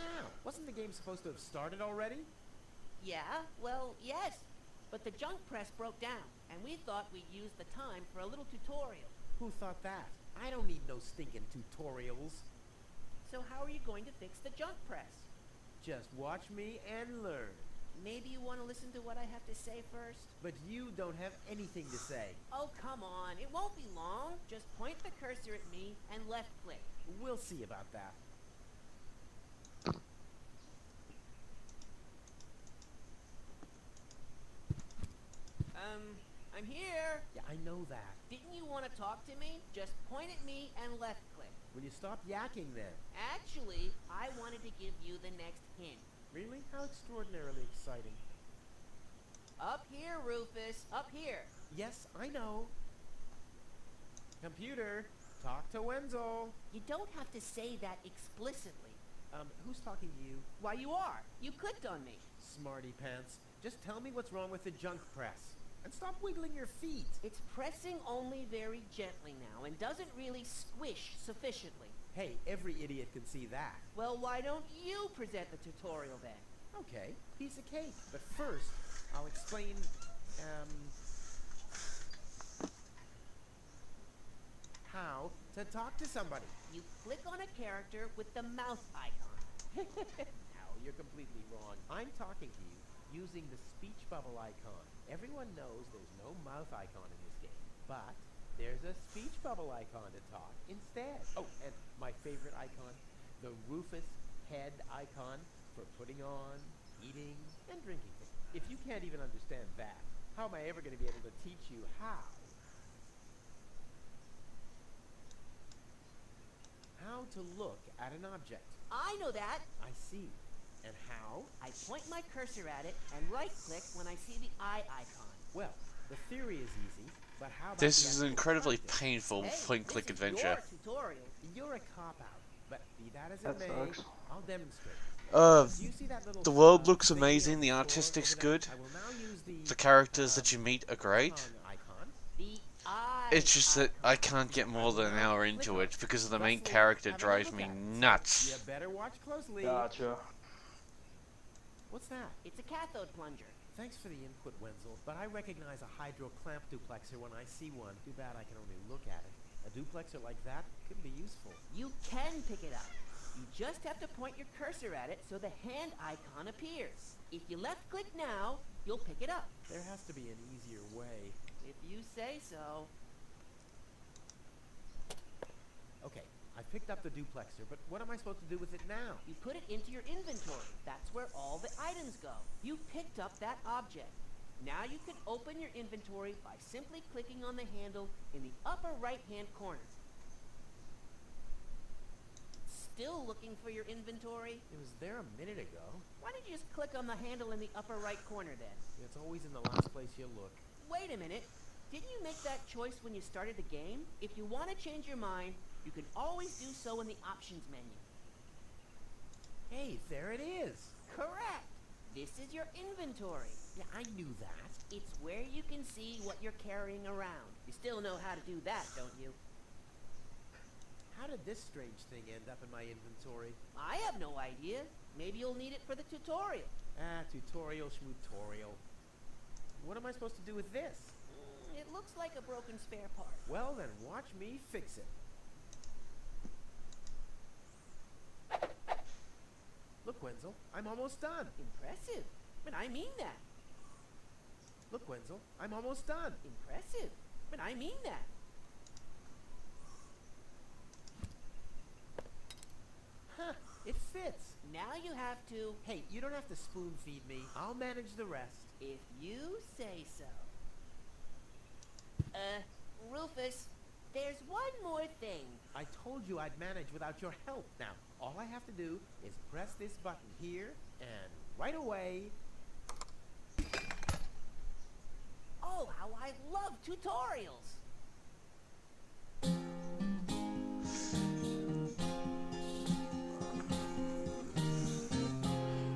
now? Wasn't the game supposed to have started already? Yeah, well, yes. But the junk press broke down, and we thought we'd use the time for a little tutorial. Who thought that? I don't need no stinking tutorials. So how are you going to fix the junk press? Just watch me and learn. Maybe you want to listen to what I have to say first? But you don't have anything to say. Oh, come on. It won't be long. Just point the cursor at me and left click. We'll see about that. I'm here. Yeah, I know that. Didn't you want to talk to me? Just point at me and left click. Will you stop yakking then? Actually, I wanted to give you the next hint. Really? How extraordinarily exciting. Up here, Rufus. Up here. Yes, I know. Computer, talk to Wenzel. You don't have to say that explicitly. Who's talking to you? Why, you are. You clicked on me. Smarty pants. Just tell me what's wrong with the junk press. And stop wiggling your feet. It's pressing only very gently now and doesn't really squish sufficiently. Hey, every idiot can see that. Well, why don't you present the tutorial then? Okay, piece of cake. But first, I'll explain, how to talk to somebody. You click on a character with the mouth icon. No, you're completely wrong. I'm talking to you using the speech bubble icon. Everyone knows there's no mouth icon in this game, but there's a speech bubble icon to talk instead. Oh, and my favorite icon, the Rufus head icon for putting on, eating, and drinking things. If you can't even understand that, how am I ever going to be able to teach you how? How to look at an object. I know that. I see. And how? I point my cursor at it and right-click when I see the eye icon. Well, the theory is easy, but how about This the is an actual incredibly practice? painful Hey, point-click this is adventure. your tutorial. You're a cop-out, but be that as it That may, sucks. I'll demonstrate. Do you see that little The world looks thing on amazing, the floor artistic's over there? good, I will now use the characters that you meet are great. icon. The eye It's just that icon. I can't get more than an hour into it because of the main character drives me nuts. You better watch closely. Gotcha. What's that? It's a cathode plunger. Thanks for the input, Wenzel, but I recognize a hydro clamp duplexer when I see one. Too bad I can only look at it. A duplexer like that could be useful. You can pick it up. You just have to point your cursor at it so the hand icon appears. If you left click now, you'll pick it up. There has to be an easier way. If you say so. Okay, I picked up the duplexer, but what am I supposed to do with it now? You put it into your inventory. That's where all the items go. You picked up that object. Now you can open your inventory by simply clicking on the handle in the upper right-hand corner. Still looking for your inventory? It was there a minute ago. Why don't you just click on the handle in the upper right corner then? It's always in the last place you look. Wait a minute. Didn't you make that choice when you started the game? If you want to change your mind, you can always do so in the options menu. Hey, there it is. Correct. This is your inventory. Yeah, I knew that. It's where you can see what you're carrying around. You still know how to do that, don't you? How did this strange thing end up in my inventory? I have no idea. Maybe you'll need it for the tutorial. Tutorial schmutorial. What am I supposed to do with this? It looks like a broken spare part. Well, then watch me fix it. Look, Wenzel, I'm almost done. Impressive. But I mean that. Look, Wenzel, I'm almost done. Impressive. But I mean that. Huh, it fits. Now you have to, Hey, you don't have to spoon feed me. I'll manage the rest. if you say so. Rufus, there's one more thing. I told you I'd manage without your help. Now, all I have to do is press this button here, and right away... Oh, how I love tutorials.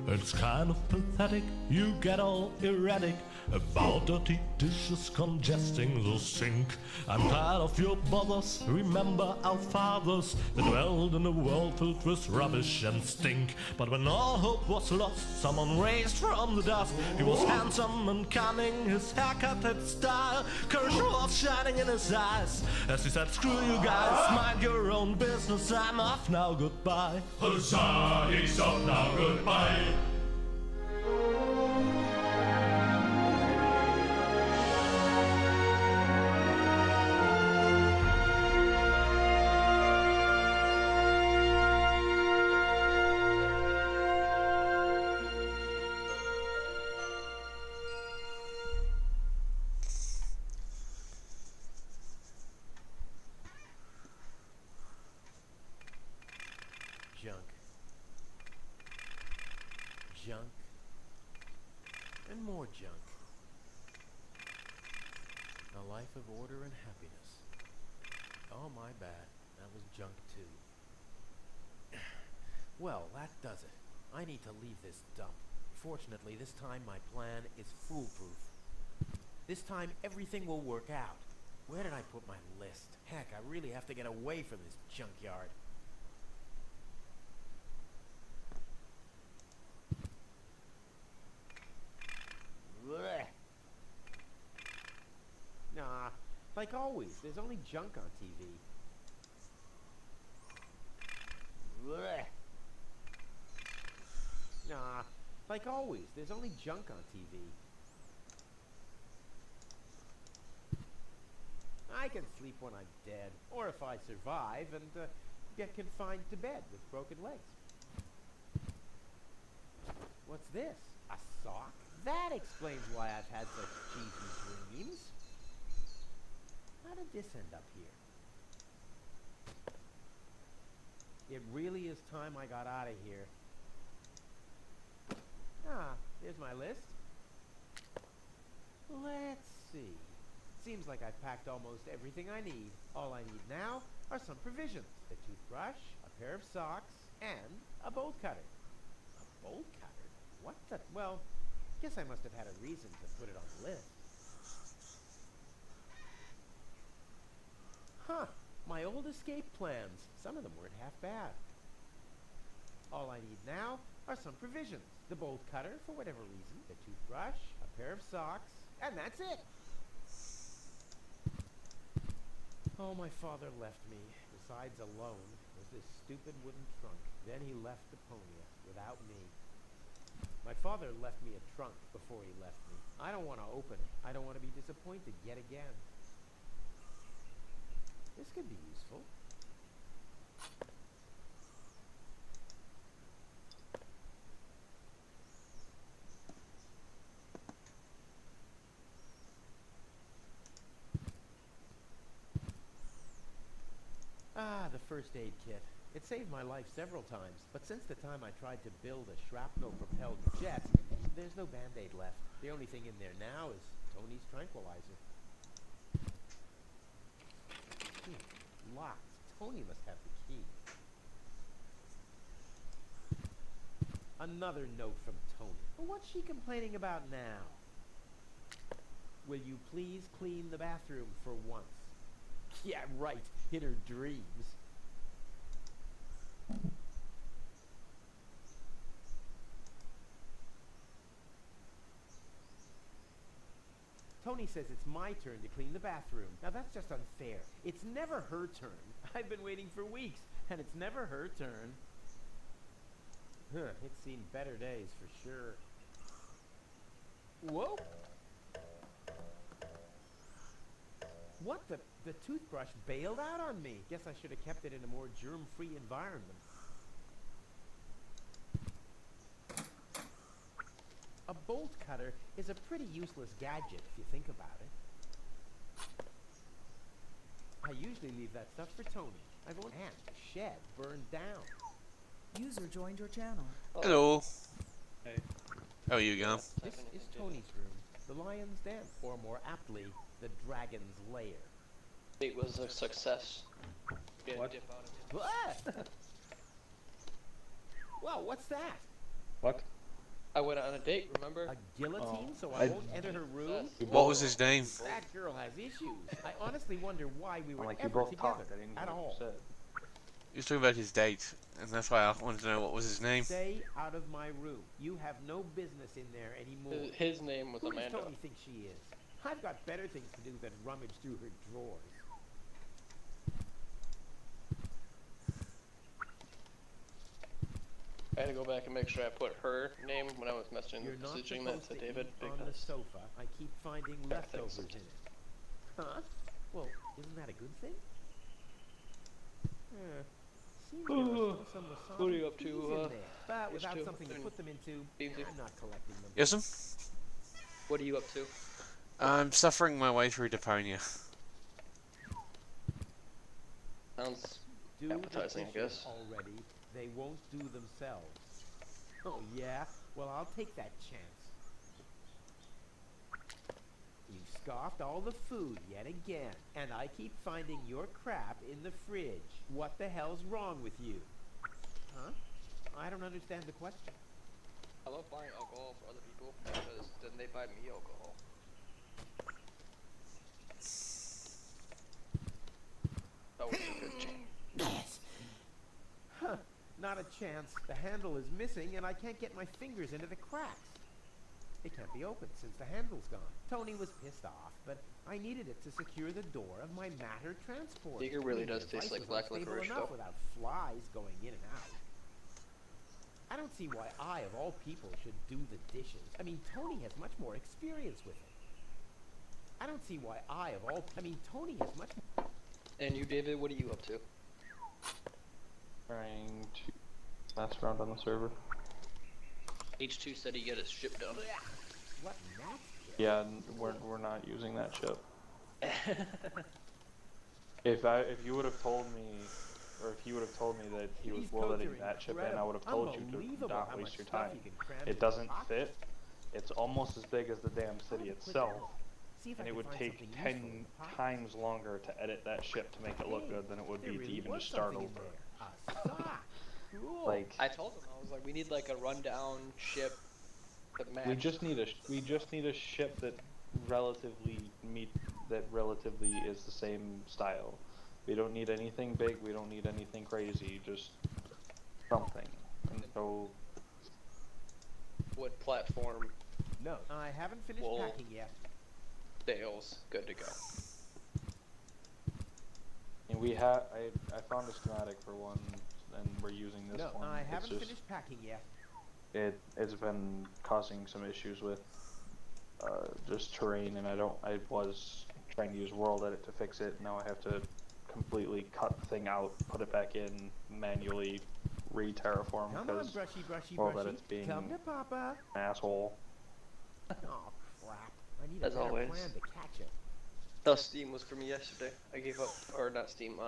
It's kind of pathetic, you get all erratic about dirty dishes congesting the sink. I'm tired of your bothers, remember our fathers that dwelled in a world filled with rubbish and stink. But when all hope was lost, someone raised from the dust. He was handsome and cunning, his haircut had style, courage was shining in his eyes as he said, screw you guys, mind your own business, I'm off now, goodbye. Huzzah, he's off now, goodbye. Junk. Junk. And more junk. A life of order and happiness. Oh, my bad. That was junk too. Well, that does it. I need to leave this dump. Fortunately, this time my plan is foolproof. This time everything will work out. Where did I put my list? Heck, I really have to get away from this junkyard. Blech. Nah, like always, there's only junk on TV. Blech. Nah, like always, there's only junk on TV. I can sleep when I'm dead, or if I survive and get confined to bed with broken legs. What's this? A sock? That explains why I've had such cheesy dreams. How did this end up here? It really is time I got out of here. Ah, there's my list. Let's see. Seems like I've packed almost everything I need. All I need now are some provisions. A toothbrush, a pair of socks, and a bolt cutter. A bolt cutter? What the? Well, guess I must have had a reason to put it on the list. Huh, my old escape plans. Some of them weren't half bad. All I need now are some provisions. The bolt cutter, for whatever reason, a toothbrush, a pair of socks, and that's it. Oh, my father left me. Besides alone, was this stupid wooden trunk. Then he left Deponia without me. My father left me a trunk before he left me. I don't want to open it. I don't want to be disappointed yet again. This could be useful. Ah, the first aid kit. It saved my life several times, but since the time I tried to build a shrapnel-propelled jet, there's no Band-Aid left. The only thing in there now is Tony's tranquilizer. Locked. Tony must have the key. Another note from Tony. What's she complaining about now? Will you please clean the bathroom for once? Yeah, right. In her dreams. Tony says it's my turn to clean the bathroom. Now that's just unfair. It's never her turn. I've been waiting for weeks, and it's never her turn. Huh, it's seen better days for sure. Whoa! What the? The toothbrush bailed out on me. Guess I should have kept it in a more germ-free environment. A bolt cutter is a pretty useless gadget if you think about it. I usually leave that stuff for Tony. I've only had the shed burned down. User joined your channel. Hello. Hey. How are you going? This is Tony's room, the lion's den, or more aptly, the dragon's lair. It was a success. What? What? Well, what's that? What? I went on a date, remember? A guillotine so I- I won't enter her room? What was his name? That girl has issues. I honestly wonder why we were I'm like, you ever both together talked. I didn't at hear what all. you said. He was talking about his date, and that's why I wanted to know what was his name. Stay out of my room. You have no business in there anymore. His name was Who does Amanda. Tony think she is? I've got better things to do than rummage through her drawers. I had to go back and make sure I put her name when I was messaging You're not that supposed to to David eat on the because sofa. I keep finding Yeah, leftovers thanks. in it. Huh? Well, isn't that a good thing? Seems there are still some what are you wasabi up to, peas in there, but these without two? something to And put them into, Beansy? I'm not collecting them. Yes'm? what are you up to? I'm suffering my way through Deponia. Sounds Do the appetizing, I dishes guess. already. They won't do themselves. Oh yeah? Well, I'll take that chance. You scoffed all the food yet again, and I keep finding your crap in the fridge. What the hell's wrong with you? Huh? I don't understand the question. I love buying alcohol for other people because then they buy me alcohol. That was a good change. Huh, not a chance. The handle is missing and I can't get my fingers into the cracks. It can't be opened since the handle's gone. Tony was pissed off, but I needed it to secure the door of my matter transport. Beaker really I mean, does the taste device like was black unstable licorice, enough though. without flies going in and out. I don't see why I, of all people, should do the dishes. I mean, Tony has much more experience with it. I don't see why I, of all... I mean, Tony has much... And you, David, what are you up to? Trying to mess around on the server. H2 said he got his ship done. What next? Yeah, we're not using that ship. If you would have told me, or if you would have told me that he was These will codes letting are that ship in, I would have told you to Unbelievable not how waste much your stuff time. you can cram It into doesn't a pocket. fit. It's almost as big as the damn I'm city gonna click itself, it. See if I and it can would find take something useful in 10 the pocket. times longer to edit that ship to make it look Hey, good than it would there be to really even was just start something over. in there. A sock. Cool. Like, I told him, I was like, we need like a rundown ship that matches. we just need a ship that relatively is the same style. We don't need anything big. We don't need anything crazy. Just something. And so What platform No, I haven't finished Well- packing yet. sales good to go? and I found a schematic for one, and we're using this No, one. I It's haven't just- finished packing yet. It's been causing some issues with just terrain, and I was trying to use World Edit to fix it. Now I have to completely cut the thing out, put it back in, manually re-terraform Come on, because brushy, brushy, World brushy. Edit's being Come to Papa. an asshole. Oh, crap. I need a As better always. plan to catch it. That Steam was for me yesterday. I gave up, or not Steam,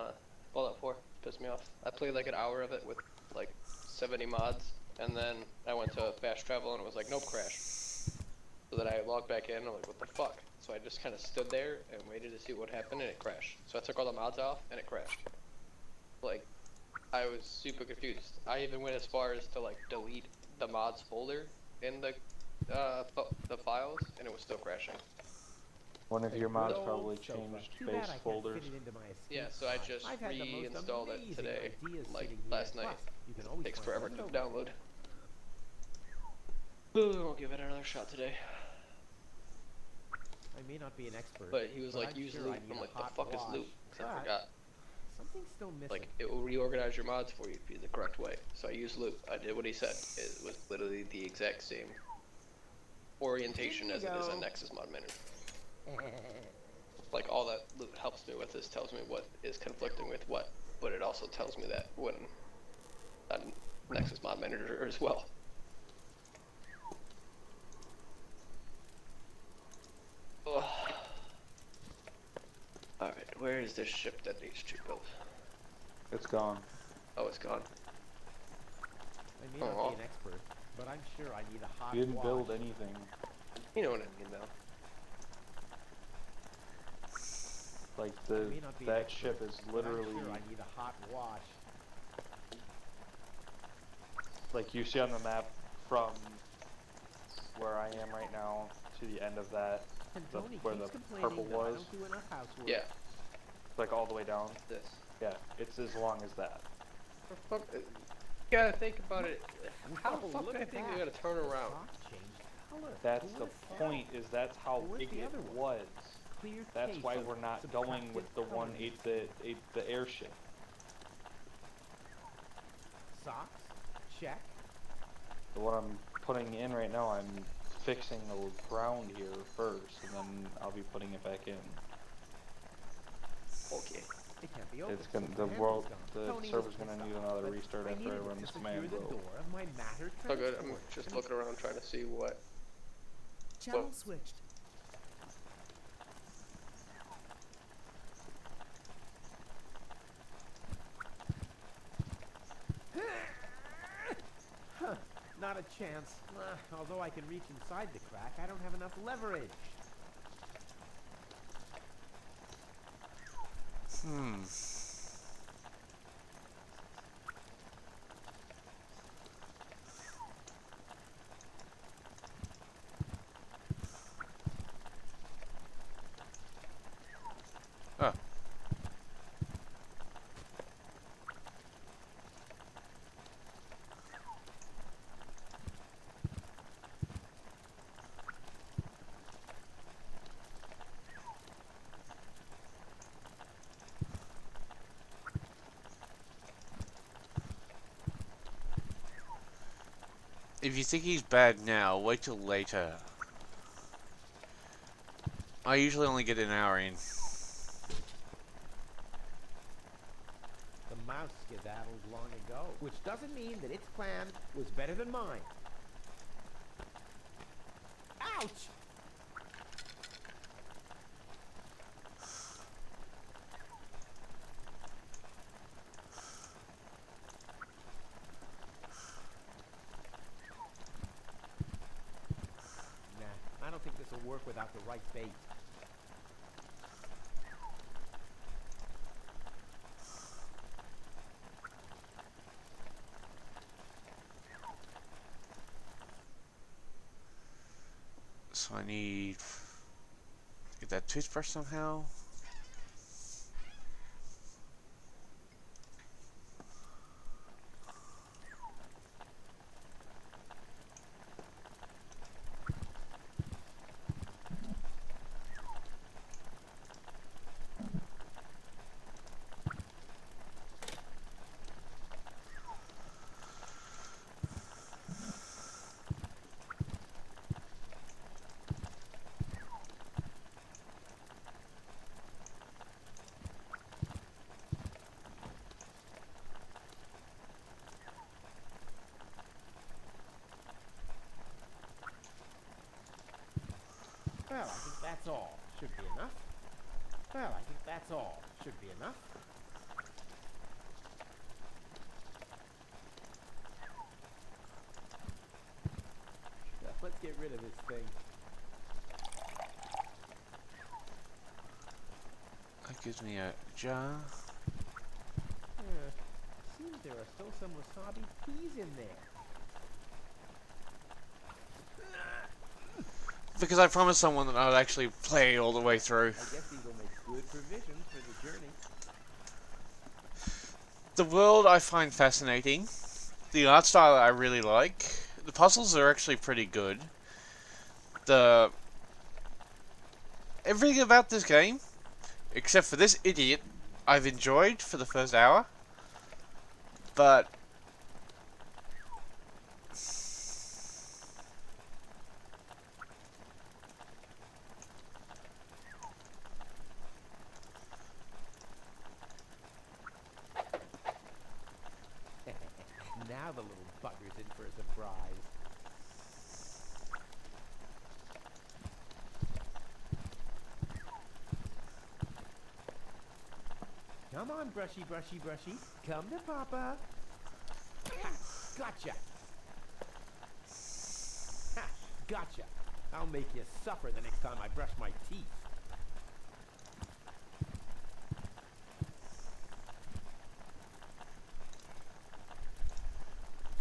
Fallout 4. Pissed me off. I played like an hour of it with like 70 mods, and then I went to fast travel and it was like, nope, crash. So then I logged back in and I'm like, what the fuck? So I just kind of stood there and waited to see what happened and it crashed. So I took all the mods off and it crashed. Like, I was super confused. I even went as far as to like delete the mods folder in the files and it was still crashing. One of your mods Good probably old sofa. changed Too base bad I can't folders. fit it into my escape Yeah, so I pod. just I've had the most reinstalled it amazing today, ideas like sitting here. last night. Plus, you can always Takes find forever to leftovers. download. Ooh, I'll give it another shot today. I may not be an expert, But he was like, I'm use sure I loop. need I'm a like, the hot fuck is wash, loop? 'Cause I but forgot. something's still missing. Like, it will reorganize your mods for you the correct way. So I used loop. I did what he said. It was literally the exact same orientation as it is on Nexus Mod Manager. Like, all that loop helps me with is tells me what is conflicting with what, but it also tells me that when on Nexus Mod Manager as well. Ugh. Alright, where is this ship that needs to build? It's gone. Oh, it's gone. I may not be an expert, but I'm sure I need a hot You didn't wash. build anything. You know what I mean, though. Like I may not be an that expert, ship is but I'm literally sure I need a hot wash. like you see on the map from where I am right now to the end of that, And the, Tony where keeps the complaining purple that I was, don't do enough housework. Yeah. like all the way down. This. Yeah, it's as long as that. For fuck, you gotta think about it. How the Whoa, fuck look do you at think that. you're gonna turn The around? sock changed color. That's Who the would've thought? point. Is that's how Where's big the it other one? was. Clear That's case why of we're not going with the subtractive one coloring. the airship. Socks? Check. So what I'm putting in right now, I'm fixing the ground here first, and then I'll be putting it back in. Okay. It can't be open. It's gonna, since the handle's world, gone. the Tony server's was gonna pissed need off, another but restart I after I needed run to this secure command the build. door of my matter So good. I'm transport. just looking around trying to see what. Channel Whoa. switched. Huh, not a chance. Although I can reach inside the crack, I don't have enough leverage. Hmm. Oh. If you think he's bad now, wait till later. I usually only get an hour in. The mouse skedaddled long ago, which doesn't mean that its plan was better than mine. Ouch! Nah, I don't think this will work without the right bait. So I need to get that toothbrush somehow. Well, I think that's all. Should be enough. Well, I think that's all. Should be enough. Now, let's get rid of this thing. That gives me a jar. Seems there are still some wasabi peas in there. Because I promised someone that I'd actually play all the way through. I guess these will make good provision for the journey. The world I find fascinating. The art style I really like. The puzzles are actually pretty good. Everything about this game, except for this idiot, I've enjoyed for the first hour. But Now the little bugger's in for a surprise. Come on, brushy, brushy, brushy. Come to Papa. Ha! Gotcha. Ha! Gotcha. I'll make you suffer the next time I brush my teeth.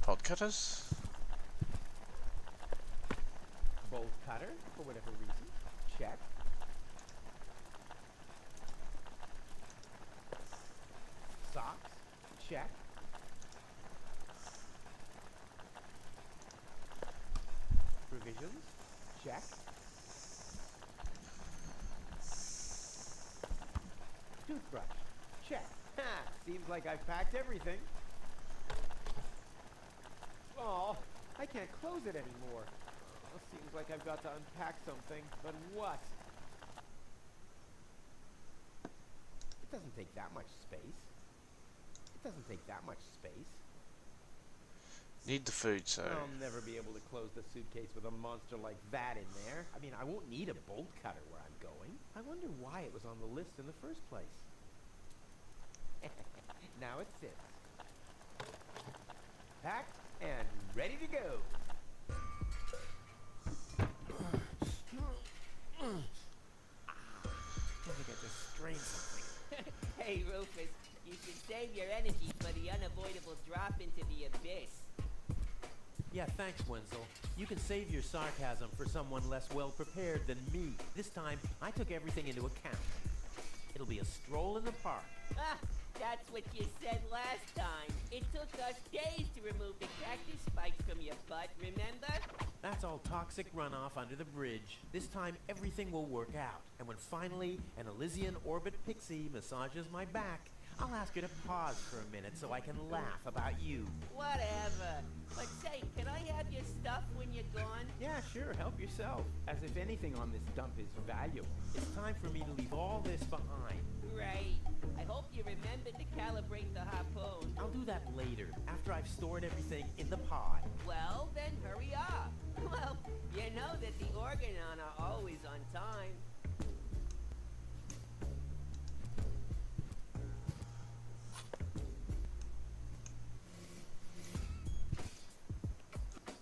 pot cutters. Bolt cutter, for whatever reason. Check. Socks. Check. Provisions. Check. Toothbrush. Check. Ha! Seems like I've packed everything. Oh, I can't close it anymore. Oh, seems like I've got to unpack something, but what? It doesn't take that much space. It doesn't take that much space. Need the food, so... I'll never be able to close the suitcase with a monster like that in there. I mean, I won't need a bolt cutter where I'm going. I wonder why it was on the list in the first place. Now it sits. Packed and ready to go. I think I just strained something. Hey, Rufus, you should save your energy for the unavoidable drop into the abyss. Yeah, thanks, Wenzel. You can save your sarcasm for someone less well prepared than me. This time, I took everything into account. It'll be a stroll in the park. Ah, that's what you said last time. It took us days to remove the cactus spikes from your butt, remember? That's all toxic runoff under the bridge. This time, everything will work out. And when finally an Elysian orbit pixie massages my back, I'll ask her to pause for a minute so I can laugh about you. Whatever. But say, can I have your stuff when you're gone? Yeah, sure, help yourself. As if anything on this dump is valuable. It's time for me to leave all this behind. Right. I hope you remember to calibrate the harpoon. I'll do that later, after I've stored everything in the pod. Well, then hurry up. Well, you know that the Organon are always on time.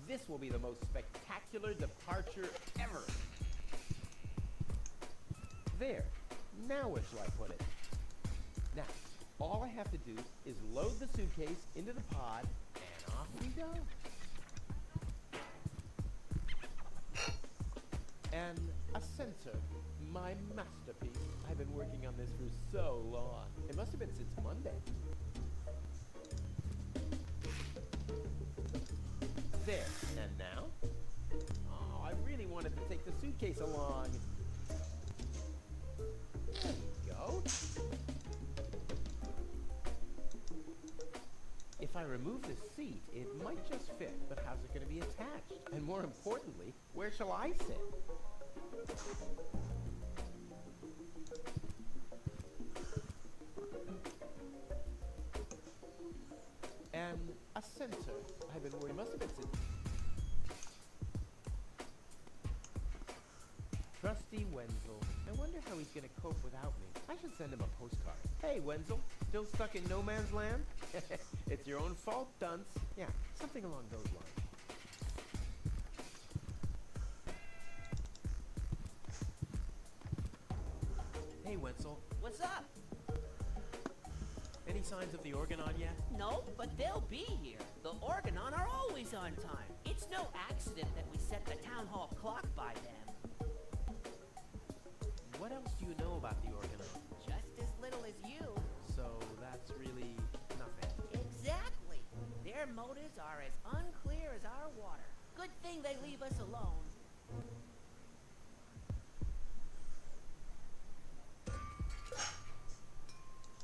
This will be the most spectacular departure ever. There. Now where shall I put it? Now, all I have to do is load the suitcase into the pod, and off we go. And a sensor, my masterpiece. I've been working on this for so long. It must have been since Monday. There. And now? Oh, I really wanted to take the suitcase along. There we go. If I remove the seat, it might just fit, but how's it going to be attached? And more importantly, where shall I sit? And a sensor. I've been worried. Must have been since. Trusty Wenzel. I wonder how he's gonna cope without me. I should send him a postcard. Hey, Wenzel. Still stuck in no man's land? It's your own fault, dunce. Yeah, something along those lines. Hey, Wenzel. What's up? Any signs of the Organon yet? No, but they'll be here. The Organon are always on time. It's no accident that we set the town hall clock by them. What else do you know about the Organon? Just as little as you. So that's really nothing. Exactly. Their motives are as unclear as our water. Good thing they leave us alone.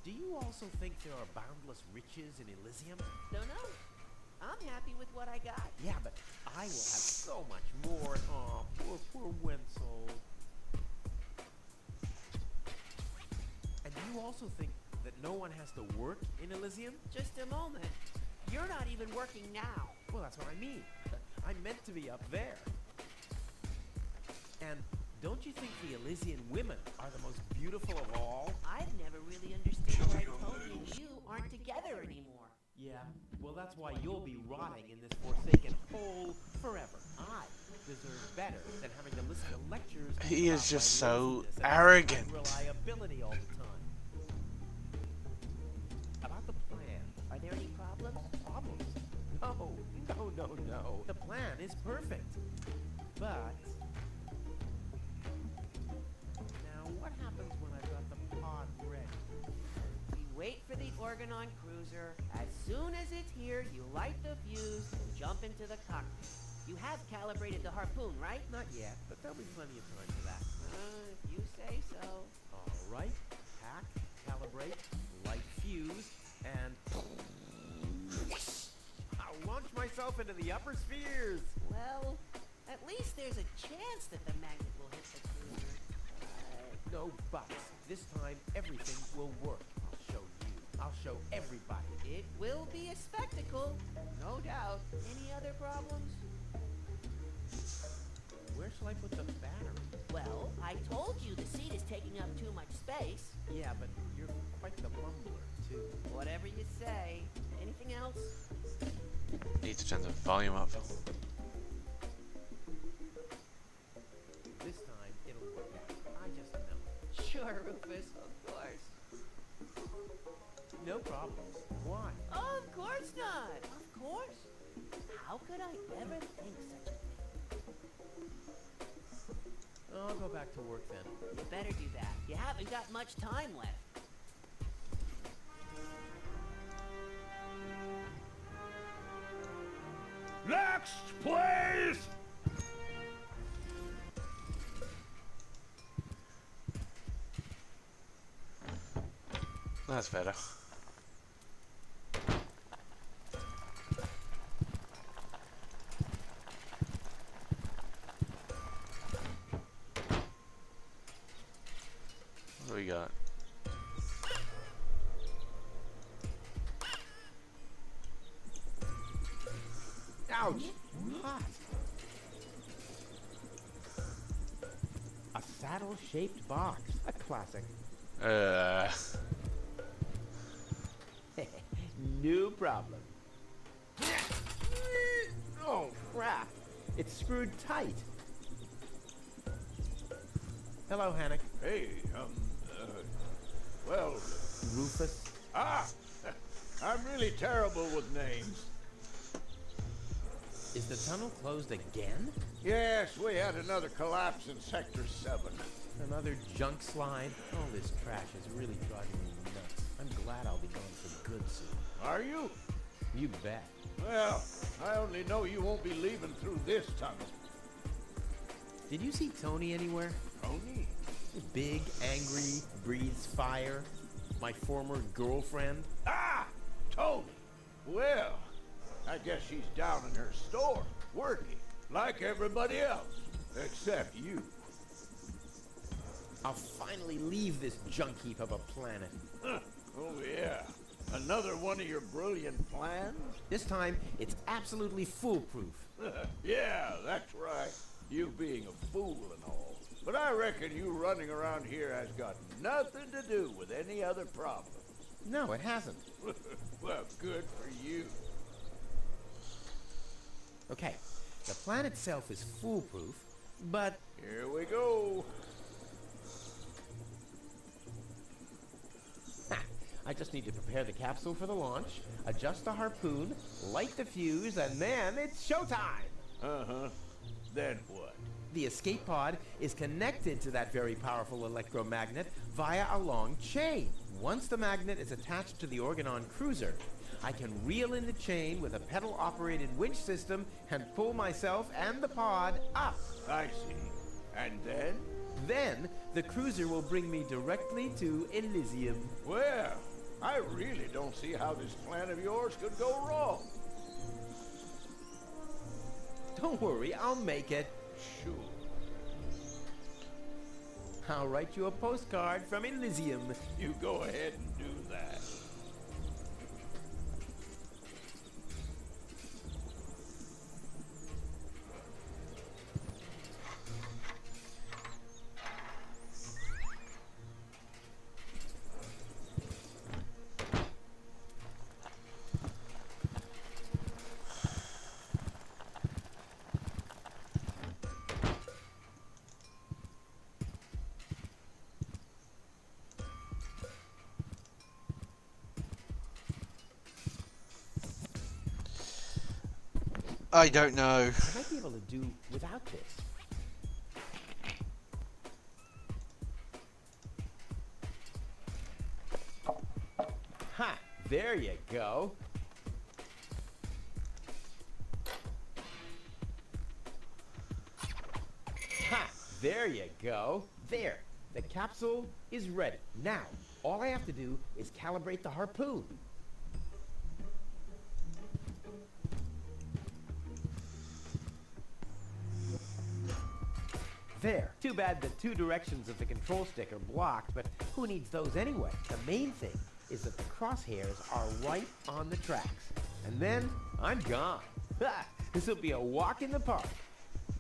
Do you also think there are boundless riches in Elysium? Don't know. I'm happy with what I got. Yeah, but I will have so much more. Oh, poor Wenzel. And do you also think that no one has to work in Elysium? Just a moment. You're not even working now. Well, that's what I mean. I'm meant to be up there. And don't you think the Elysian women are the most beautiful of all? I've never really understood why Tony and you aren't together anymore. Yeah, well, that's why you'll be rotting in this forsaken hole forever. I deserve better than having to listen to lectures. He is about just my so laziness and arrogant. unreliability all the time. About the plan. Are there any problems? Problems? No. The plan is perfect. But now what happens when I've got the pod ready? We wait for the Organon cruiser. As soon as it's here, you light the fuse and jump into the cockpit. You have calibrated the harpoon, right? Not yet, but there'll be plenty of time for that. If you say so. All right, pack, calibrate, light fuse, and I'll launch myself into the upper spheres. Well, at least there's a chance that the magnet will hit the cruiser. No buts. This time, everything will work. I'll show you. I'll show everybody. It will be a spectacle, no doubt. Any other problems? Where shall I put the battery? Well, I told you the seat is taking up too much space. Yeah, but you're quite the mumbler, too. Whatever you say. Anything else? Need to turn the volume up. This time, it'll work out. I just know. Sure, Rufus, of course. No problems. Why? Of course not. Of course. How could I ever think such a thing? I'll go back to work then. You better do that. You haven't got much time left. Next, please! That's better. What do we got? Ouch! Hot! A saddle-shaped box. A classic. No problem. Oh, crap. It's screwed tight. Hello, Hannock. Hey, well, Rufus. I'm really terrible with names. Is the tunnel closed again? Yes, we had another collapse in Sector 7. Another junk slide? All this trash is really driving me nuts. I'm glad I'll be gone for good soon. Are you? You bet. Well, I only know you won't be leaving through this tunnel. Did you see Tony anywhere? Tony? Big, angry, breathes fire. My former girlfriend. Ah! Tony! Well, I guess she's down in her store, working, like everybody else, except you. I'll finally leave this junk heap of a planet. Huh. Oh, yeah. Another one of your brilliant plans? This time, it's absolutely foolproof. Yeah, that's right. You being a fool and all. But I reckon you running around here has got nothing to do with any other problems. No, it hasn't. Well, good for you. Okay, the plan itself is foolproof, but... Here we go. I just need to prepare the capsule for the launch, adjust the harpoon, light the fuse, and then it's showtime! Uh-huh. Then what? The escape pod is connected to that very powerful electromagnet via a long chain. Once the magnet is attached to the Organon cruiser, I can reel in the chain with a pedal-operated winch system and pull myself and the pod up. I see. And then? Then, the cruiser will bring me directly to Elysium. Well, I really don't see how this plan of yours could go wrong. Don't worry, I'll make it. Sure. I'll write you a postcard from Elysium. You go ahead and do that. I don't know. I might be able to do without this. there you go. Ha! There you go. There. The capsule is ready. Now, all I have to do is calibrate the harpoon. There. Too bad the two directions of the control stick are blocked, but who needs those anyway? The main thing is that the crosshairs are right on the tracks. And then I'm gone. Ha! This will be a walk in the park.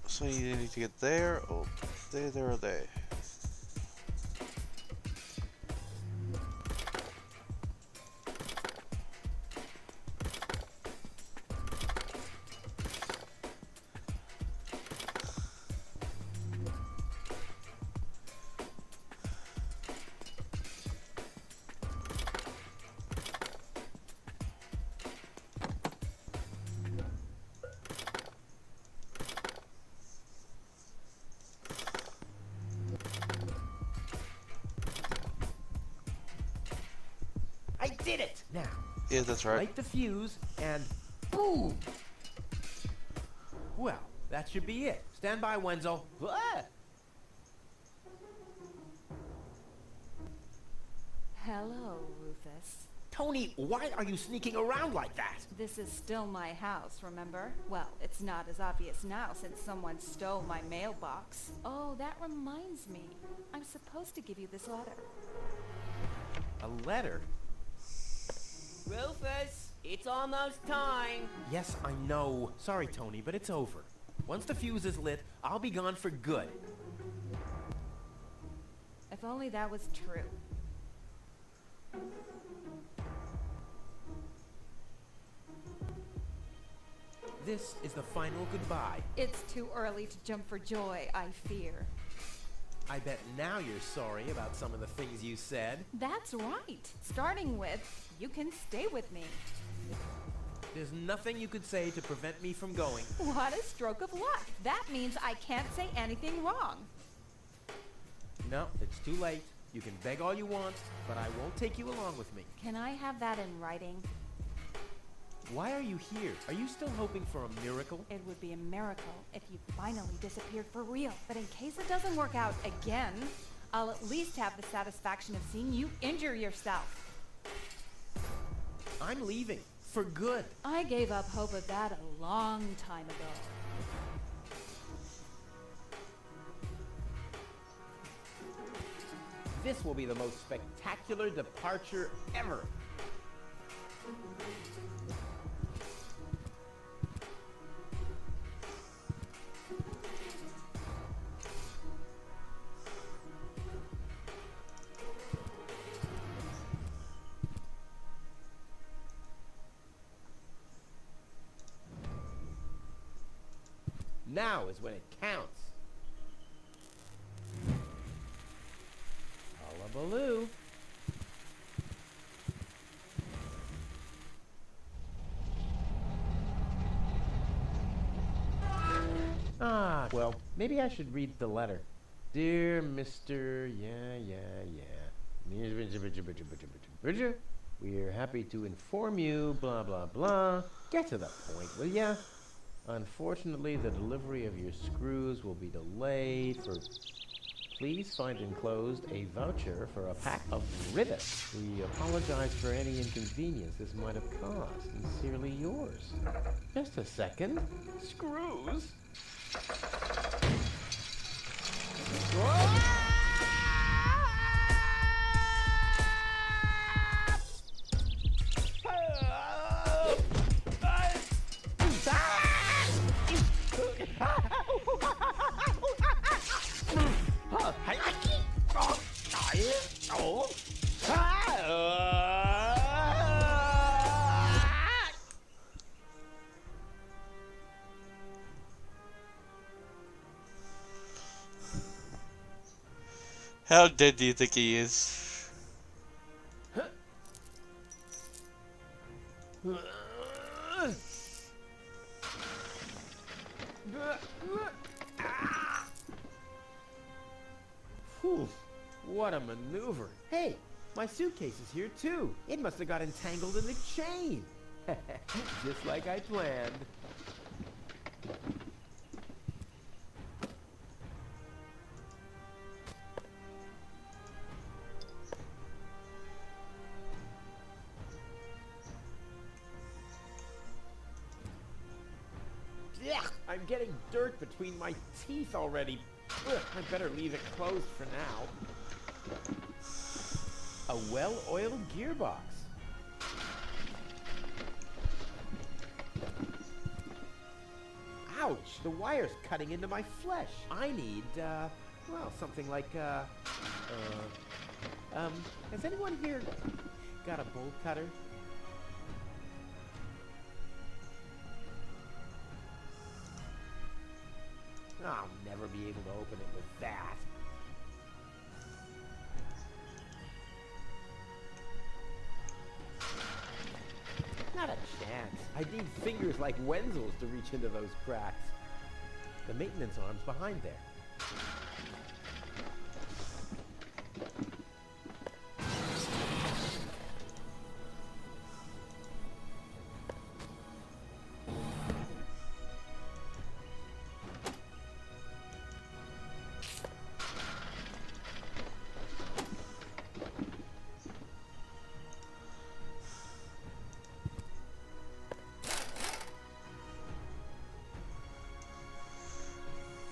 So you need to get there, or there, or there. I did it! Now, Yeah, that's right. light the fuse and boom! Well, that should be it. Stand by, Wenzel. Ah! Hello, Rufus. Tony, why are you sneaking around like that? This is still my house, remember? Well, it's not as obvious now since someone stole my mailbox. Oh, that reminds me. I'm supposed to give you this letter. A letter? Rufus, it's almost time. Yes, I know. Sorry, Tony, but it's over. Once the fuse is lit, I'll be gone for good. If only that was true. This is the final goodbye. It's too early to jump for joy, I fear. I bet now you're sorry about some of the things you said. That's right. Starting with, you can stay with me. There's nothing you could say to prevent me from going. What a stroke of luck. That means I can't say anything wrong. No, it's too late. You can beg all you want, but I won't take you along with me. Can I have that in writing? Why are you here? Are you still hoping for a miracle? It would be a miracle if you finally disappeared for real. But in case it doesn't work out again, I'll at least have the satisfaction of seeing you injure yourself. I'm leaving. For good. I gave up hope of that a long time ago. This will be the most spectacular departure ever. Now is when it counts. Hullabaloo. Ah, well, maybe I should read the letter. Dear Mr. Bridger, we are happy to inform you, blah, blah, blah. Get to the point, will ya? Unfortunately, the delivery of your screws will be delayed for... Please find enclosed a voucher for a pack of rivets. We apologize for any inconvenience this might have caused. Sincerely yours. Just a second. Screws? How dead do you think he is? Whew, what a maneuver. Hey, My suitcase is here too. It must have got entangled in the chain. Just like I planned. Ugh, I'm getting dirt between my teeth already. Ugh, I better leave it closed for now. A well-oiled gearbox. Ouch! The wire's cutting into my flesh. I need, well, something like, has anyone here got a bolt cutter? I'll never be able to open it with that. Not a chance. I'd need fingers like Wenzel's to reach into those cracks. The maintenance arm's behind there.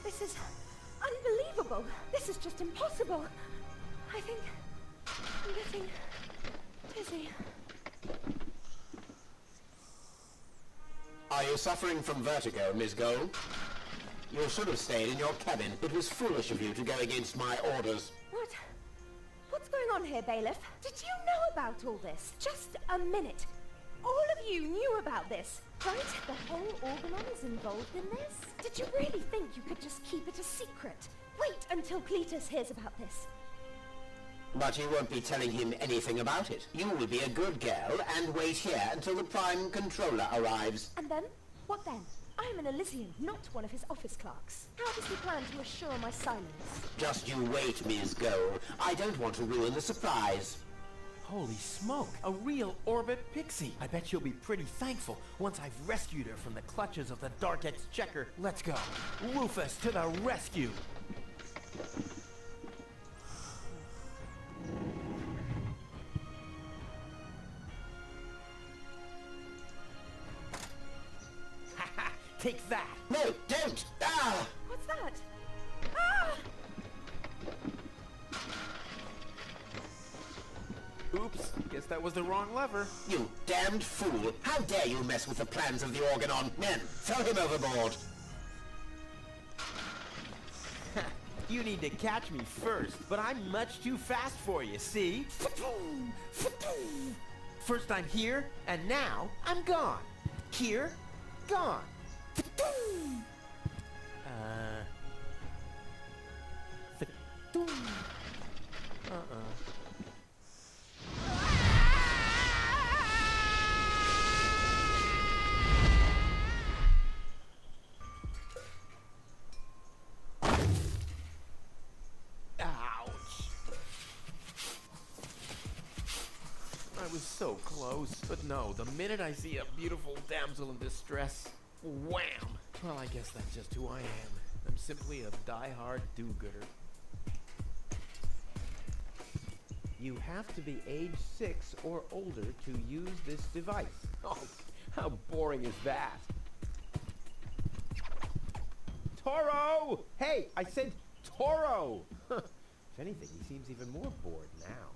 This is unbelievable. This is just impossible. I think I'm getting dizzy. Are you suffering from vertigo, Miss Gold? You should have stayed in your cabin. It was foolish of you to go against my orders. What? What's going on here, Bailiff? Did you know about all this? Just a minute. All of you knew about this, right? The whole Organon is involved in this? Did you really think you could just keep it a secret? Wait until Cletus hears about this. But you won't be telling him anything about it. You will be a good girl and wait here until the Prime Controller arrives. And then? What then? I am an Elysian, not one of his office clerks. How does he plan to assure my silence? Just you wait, Miss Gold. I don't want to ruin the surprise. Holy smoke! A real Orbit Pixie! I bet she'll be pretty thankful once I've rescued her from the clutches of the Dark Exchequer. Let's go! Rufus to the rescue! Haha! Take that! No, don't! Ah! What's that? Ah! Oops, guess that was the wrong lever. You damned fool! How dare you mess with the plans of the Organon? Men, throw him overboard! You need to catch me first, but I'm much too fast for you, see? First I'm here, and now I'm gone. Here, gone. I was so close, but no, the minute I see a beautiful damsel in distress, wham! Well, I guess that's just who I am. I'm simply a die-hard do-gooder. You have to be age 6 or older to use this device. Oh, how boring is that? Toro! Hey, I said Toro! If anything, he seems even more bored now.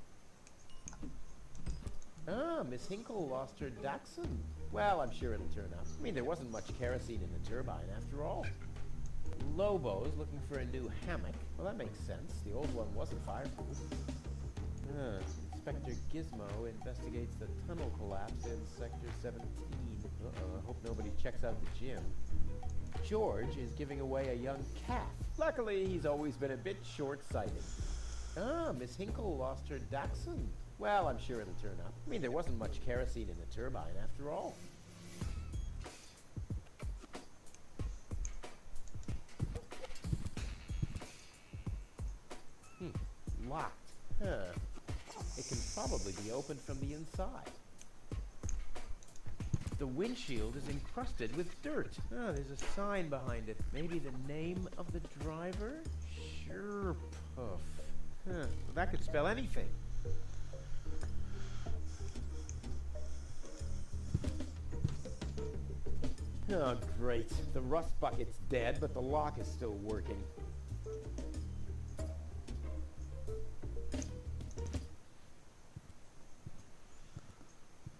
Ah, Miss Hinkle lost her Dachshund. Well, I'm sure it'll turn up. I mean, there wasn't much kerosene in the turbine after all. Lobo's looking for a new hammock. Well, that makes sense. The old one wasn't fireproof. Inspector Gizmo investigates the tunnel collapse in Sector 17. Uh-oh, I hope nobody checks out the gym. George is giving away a young calf. Luckily, he's always been a bit short-sighted. Ah, Miss Hinkle lost her Dachshund. Well, I'm sure it'll turn up. I mean, there wasn't much kerosene in the turbine after all. Locked. Huh. It can probably be opened from the inside. The windshield is encrusted with dirt. Oh, there's a sign behind it. Maybe the name of the driver? Sure, Puff. Huh, that could spell anything. Oh, great. The rust bucket's dead, but the lock is still working.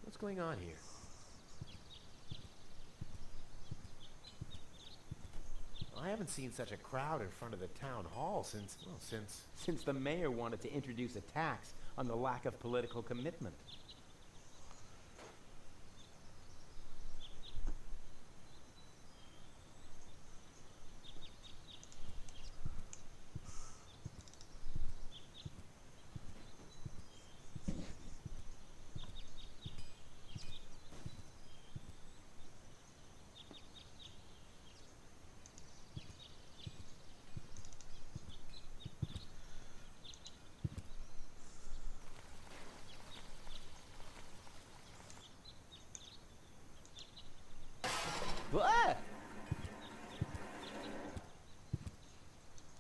What's going on here? I haven't seen such a crowd in front of the town hall since the mayor wanted to introduce a tax on the lack of political commitment. Ah!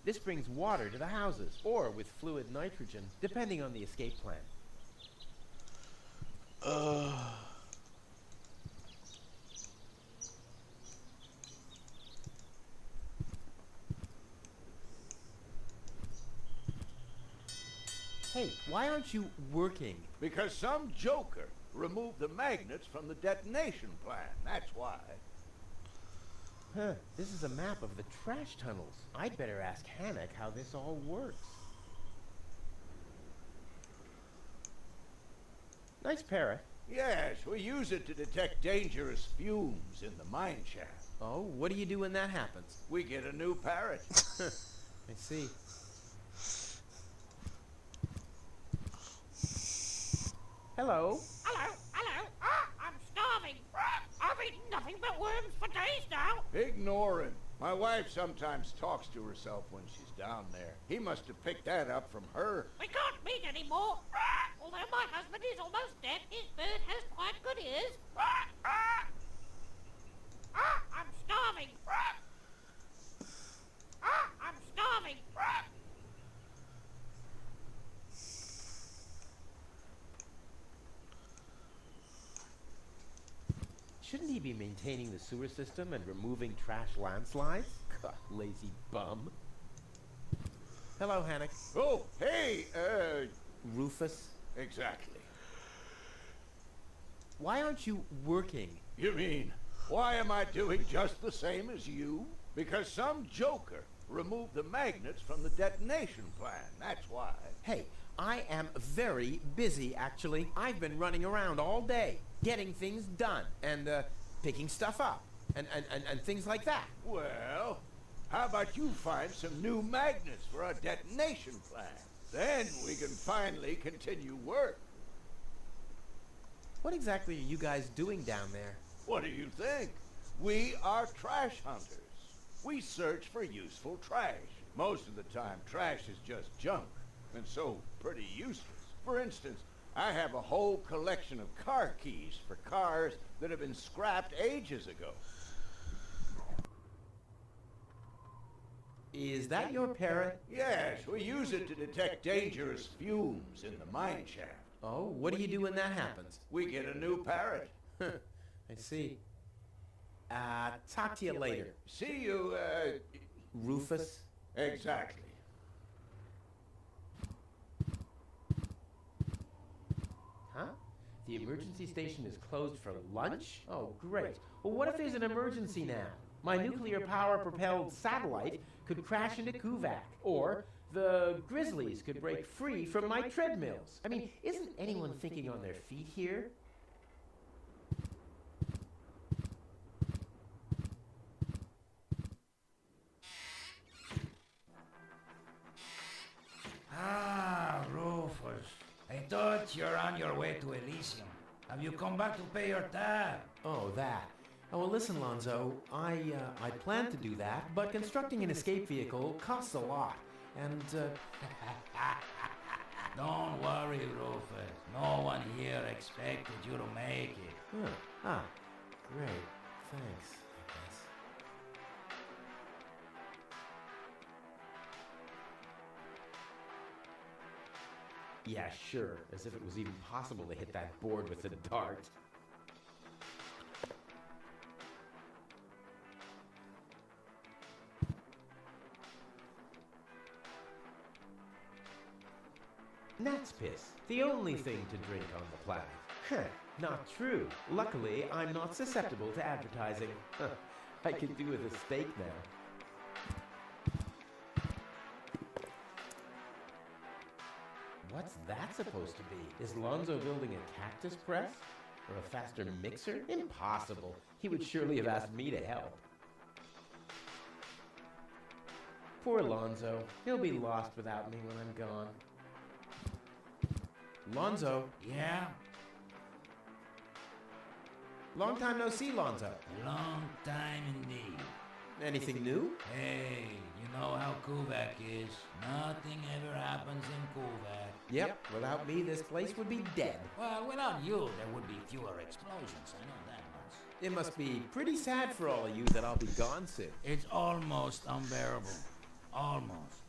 This brings water to the houses, or with fluid nitrogen, depending on the escape plan. Hey, why aren't you working? Because some joker removed the magnets from the detonation plan, that's why. Huh, this is a map of the trash tunnels. I'd better ask Hannock how this all works. Nice parrot. Yes, we use it to detect dangerous fumes in the mine shaft. Oh, what do you do when that happens? We get a new parrot. I see. Hello. Hello, hello. I'm starving. I've eaten nothing but worms for days now. Ignore him. My wife sometimes talks to herself when she's down there. He must have picked that up from her. We can't meet anymore. Although my husband is almost dead, his bird has quite good ears. I'm starving. I'm starving. Shouldn't he be maintaining the sewer system and removing trash landslides? God, lazy bum. Hello, Hannock. Oh, hey, Rufus. exactly. Why aren't you working? You mean, why am I doing just the same as you? Because some joker removed the magnets from the detonation plan, that's why. Hey, I am very busy, actually. I've been running around all day, getting things done, and picking stuff up, and things like that. Well, how about you find some new magnets for our detonation plan? Then we can finally continue work. What exactly are you guys doing down there? What do you think? We are trash hunters. We search for useful trash. Most of the time, trash is just junk, and so pretty useless. For instance, I have a whole collection of car keys for cars that have been scrapped ages ago. Is that your parrot? Yes, we use it to detect dangerous fumes in the mine shaft. Oh, what do you do when that happens? We get a new parrot. I see. Talk to you later. See you, Rufus? Exactly. Huh? The emergency station is closed for lunch? Oh, great. Well, what if there's an emergency now? My nuclear power-propelled satellite could crash into Kuvak, or the Grizzlies could break free from my treadmills. I mean, isn't anyone thinking on their feet here? Ah, Rufus. I thought you're on your way to Elysium. Have you come back to pay your tab? Oh, that. Oh, well, listen, Lonzo. I plan to do that, but constructing an escape vehicle costs a lot. And, Don't worry, Rufus. No one here expected you to make it. Huh. Ah, great. Thanks, I guess. Yeah, sure. As if it was even possible to hit that board with a dart. Gnat's piss. The only thing to drink on the planet. Heh, not true. Luckily, I'm not susceptible to advertising. Huh, I could do with a steak now. What's that supposed to be? Is Lonzo building a cactus press? Or a faster mixer? Impossible. He would surely have asked me to help. Poor Lonzo. He'll be lost without me when I'm gone. Lonzo. Yeah? Long time no see, Lonzo. Long time indeed. Anything new? Hey, you know how Kuvak is. Nothing ever happens in Kuvak. Yep, without me, this place would be dead. Well, without you, there would be fewer explosions. I know that much. It must be pretty sad for all of you that I'll be gone soon. It's almost unbearable. Almost.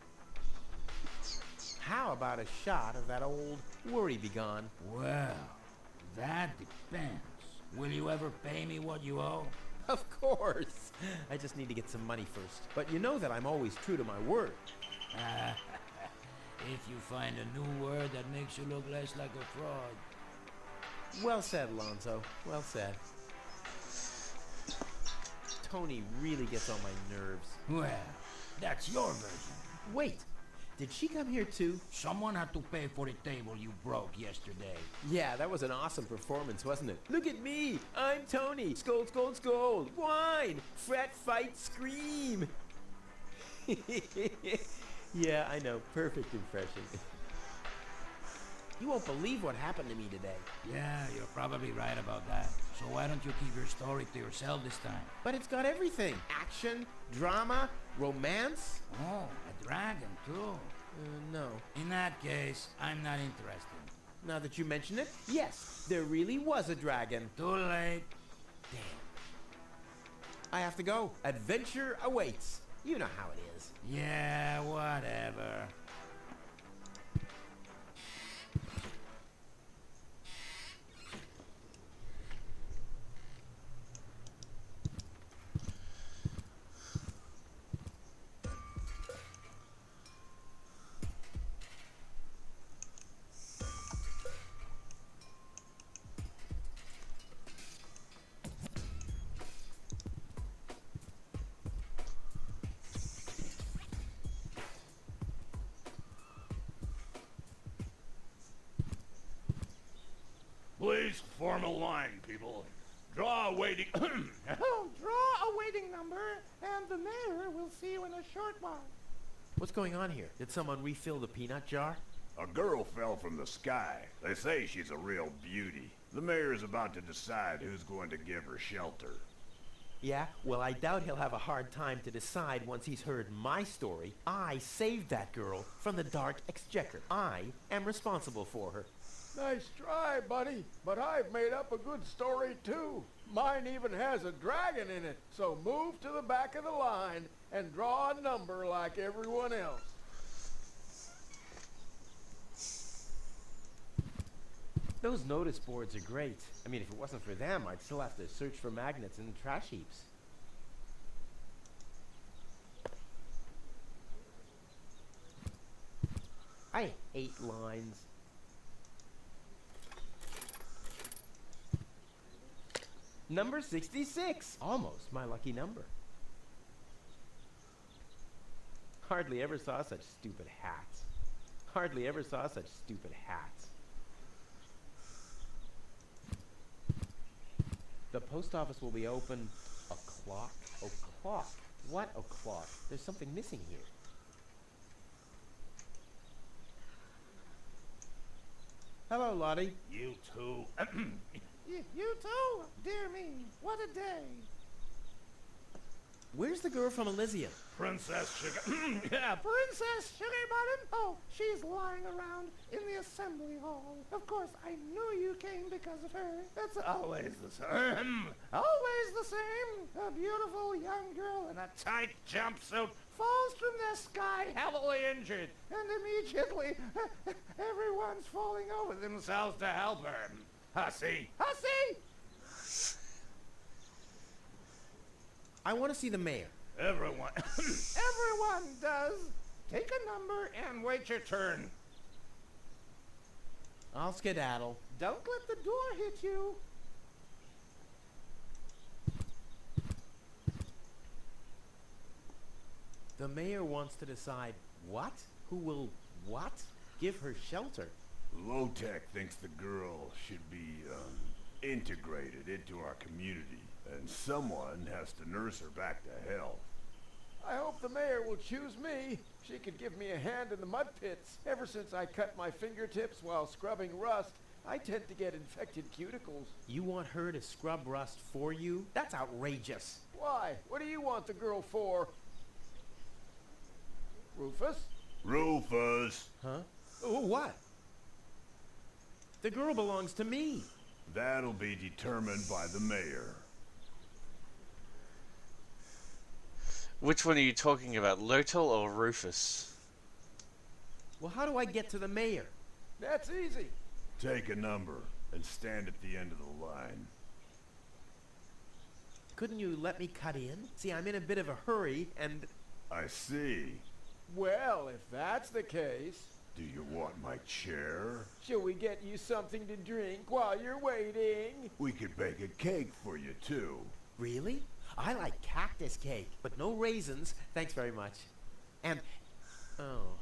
How about a shot of that old worry begone? Well, that depends. Will you ever pay me what you owe? Of course. I just need to get some money first. But you know that I'm always true to my word. If you find a new word that makes you look less like a fraud. Well said, Lonzo. Well said. Tony really gets on my nerves. Well, that's your version. Wait, did she come here too? Someone had to pay for the table you broke yesterday. Yeah, that was an awesome performance, wasn't it? Look at me! I'm Tony! Scold, scold, scold! Whine! Fret, fight, scream! Yeah, I know. Perfect impression. You won't believe what happened to me today. Yeah, you're probably right about that. So why don't you keep your story to yourself this time? But it's got everything. Action, drama, romance. Oh, a dragon too. No. In that case, I'm not interested. Now that you mention it, yes, there really was a dragon. Too late. Damn. I have to go. Adventure awaits. You know how it is. Yeah, whatever. Please form a line, people. Draw a waiting... Draw a waiting number, and the mayor will see you in a short while. What's going on here? Did someone refill the peanut jar? A girl fell from the sky. They say she's a real beauty. The mayor's about to decide who's going to give her shelter. Yeah? Well, I doubt he'll have a hard time to decide once he's heard my story. I saved that girl from the Dark Exchequer. I am responsible for her. Nice try, buddy. But I've made up a good story, too. Mine even has a dragon in it. So move to the back of the line and draw a number like everyone else. Those notice boards are great. I mean, if it wasn't for them, I'd still have to search for magnets in trash heaps. I hate lines. Number 66! Almost my lucky number. Hardly ever saw such stupid hats. Hardly ever saw such stupid hats. The post office will be open o'clock? O'clock? What o'clock? There's something missing here. Hello, Lottie. You too. You too? Dear me, what a day. Where's the girl from Elysium? Princess Sugar. Yeah, Princess Sugar Button. Oh, she's lying around in the assembly hall. Of course, I knew you came because of her. That's always the same. Always the same. A beautiful young girl in a tight jumpsuit falls from the sky heavily injured, and immediately everyone's falling over themselves to help her. Hussy! Hussy! I want to see the mayor. Everyone. Everyone does. Take a number and wait your turn. I'll skedaddle. Don't let the door hit you. The mayor wants to decide what? Who will what? Give her shelter. Low-Tech thinks the girl should be, integrated into our community, and someone has to nurse her back to health. I hope the mayor will choose me. She could give me a hand in the mud pits. Ever since I cut my fingertips while scrubbing rust, I tend to get infected cuticles. You want her to scrub rust for you? That's outrageous. Why? What do you want the girl for? Rufus? Rufus! Huh? Oh, what? The girl belongs to me. That'll be determined by the mayor. Which one are you talking about, Lotel or Rufus? Well, how do I get to the mayor? That's easy. Take a number and stand at the end of the line. Couldn't you let me cut in? See, I'm in a bit of a hurry, and... I see. Well, if that's the case... Do you want my chair? Shall we get you something to drink while you're waiting? We could bake a cake for you, too. Really? I like cactus cake, but no raisins. Thanks very much. And... Oh.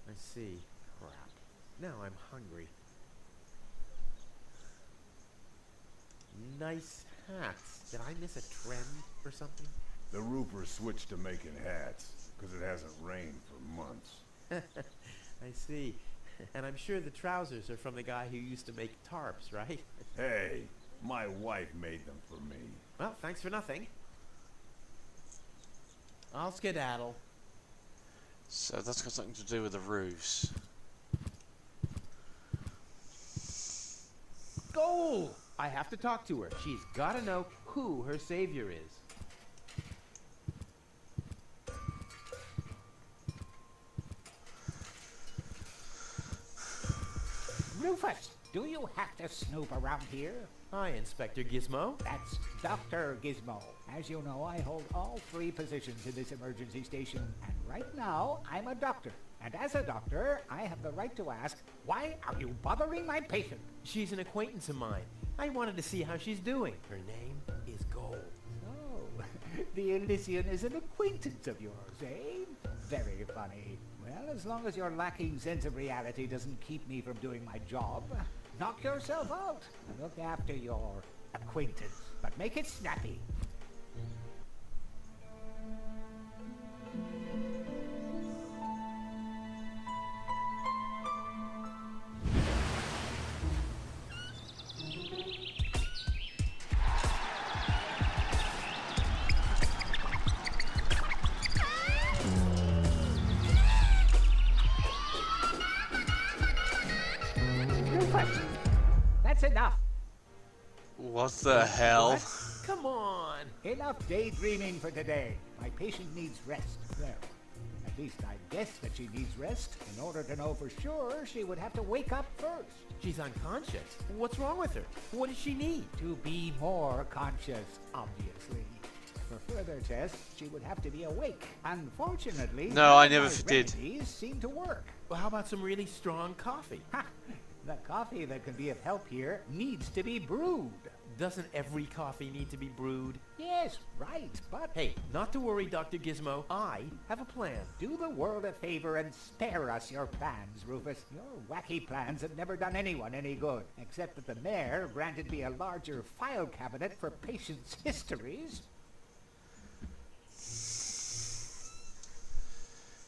I see. Crap. Now I'm hungry. Nice hats. Did I miss a trend or something? The roofer switched to making hats, because it hasn't rained for months. I see. And I'm sure the trousers are from the guy who used to make tarps, right? Hey, my wife made them for me. Well, thanks for nothing. I'll skedaddle. So that's got something to do with the roofs. Goal! I have to talk to her. She's got to know who her savior is. Rufus, do you have to snoop around here? Hi, Inspector Gizmo. That's Dr. Gizmo. As you know, I hold all 3 positions in this emergency station, and right now, I'm a doctor. And as a doctor, I have the right to ask, why are you bothering my patient? She's an acquaintance of mine. I wanted to see how she's doing. Her name is Gold. Oh, the Elysian is an acquaintance of yours, eh? Very funny. Well, as long as your lacking sense of reality doesn't keep me from doing my job, knock yourself out and look after your acquaintance, but make it snappy. That's enough. What the hell? What? Come on! Enough daydreaming for today. My patient needs rest. Well, at least I guess that she needs rest. In order to know for sure, she would have to wake up first. She's unconscious. What's wrong with her? What does she need? To be more conscious, obviously. For further tests, she would have to be awake. Unfortunately, No, I never my did. remedies seem to work. Well, how about some really strong coffee? Ha! The coffee that can be of help here needs to be brewed. Doesn't every coffee need to be brewed? Yes, right, but Hey, not to worry, Dr. Gizmo. I have a plan. do the world a favor and spare us your plans, Rufus. Your wacky plans have never done anyone any good, except that the mayor granted me a larger file cabinet for patients' histories.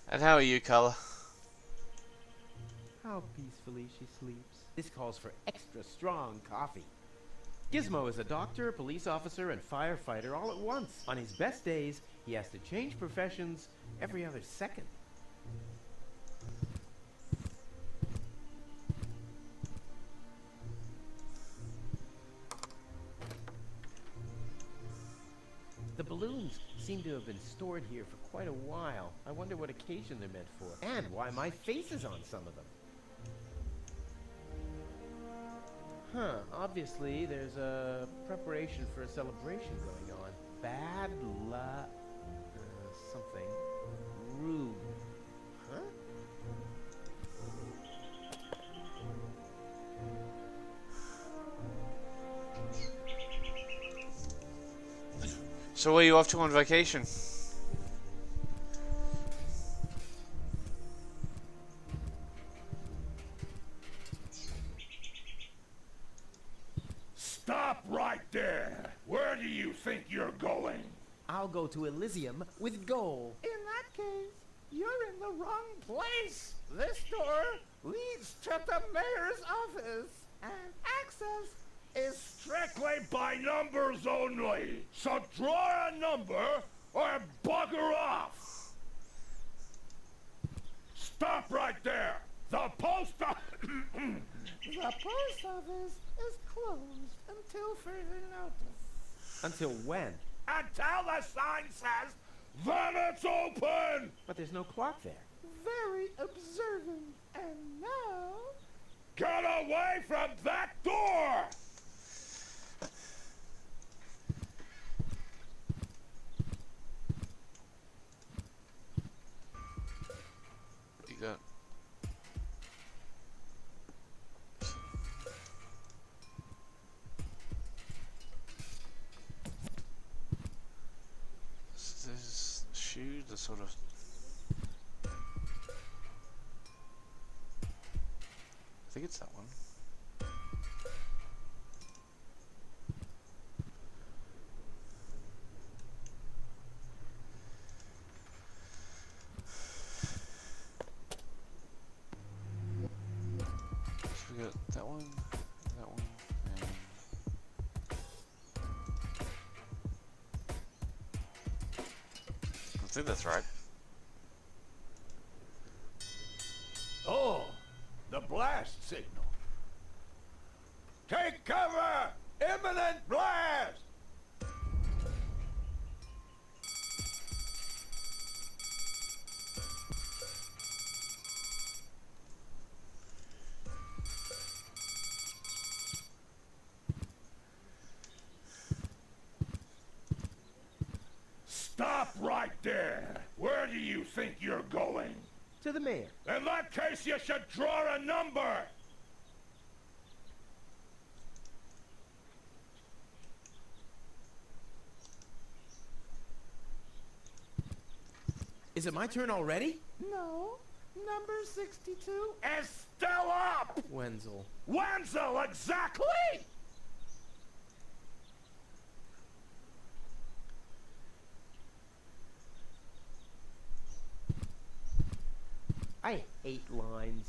And how are you, Carla? How peacefully she sleeps. This calls for extra strong coffee. Gizmo is a doctor, police officer, and firefighter all at once. On his best days, he has to change professions every other second. The balloons seem to have been stored here for quite a while. I wonder what occasion they're meant for, and why my face is on some of them. Huh, obviously there's a preparation for a celebration going on. Bad luck... something. Rude. Huh? So where are you off to on vacation? Stop right there! Where do you think you're going? I'll go to Elysium with gold. In that case, you're in the wrong place. This door leads to the mayor's office, and access is Strictly by numbers only! So draw a number or bugger off! Stop right there! The post The post office is closed until further notice. Until when? Until the sign says, then it's open! But there's no clock there. Very observant. And now... Get away from that door! You got... This shoe, the sort of... I think it's that one. So we got that one, and... I think that's right. Oh, the blast signal. Take cover! Imminent blast! Stop right there! Where do you think you're going? To the mayor. In that case, you should draw a number! Is it my turn already? No. Number 62 Is still up! Wenzel. Wenzel, exactly! I hate lines.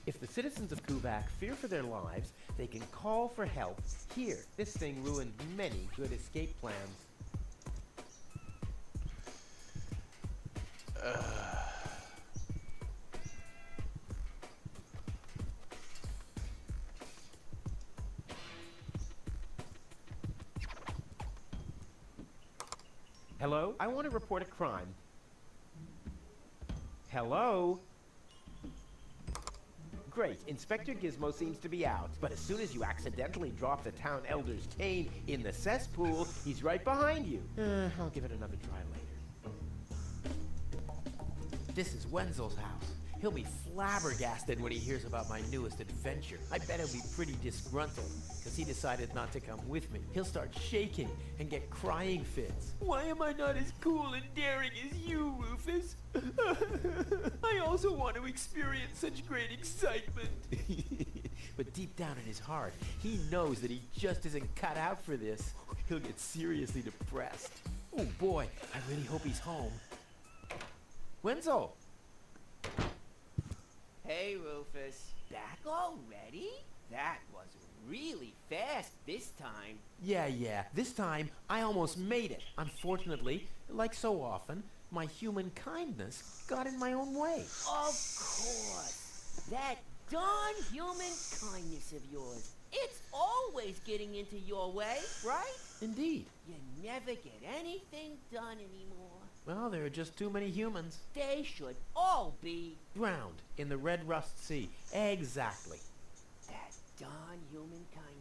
If the citizens of Kubak fear for their lives, they can call for help here. This thing ruined many good escape plans. Hello? I want to report a crime. Hello? Great, Inspector Gizmo seems to be out. But as soon as you accidentally drop the town elder's cane in the cesspool, he's right behind you. I'll give it another try later. This is Wenzel's house. He'll be flabbergasted when he hears about my newest adventure. I bet he'll be pretty disgruntled, because he decided not to come with me. He'll start shaking and get crying fits. Why am I not as cool and daring as you, Rufus? I also want to experience such great excitement. But deep down in his heart, he knows that he just isn't cut out for this. He'll get seriously depressed. Oh boy, I really hope he's home. Wenzel! Hey, Rufus. Back already? That was really fast this time. Yeah, this time I almost made it. Unfortunately, like so often, my human kindness got in my own way. Of course. That darn human kindness of yours. It's always getting into your way, right? Indeed. You never get anything done anymore. Well, there are just too many humans. They should all be Drowned in the Red Rust Sea. Exactly. that darn human kindness.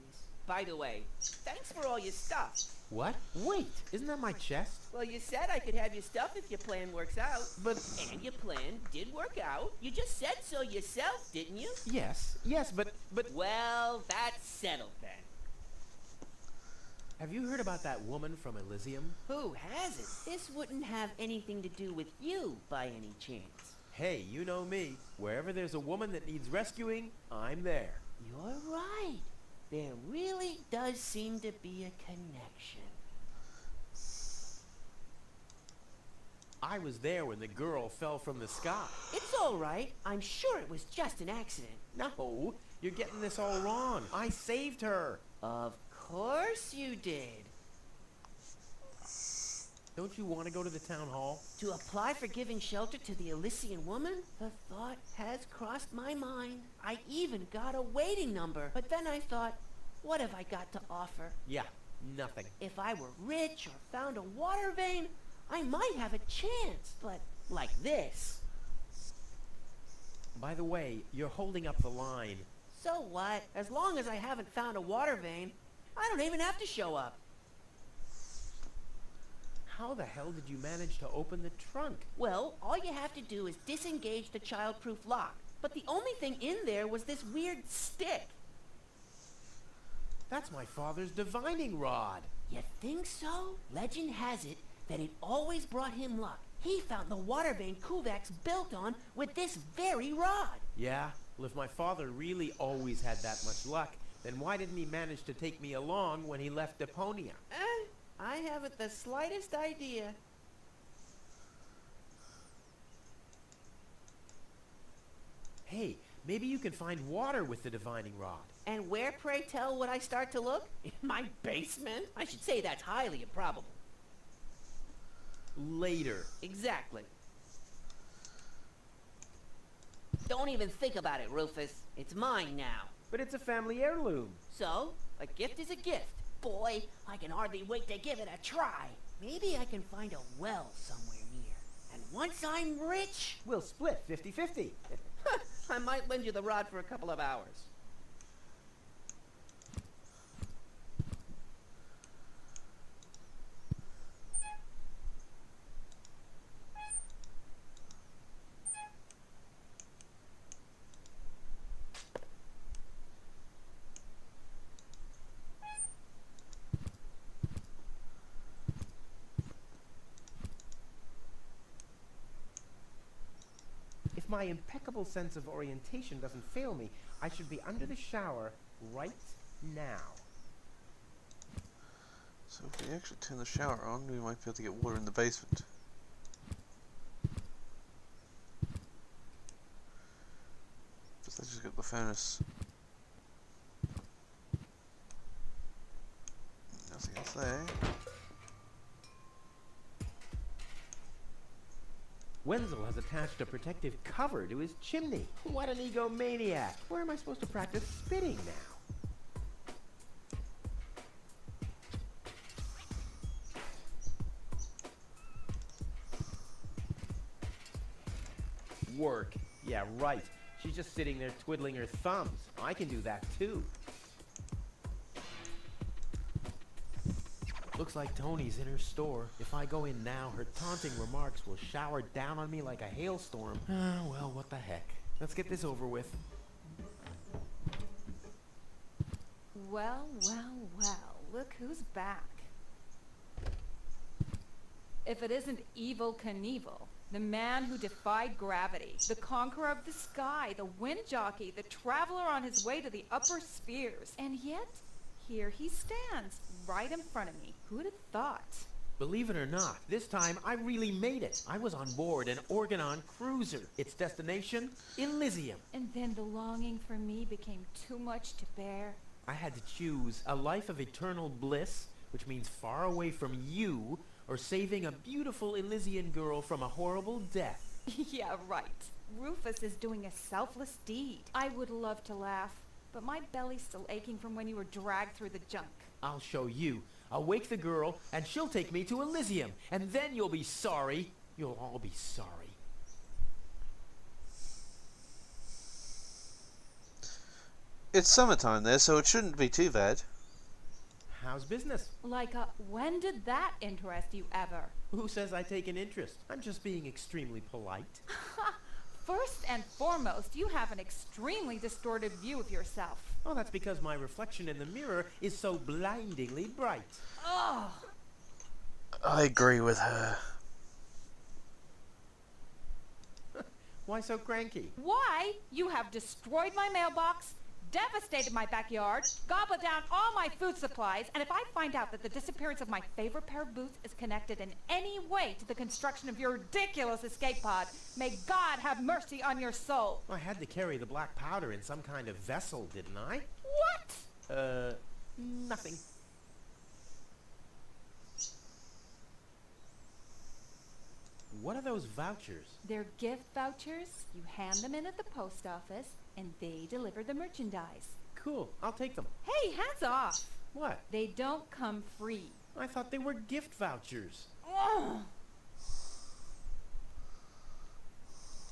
By the way, thanks for all your stuff. What? Wait, isn't that my chest? Well, you said I could have your stuff if your plan works out. But... And your plan did work out. You just said so yourself, didn't you? Yes, but... Well, that's settled then. Have you heard about that woman from Elysium? Who hasn't? This wouldn't have anything to do with you by any chance. Hey, you know me. Wherever there's a woman that needs rescuing, I'm there. You're right. There really does seem to be a connection. I was there when the girl fell from the sky. It's all right. I'm sure it was just an accident. No, you're getting this all wrong. I saved her. Of course you did. Don't you want to go to the town hall? To apply for giving shelter to the Elysian woman? The thought has crossed my mind. I even got a waiting number. But then I thought, what have I got to offer? Yeah, nothing. If I were rich or found a water vein, I might have a chance. But like this. By the way, you're holding up the line. So what? As long as I haven't found a water vein, I don't even have to show up. How the hell did you manage to open the trunk? Well, all you have to do is disengage the child-proof lock. But the only thing in there was this weird stick. That's my father's divining rod. You think so? Legend has it that it always brought him luck. He found the water vein Kuvak's built on with this very rod. Yeah? Well, if my father really always had that much luck, then why didn't he manage to take me along when he left Deponia? I haven't the slightest idea. Hey, maybe you can find water with the divining rod. And where, pray tell, would I start to look? In my basement? I should say that's highly improbable. Later. Exactly. Don't even think about it, Rufus. It's mine now. But it's a family heirloom. So, a gift is a gift. Boy, I can hardly wait to give it a try. Maybe I can find a well somewhere near. And once I'm rich... We'll split 50-50. I might lend you the rod for a couple of hours. If my impeccable sense of orientation doesn't fail me, I should be under the shower right now. So if we actually turn the shower on, we might be able to get water in the basement. But let's just get the furnace. Nothing else there. Wenzel has attached a protective cover to his chimney. What an egomaniac. Where am I supposed to practice spitting now? Work. Yeah, right. She's just sitting there twiddling her thumbs. I can do that too. Looks like Tony's in her store. If I go in now, her taunting remarks will shower down on me like a hailstorm. Well, what the heck. Let's get this over with. Well, look who's back. If it isn't Evil Knievel, the man who defied gravity, the conqueror of the sky, the wind jockey, the traveler on his way to the upper spheres, and yet here he stands, right in front of me. Who'd have thought? Believe it or not, this time I really made it. I was on board an Organon cruiser. Its destination, Elysium. And then the longing for me became too much to bear. I had to choose a life of eternal bliss, which means far away from you, or saving a beautiful Elysian girl from a horrible death. Yeah, right. Rufus is doing a selfless deed. I would love to laugh, but my belly's still aching from when you were dragged through the junk. I'll show you. I'll wake the girl, and she'll take me to Elysium, and then you'll be sorry. You'll all be sorry. It's summertime there, so it shouldn't be too bad. How's business? Like, when did that interest you ever? Who says I take an interest? I'm just being extremely polite. First and foremost, you have an extremely distorted view of yourself. Oh, that's because my reflection in the mirror is so blindingly bright. Oh! I agree with her. Why so cranky? Why? You have destroyed my mailbox, devastated my backyard, gobbled down all my food supplies, and if I find out that the disappearance of my favorite pair of boots is connected in any way to the construction of your ridiculous escape pod, may God have mercy on your soul. I had to carry the black powder in some kind of vessel, didn't I? What? Nothing. What are those vouchers? They're gift vouchers. You hand them in at the post office, and they deliver the merchandise. Cool, I'll take them. Hey, hands off! What? They don't come free. I thought they were gift vouchers. Ugh.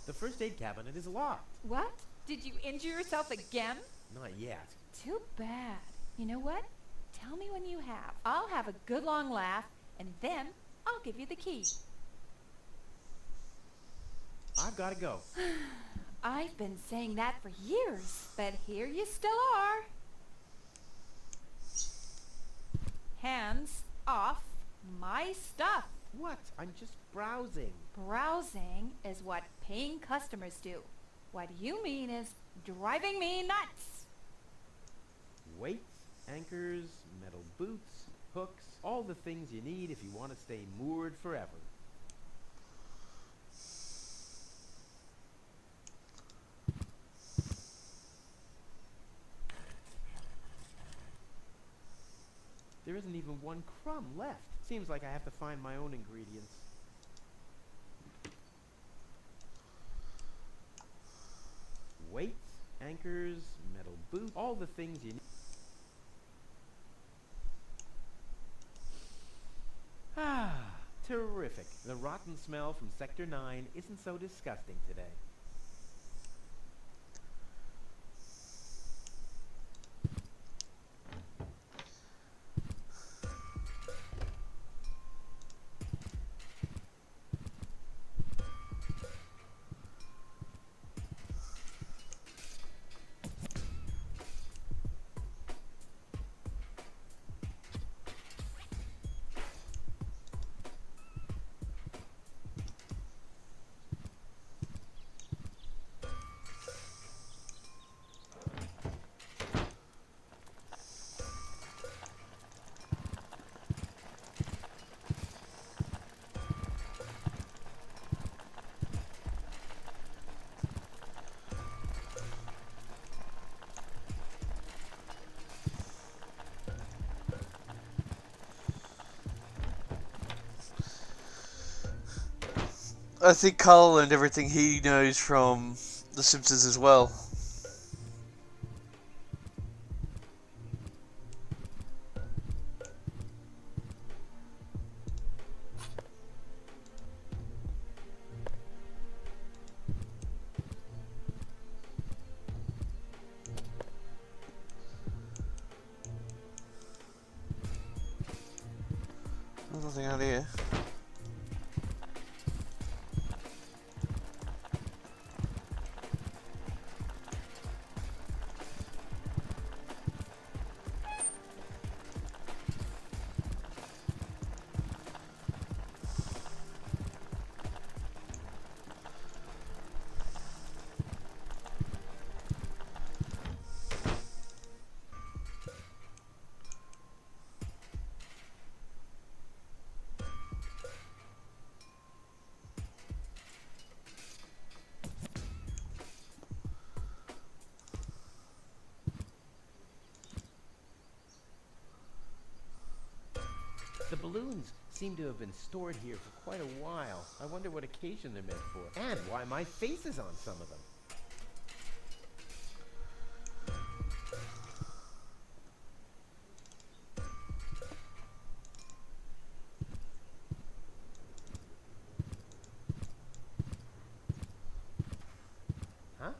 The first aid cabinet is locked. What? Did you injure yourself again? Not yet. Too bad. You know what? Tell me when you have. I'll have a good long laugh, and then I'll give you the key. I've got to go. I've been saying that for years, but here you still are. Hands off my stuff. What? I'm just browsing. Browsing is what paying customers do. What you mean is driving me nuts. Weights, anchors, metal boots, hooks, all the things you need if you want to stay moored forever. There isn't even one crumb left. Seems like I have to find my own ingredients. Weights, anchors, metal boots, all the things you need. Ah, terrific. The rotten smell from Sector 9 isn't so disgusting today. I think Carl learned everything he knows from The Simpsons as well. There's nothing out here. balloons seem to have been stored here for quite a while. I wonder what occasion they're meant for, and why my face is on some of them. Huh?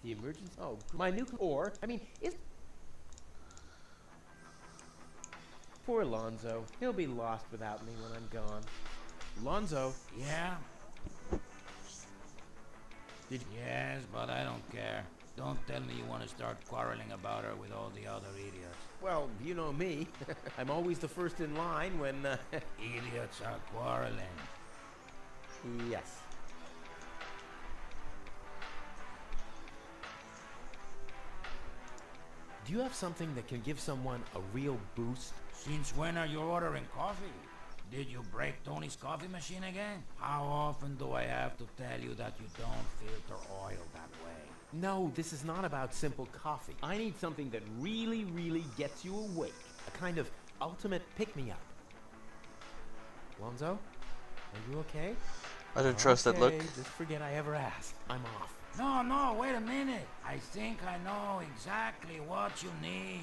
The emergency? Oh, my nuclear... Or, I mean, is... Poor Lonzo. He'll be lost without me when I'm gone. Lonzo. Yeah? Did... Yes, but I don't care. Don't tell me you want to start quarreling about her with all the other idiots. Well, you know me. I'm always the first in line when... Idiots are quarreling. Yes. Do you have something that can give someone a real boost? Since when are you ordering coffee? Did you break Tony's coffee machine again? How often do I have to tell you that you don't filter oil that way? No, this is not about simple coffee. I need something that really, really gets you awake. A kind of ultimate pick-me-up. Lonzo, are you okay? I don't trust that look. Just forget I ever asked. I'm off. No, wait a minute. I think I know exactly what you need.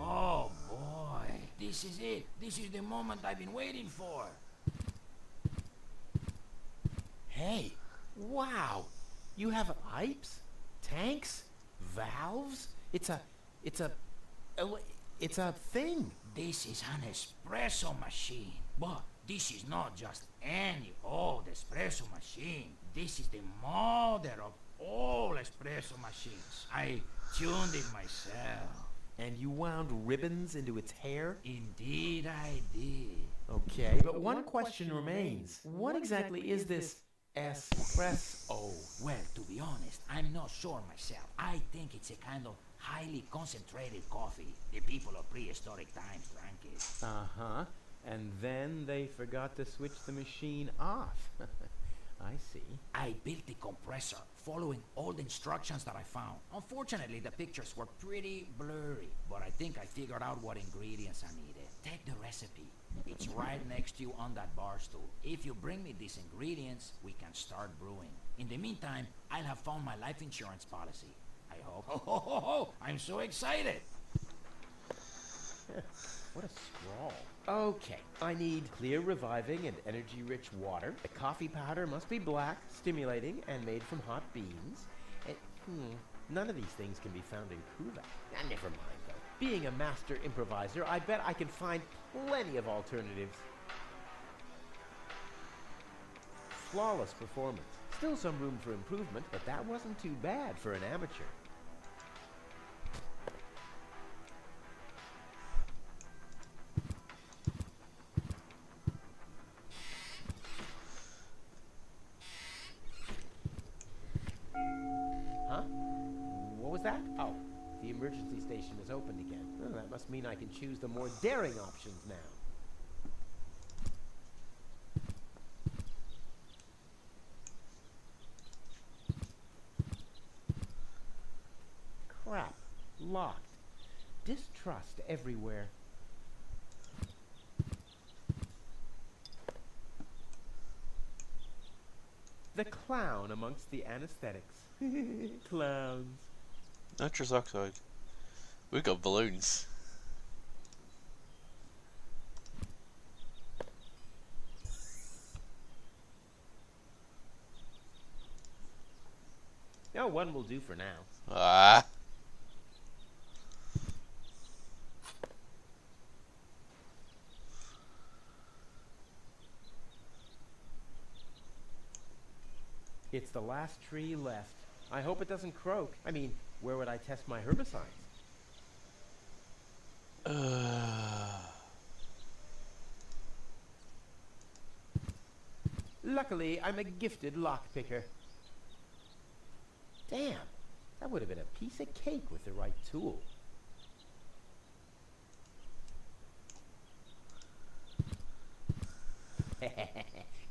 Oh boy, this is it. This is the moment I've been waiting for. Hey, wow. You have pipes, tanks, valves. It's a thing. This is an espresso machine. But this is not just any old espresso machine. This is the mother of all espresso machines. I tuned it myself. And you wound ribbons into its hair? Indeed I did. Okay, but one question remains. What exactly is this espresso? Well, to be honest, I'm not sure myself. I think it's a kind of highly concentrated coffee. The people of prehistoric times drank it. Uh-huh. And then they forgot to switch the machine off. I see. I built the compressor, following all the instructions that I found. Unfortunately, the pictures were pretty blurry, but I think I figured out what ingredients I needed. Take the recipe. It's right next to you on that bar stool. If you bring me these ingredients, we can start brewing. In the meantime, I'll have found my life insurance policy. I hope. Oh, I'm so excited. What a scrawl. Okay, I need clear, reviving, and energy-rich water. The coffee powder must be black, stimulating, and made from hot beans. And, none of these things can be found in Kuva. Never mind, though. Being a master improviser, I bet I can find plenty of alternatives. Flawless performance. Still some room for improvement, but that wasn't too bad for an amateur. Huh? What was that? Oh, the emergency station is opened again. Oh, that must mean I can choose the more daring options now. Crap. Locked. Distrust everywhere. The clown amongst the anesthetics. Clowns. Nitrous oxide. We've got balloons. No, one will do for now. Ah. It's the last tree left. I hope it doesn't croak. I mean, where would I test my herbicides? Luckily, I'm a gifted lockpicker. Damn, that would have been a piece of cake with the right tool.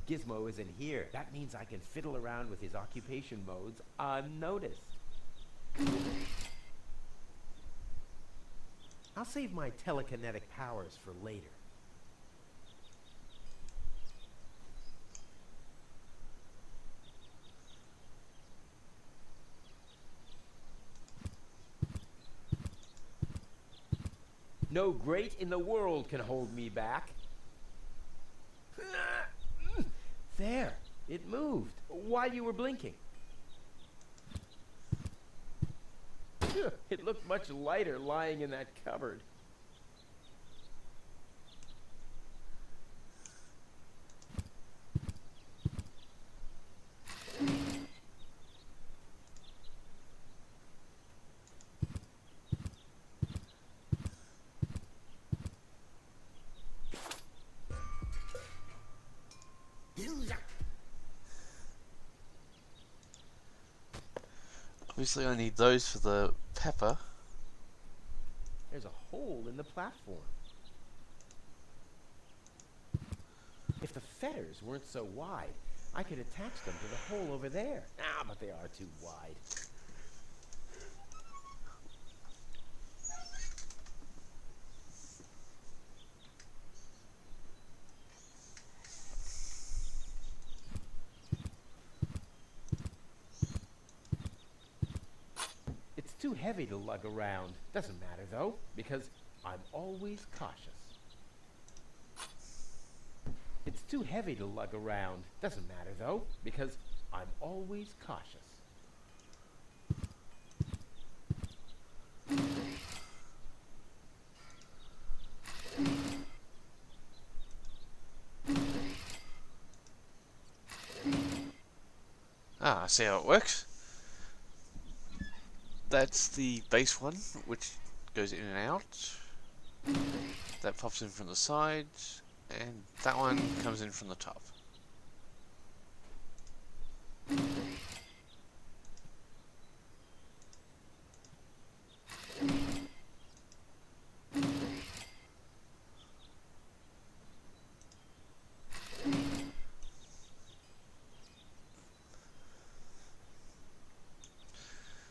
Gizmo isn't here. That means I can fiddle around with his occupation modes unnoticed. I'll save my telekinetic powers for later. No great in the world can hold me back. There, it moved while you were blinking. It looked much lighter lying in that cupboard. Obviously I need those for the pepper. There's a hole in the platform. If the fetters weren't so wide, I could attach them to the hole over there. Ah, but they are too wide. It's too heavy to lug around. Doesn't matter though, because I'm always cautious. It's too heavy to lug around. Doesn't matter though, because I'm always cautious. Ah, I see how it works. That's the base one, which goes in and out. That pops in from the sides, and that one comes in from the top.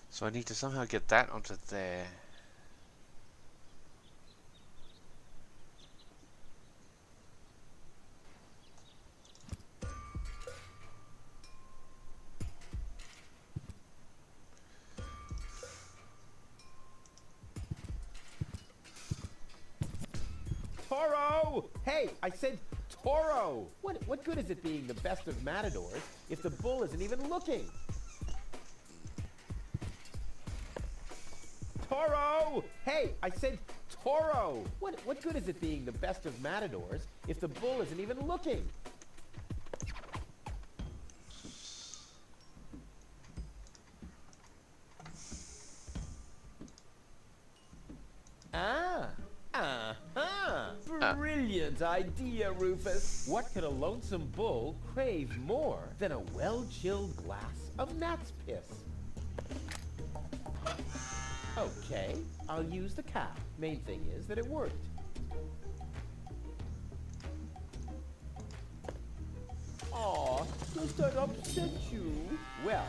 So I need to somehow get that onto there. Toro! Hey, I said Toro! What good is it being the best of matadors if the bull isn't even looking? Toro! Hey, I said Toro! What good is it being the best of matadors if the bull isn't even looking? Brilliant idea, Rufus. What could a lonesome bull crave more than a well-chilled glass of gnat's piss? Okay, I'll use the cow. Main thing is that it worked. Aw, does that upset you? Well,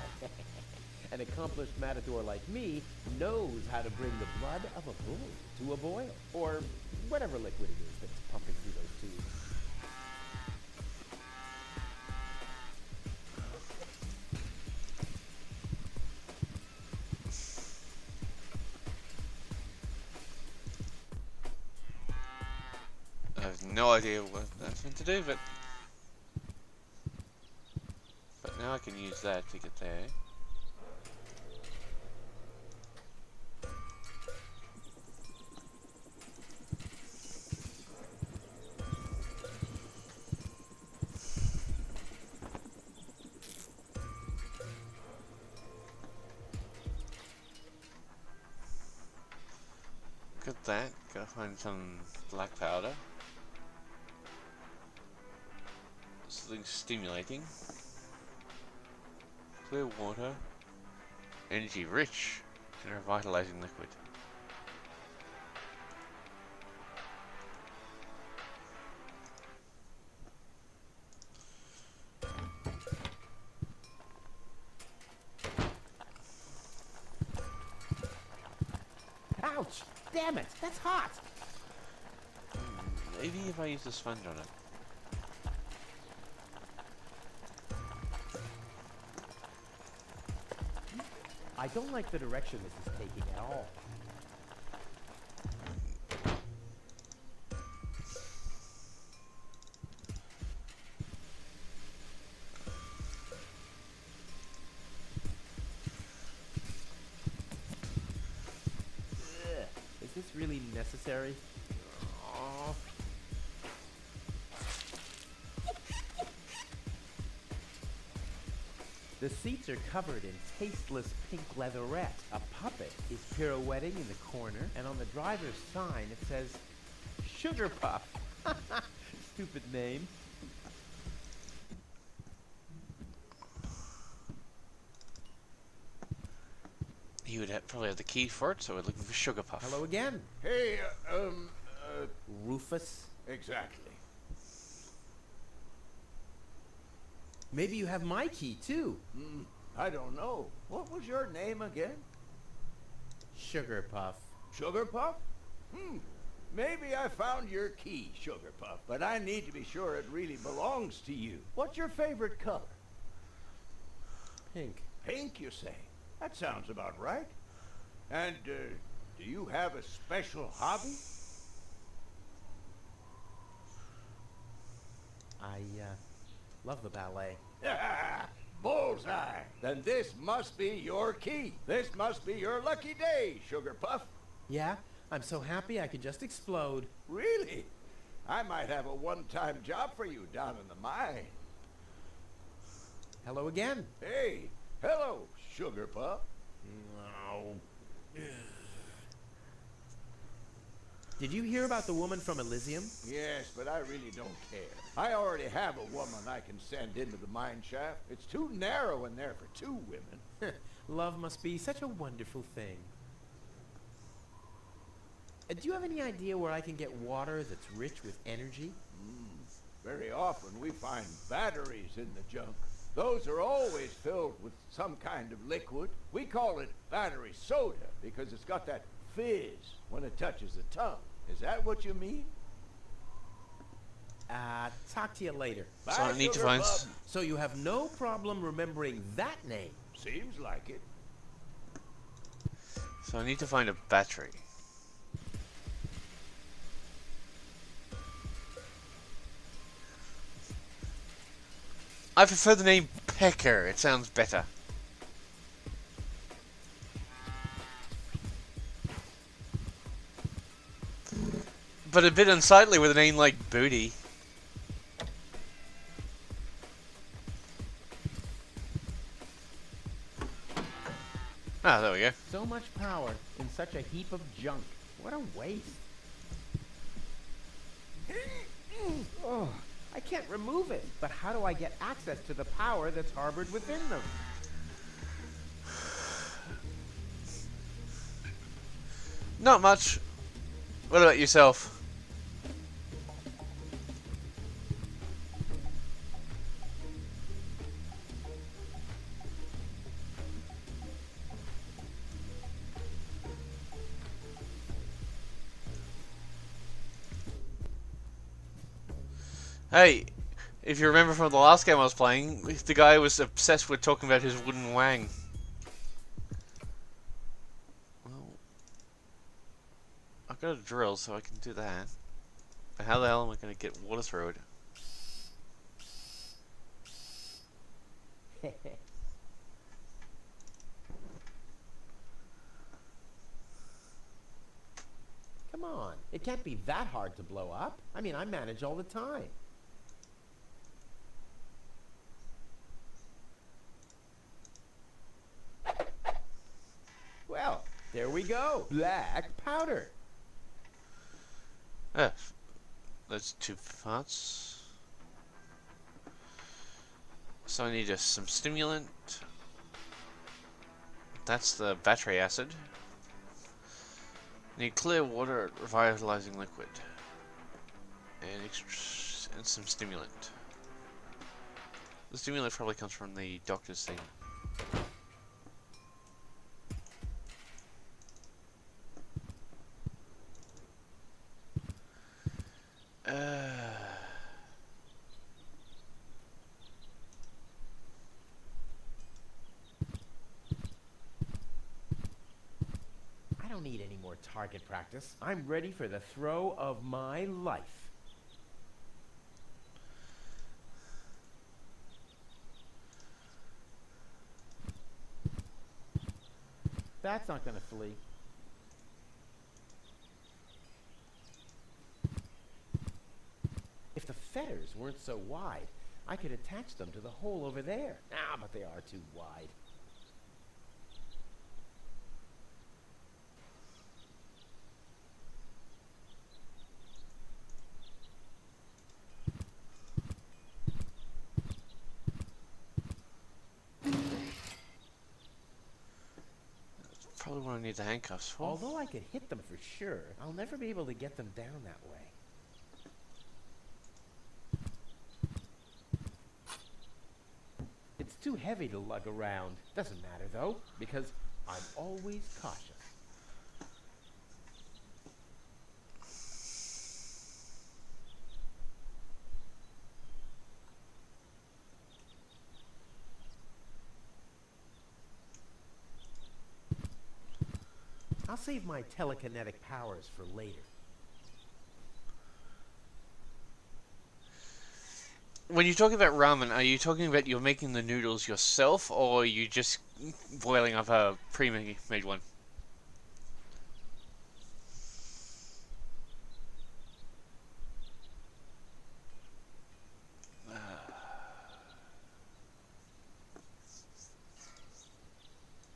an accomplished matador like me knows how to bring the blood of a bull to a boil, or whatever liquid it is that's pumping through those tubes. I have no idea what that's meant to do, but now I can use that to get there. Got that. Gotta find some black powder. Something stimulating. Clear water. Energy rich and revitalizing liquid. Ouch! Damn it, that's hot! Maybe if I use the sponge on it. I don't like the direction this is taking at all. Ugh, is this really necessary? Aw. The seats are covered in tasteless pink leatherette. A puppet is pirouetting in the corner, and on the driver's sign it says, Sugar Puff. Stupid name. He would probably have the key for it, so we're looking for Sugar Puff. Hello again. Hey, Rufus. exactly. Maybe you have my key, too. I don't know. What was your name again? Sugar Puff. Sugar Puff? Maybe I found your key, Sugar Puff, but I need to be sure it really belongs to you. What's your favorite color? Pink. Pink, you say? That sounds about right. And, do you have a special hobby? I, love the ballet. Bullseye! Then this must be your key. This must be your lucky day, Sugar Puff. Yeah? I'm so happy I could just explode. Really? I might have a one-time job for you down in the mine. Hello again. Hey, hello, Sugar Puff. Did you hear about the woman from Elysium? Yes, but I really don't care. I already have a woman I can send into the mine shaft. It's too narrow in there for two women. Love must be such a wonderful thing. Do you have any idea where I can get water that's rich with energy? Very often we find batteries in the junk. Those are always filled with some kind of liquid. We call it battery soda because it's got that fizz when it touches the tongue. Is that what you mean? Talk to you later. Bye, So I need to Sugar find... Puff. So you have no problem remembering that name? Seems like it. So I need to find a battery. I prefer the name Pecker. It sounds better. But a bit unsightly with a name like Booty. Ah, there we go. So much power in such a heap of junk. What a waste. Oh, I can't remove it. But how do I get access to the power that's harbored within them? Not much. What about yourself? Hey, if you remember from the last game I was playing, the guy was obsessed with talking about his wooden wang. Well, I've got a drill, so I can do that. But how the hell am I going to get water through it? Come on, it can't be that hard to blow up. I mean, I manage all the time. Well, there we go. Black powder. That's 2 parts. So I need some stimulant. That's the battery acid. Need clear water, revitalizing liquid, and some stimulant. The stimulant probably comes from the doctor's thing. don't need any more target practice. I'm ready for the throw of my life. That's not gonna flee. If the fetters weren't so wide, I could attach them to the hole over there. Ah, but they are too wide. Probably what I need the handcuffs for. Although I could hit them for sure, I'll never be able to get them down that way. It's too heavy to lug around. Doesn't matter though, because I'm always cautious. I'll save my telekinetic powers for later. When you're talking about ramen, are you talking about you're making the noodles yourself, or are you just boiling up a pre-made one?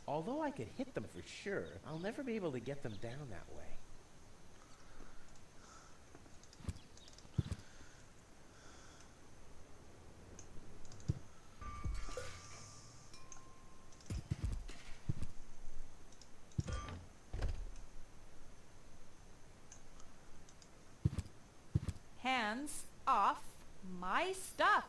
Although I could hit them for sure, I'll never be able to get them down that way. Hands off my stuff.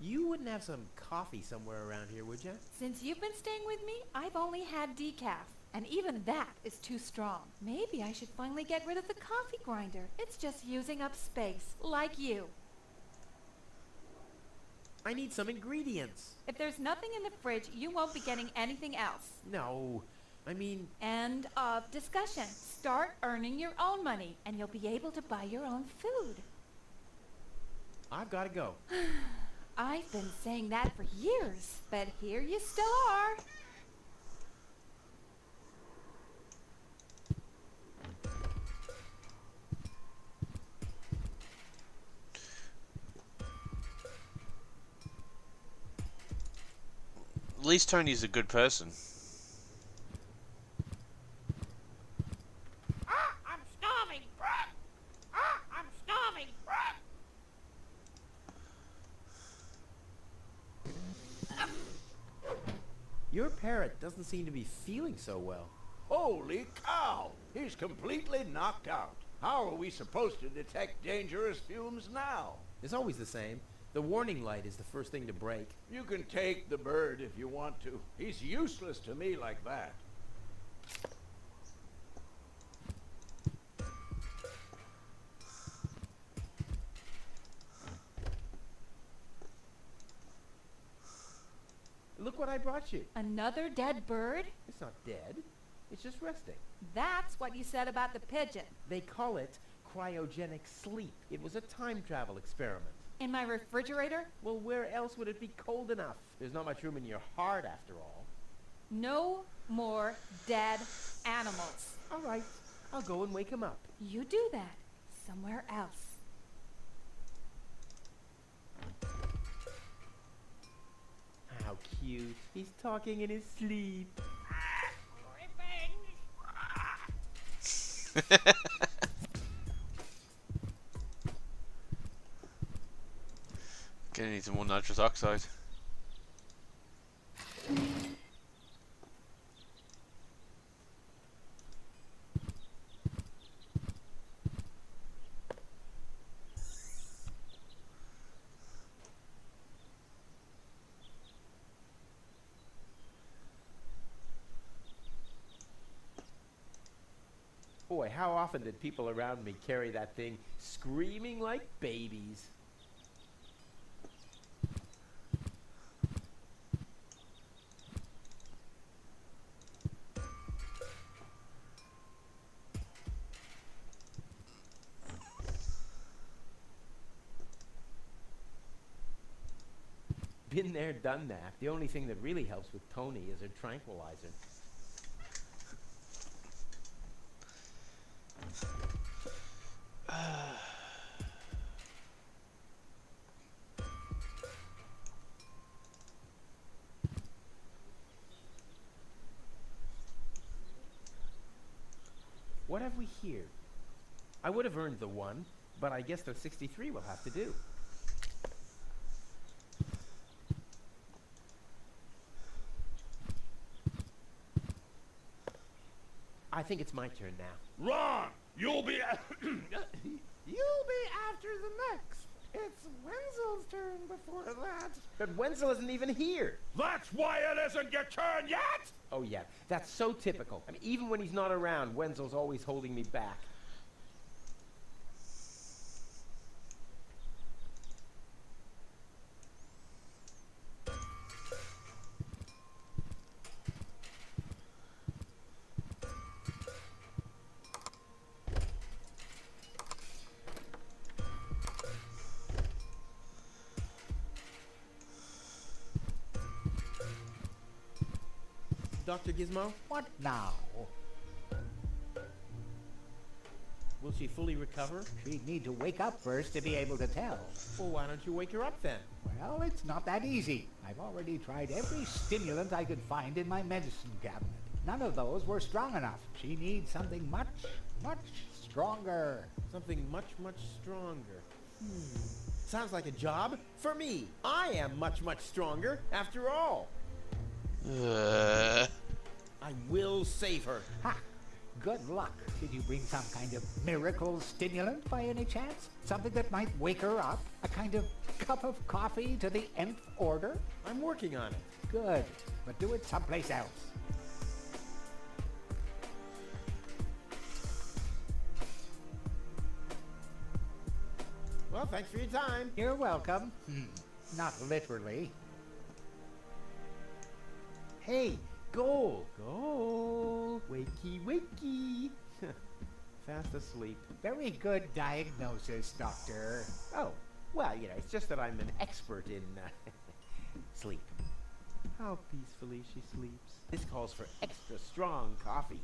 You wouldn't have some coffee somewhere around here, would you? Since you've been staying with me, I've only had decaf. And even that is too strong. Maybe I should finally get rid of the coffee grinder. It's just using up space, like you. I need some ingredients. If there's nothing in the fridge, you won't be getting anything else. No, I mean... End of discussion. Start earning your own money, and you'll be able to buy your own food. I've got to go. I've been saying that for years, but here you still are. At least Tony's a good person. I'm starving. I'm starving. Your parrot doesn't seem to be feeling so well. Holy cow! He's completely knocked out. How are we supposed to detect dangerous fumes now? It's always the same. The warning light is the first thing to break. You can take the bird if you want to. He's useless to me like that. Look what I brought you. Another dead bird? It's not dead. It's just resting. That's what you said about the pigeon. They call it cryogenic sleep. It was a time travel experiment. In my refrigerator? Well, where else would it be cold enough? There's not much room in your heart, after all. No more dead animals. All right. I'll go and wake him up. You do that somewhere else. How cute. He's talking in his sleep. Revenge. Gonna need some more nitrous oxide. Boy, how often did people around me carry that thing screaming like babies? Been there, done that. The only thing that really helps with Tony is a tranquilizer. What have we here? I would have earned the 1, but I guess the 63 will have to do. I think it's my turn now. Wrong! You'll be... You'll be after the next. It's Wenzel's turn before that. But Wenzel isn't even here. That's why it isn't your turn yet! Oh yeah, that's so typical. I mean, even when he's not around, Wenzel's always holding me back. Dr. Gizmo? What now? Will she fully recover? She'd need to wake up first to be able to tell. Well, why don't you wake her up then? Well, it's not that easy. I've already tried every stimulant I could find in my medicine cabinet. None of those were strong enough. She needs something much, much stronger. Something much, much stronger. Sounds like a job for me. I am much, much stronger after all. I will save her. Ha! Good luck. Did you bring some kind of miracle stimulant by any chance? Something that might wake her up? A kind of cup of coffee to the nth order? I'm working on it. Good, but do it someplace else. Well, thanks for your time. You're welcome. Not literally. Hey, goal, goal. Wakey, wakey. Fast asleep. Very good diagnosis, Doctor. Oh, well, you know, it's just that I'm an expert in sleep. How peacefully she sleeps. This calls for extra strong coffee.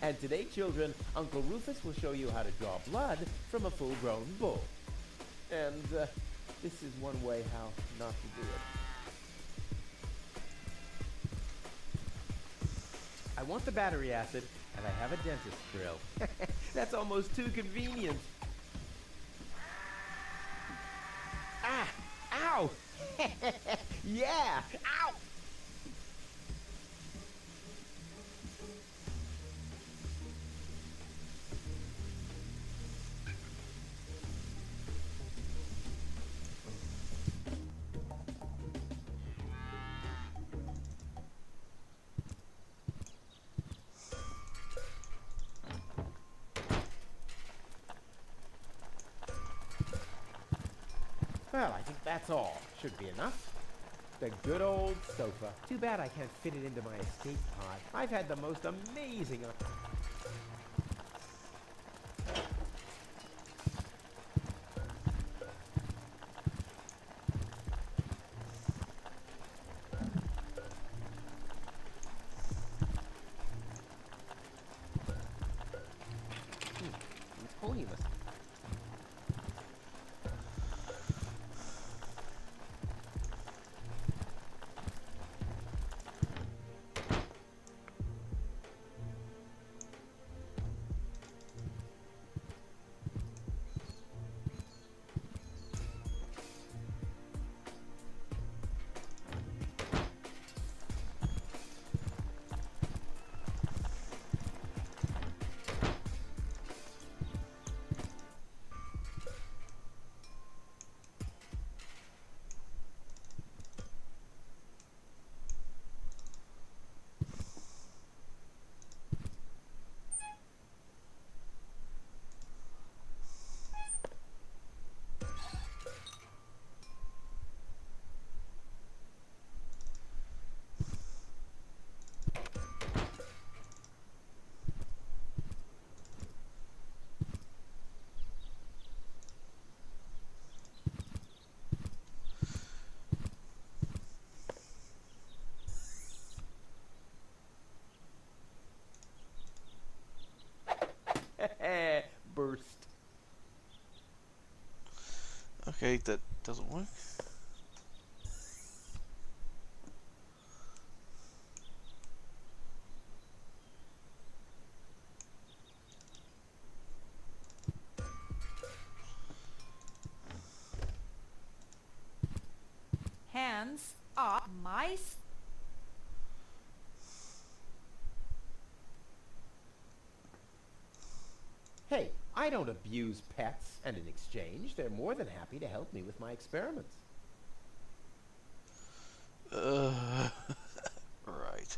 And today, children, Uncle Rufus will show you how to draw blood from a full-grown bull. And this is one way how not to do it. I want the battery acid, and I have a dentist drill. That's almost too convenient. Ah! Ow! Yeah! Ow! Well, I think that's all. Should be enough. The good old sofa. Too bad I can't fit it into my escape pod. I've had the most amazing... It's holiness. Okay, that doesn't work. Hands off my... Hey, I don't abuse pets, and in exchange, they're more than happy to help me with my experiments. Right.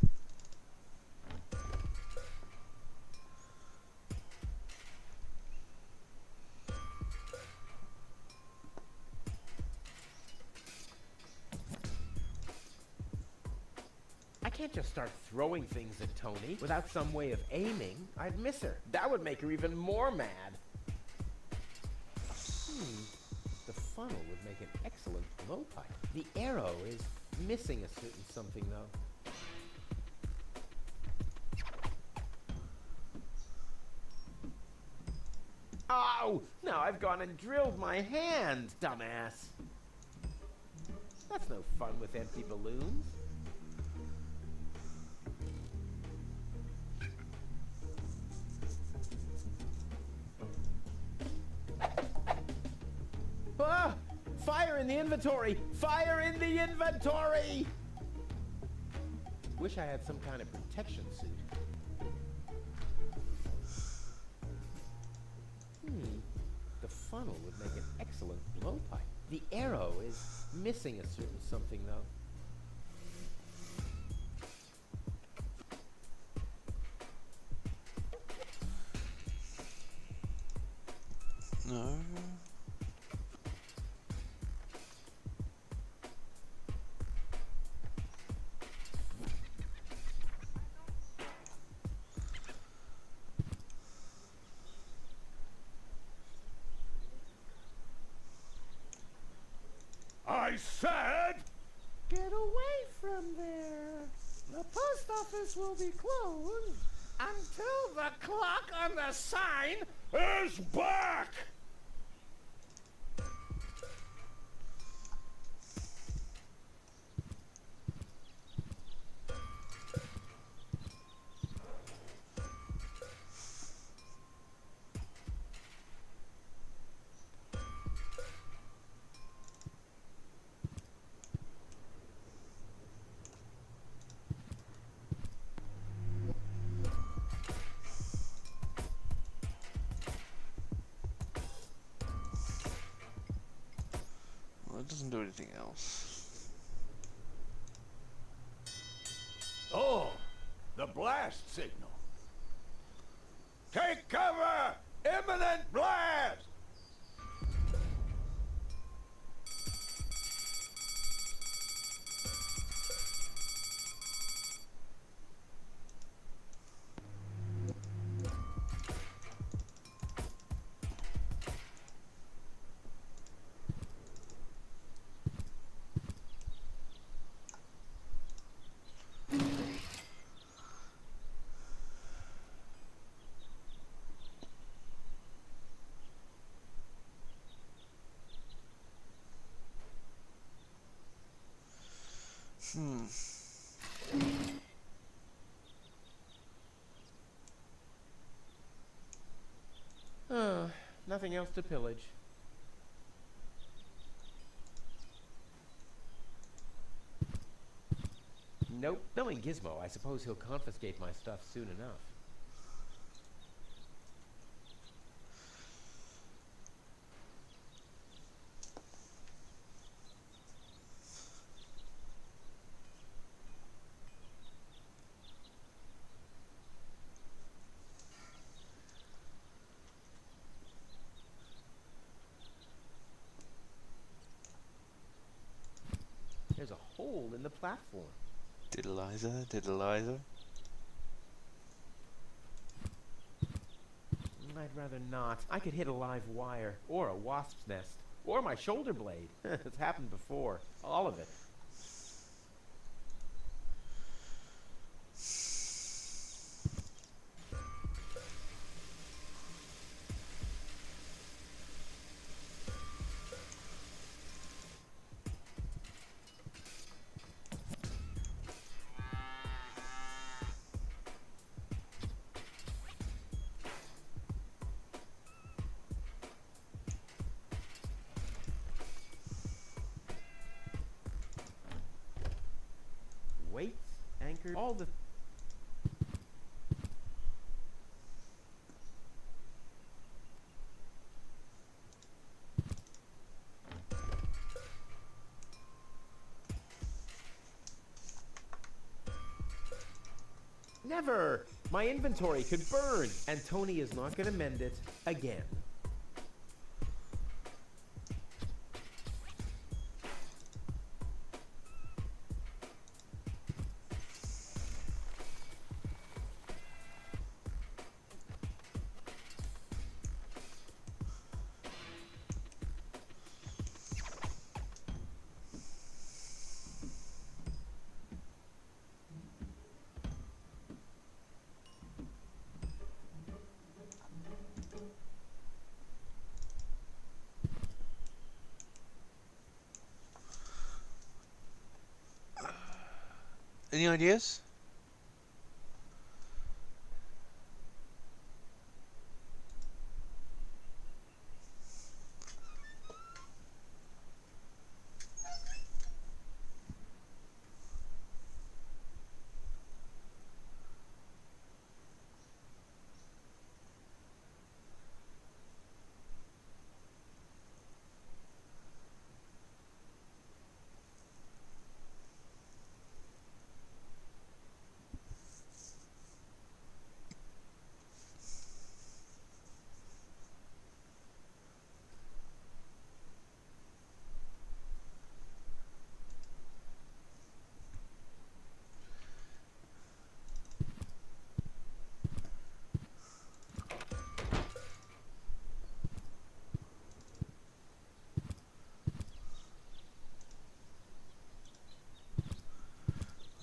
I can't just start throwing things at Tony without some way of aiming. I'd miss her. That would make her even more mad. The funnel would make an excellent blowpipe. The arrow is missing a certain something, though. Ow! Now I've gone and drilled my hand, dumbass. That's no fun with empty balloons. Ah! Fire in the inventory! Fire in the inventory! Wish I had some kind of protection suit. The funnel would make an excellent blowpipe. The arrow is missing a certain something, though. No. I said... Get away from there. The post office will be closed until the clock on the sign is back! Well, it doesn't do anything else. Oh, the blast signal. Take cover! Imminent blast! Nothing else to pillage. Nope. Knowing Gizmo, I suppose he'll confiscate my stuff soon enough. There's a hole in the platform. Diddleizer, diddleizer. I'd rather not. I could hit a live wire, or a wasp's nest, or my shoulder blade. It's happened before. All of it. record, all the... Never! My inventory could burn, and Tony is not gonna mend it again. Any ideas?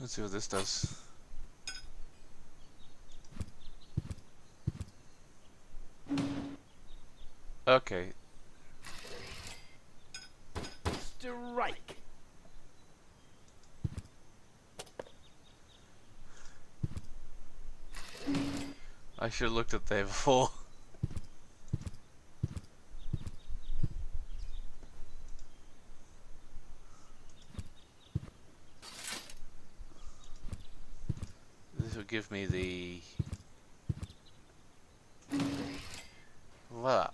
Let's see what this does. Okay. Strike! I should have looked at there before. This will give me the... Voila.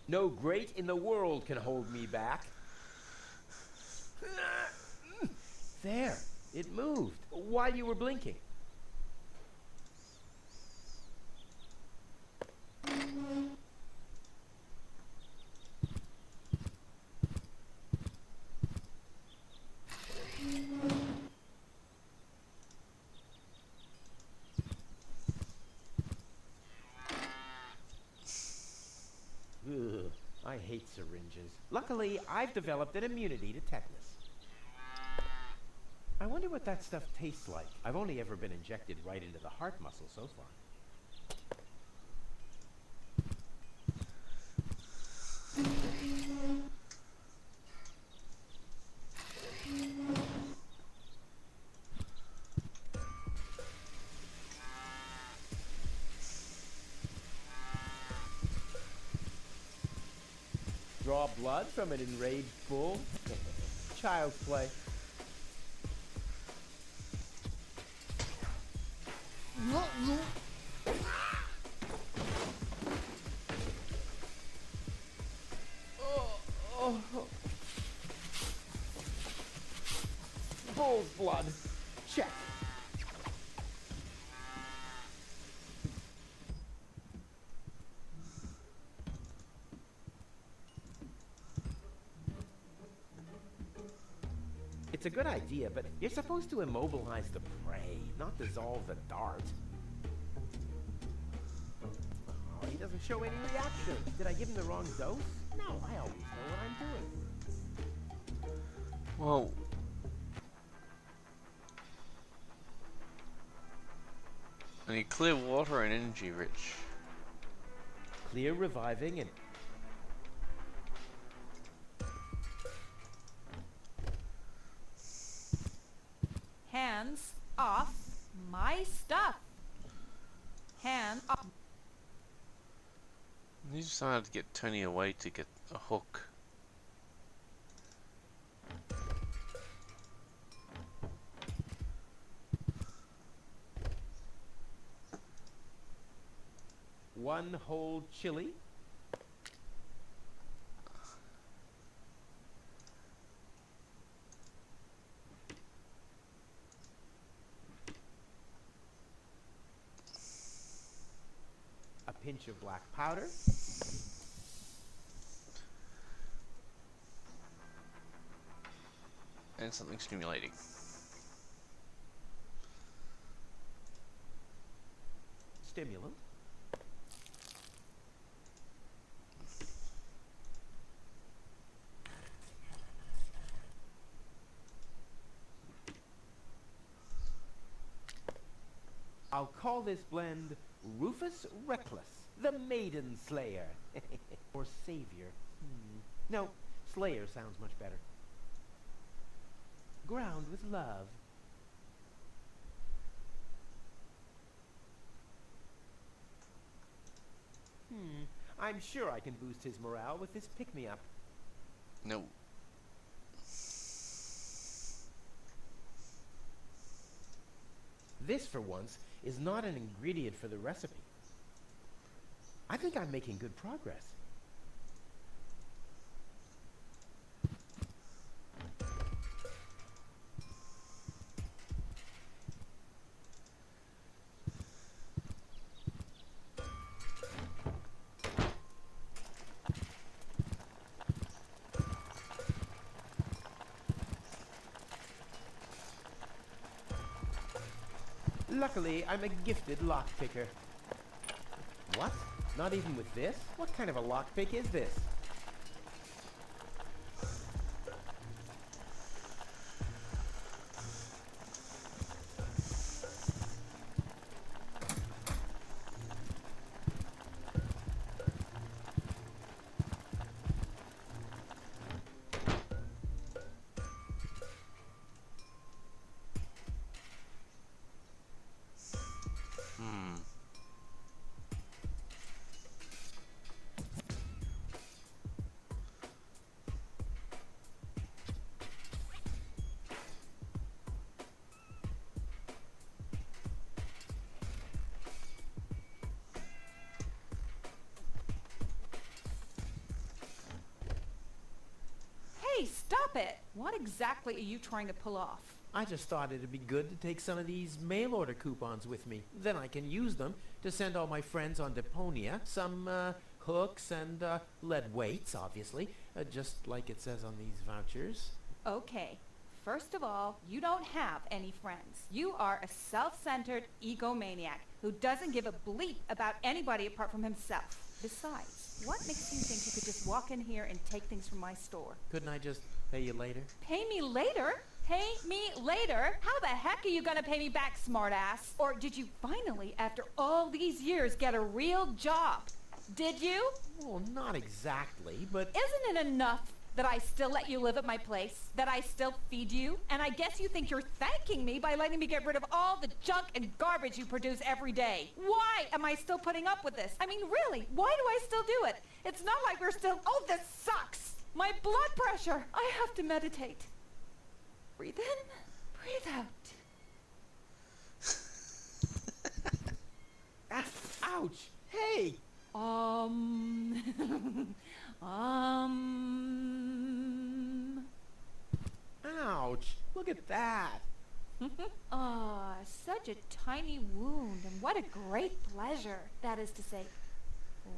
No great in the world can hold me back. There, it moved while you were blinking. Ugh, I hate syringes. Luckily, I've developed an immunity to tetanus. I wonder what that stuff tastes like. I've only ever been injected right into the heart muscle so far. Draw blood from an enraged bull? Child's play. Bull's blood. Check. It's a good idea, but you're supposed to immobilize the prey, not dissolve the dart. Oh, he doesn't show any reaction. Did I give him the wrong dose? No, I always know what I'm doing. Well... I need clear water and energy rich. Clear, reviving, and... Hands off my stuff. Hands can. You just had to get Tony away to get a hook. One whole chili. A pinch of black powder. And something stimulating. Stimulant. I'll call this blend Rufus Reckless, the Maiden Slayer. Or Savior. No, Slayer sounds much better. Ground with love. I'm sure I can boost his morale with this pick-me-up. No. This, for once, is not an ingredient for the recipe. I think I'm making good progress. Luckily, I'm a gifted lockpicker. What? Not even with this? What kind of a lockpick is this? Hey, stop it! What exactly are you trying to pull off? I just thought it'd be good to take some of these mail order coupons with me. Then I can use them to send all my friends on Deponia some hooks and lead weights, obviously, just like it says on these vouchers. Okay, first of all, you don't have any friends. You are a self-centered egomaniac who doesn't give a bleep about anybody apart from himself. Besides, what makes you think you could just walk in here and take things from my store? Couldn't I just pay you later? Pay me later? Pay me later? How the heck are you gonna pay me back, smartass? Or did you finally, after all these years, get a real job? Did you? Well, not exactly, but... Isn't it enough that I still let you live at my place? That I still feed you? And I guess you think you're thanking me by letting me get rid of all the junk and garbage you produce every day. Why am I still putting up with this? I mean, really, why do I still do it? It's not like we're still... Oh, this sucks! My blood pressure! I have to meditate. Breathe in, breathe out. Ouch! Hey! Ouch! Look at that! Ah, such a tiny wound, and what a great pleasure. That is to say,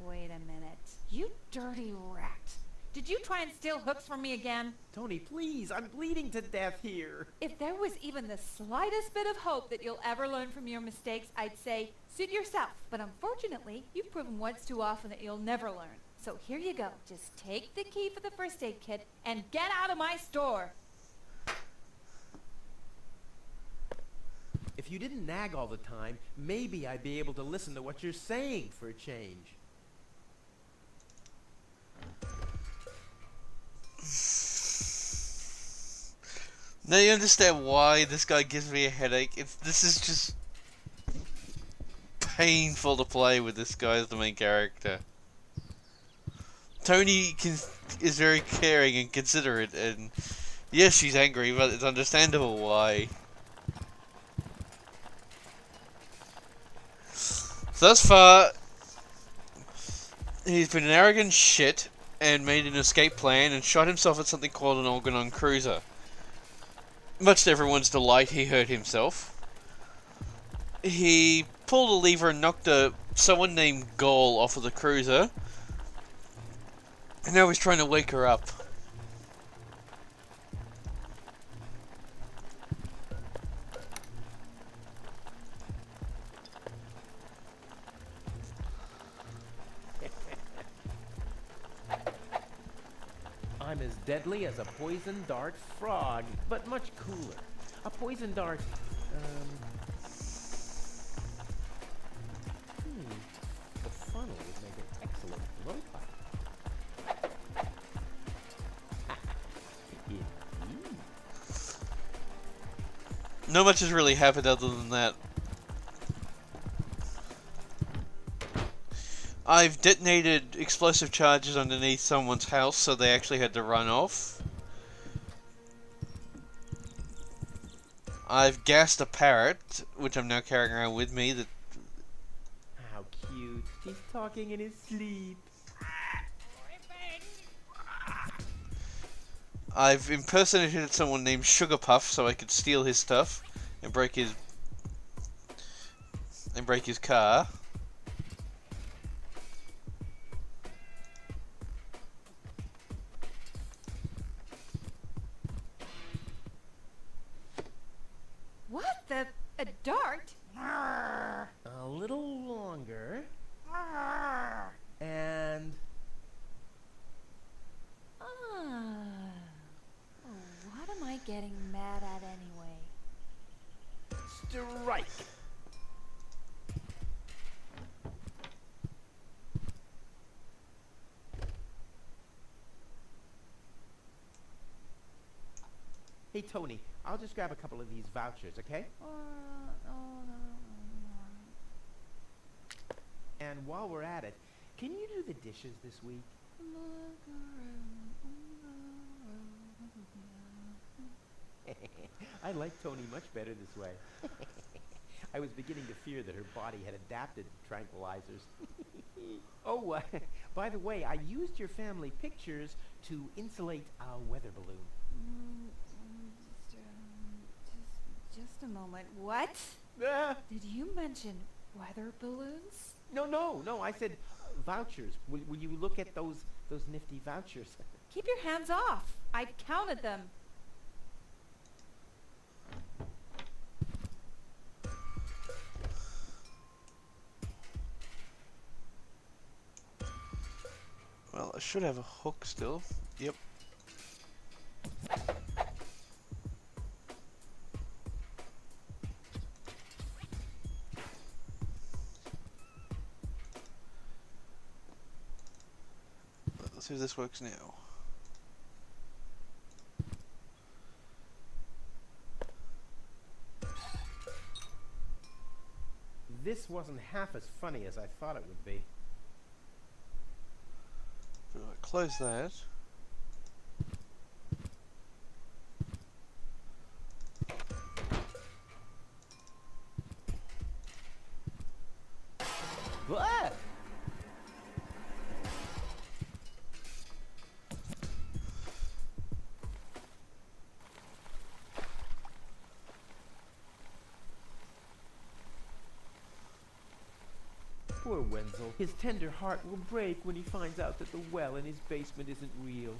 wait a minute. You dirty rat. Did you try and steal hooks from me again? Tony, please, I'm bleeding to death here. If there was even the slightest bit of hope that you'll ever learn from your mistakes, I'd say, suit yourself. But unfortunately, you've proven once too often that you'll never learn. So here you go. Just take the key for the first aid kit and get out of my store. If you didn't nag all the time, maybe I'd be able to listen to what you're saying for a change. Now you understand why this guy gives me a headache. This is just painful to play with this guy as the main character. Tony is very caring and considerate, and yes, she's angry, but it's understandable why. Thus far, he's been an arrogant shit and made an escape plan and shot himself at something called an Organon cruiser. Much to everyone's delight, he hurt himself. He pulled a lever and knocked someone named Gaul off of the cruiser. And now he's trying to wake her up. I'm as deadly as a poison dart frog, but much cooler. A poison dart, the funnel would make an excellent blow pipe. Indeed. Not much has really happened other than that. I've detonated explosive charges underneath someone's house, so they actually had to run off. I've gassed a parrot, which I'm now carrying around with me. How cute. He's talking in his sleep. I've impersonated someone named Sugar Puff so I could steal his stuff and break his car. What the? A dart? A little longer. And... What am I getting mad at anyway? strike. Hey, Tony, I'll just grab a couple of these vouchers, okay? And while we're at it, can you do the dishes this week? I like Tony much better this way. I was beginning to fear that her body had adapted to tranquilizers. Oh, by the way, I used your family pictures to insulate our weather balloon. Just a moment. What? Did you mention weather balloons? No. I said vouchers. Will you look at those nifty vouchers? Keep your hands off. I've counted them. Well, I should have a hook still. Yep. Let's see if this works now. This wasn't half as funny as I thought it would be. Close that. What? Poor Wenzel. His tender heart will break when he finds out that the well in his basement isn't real.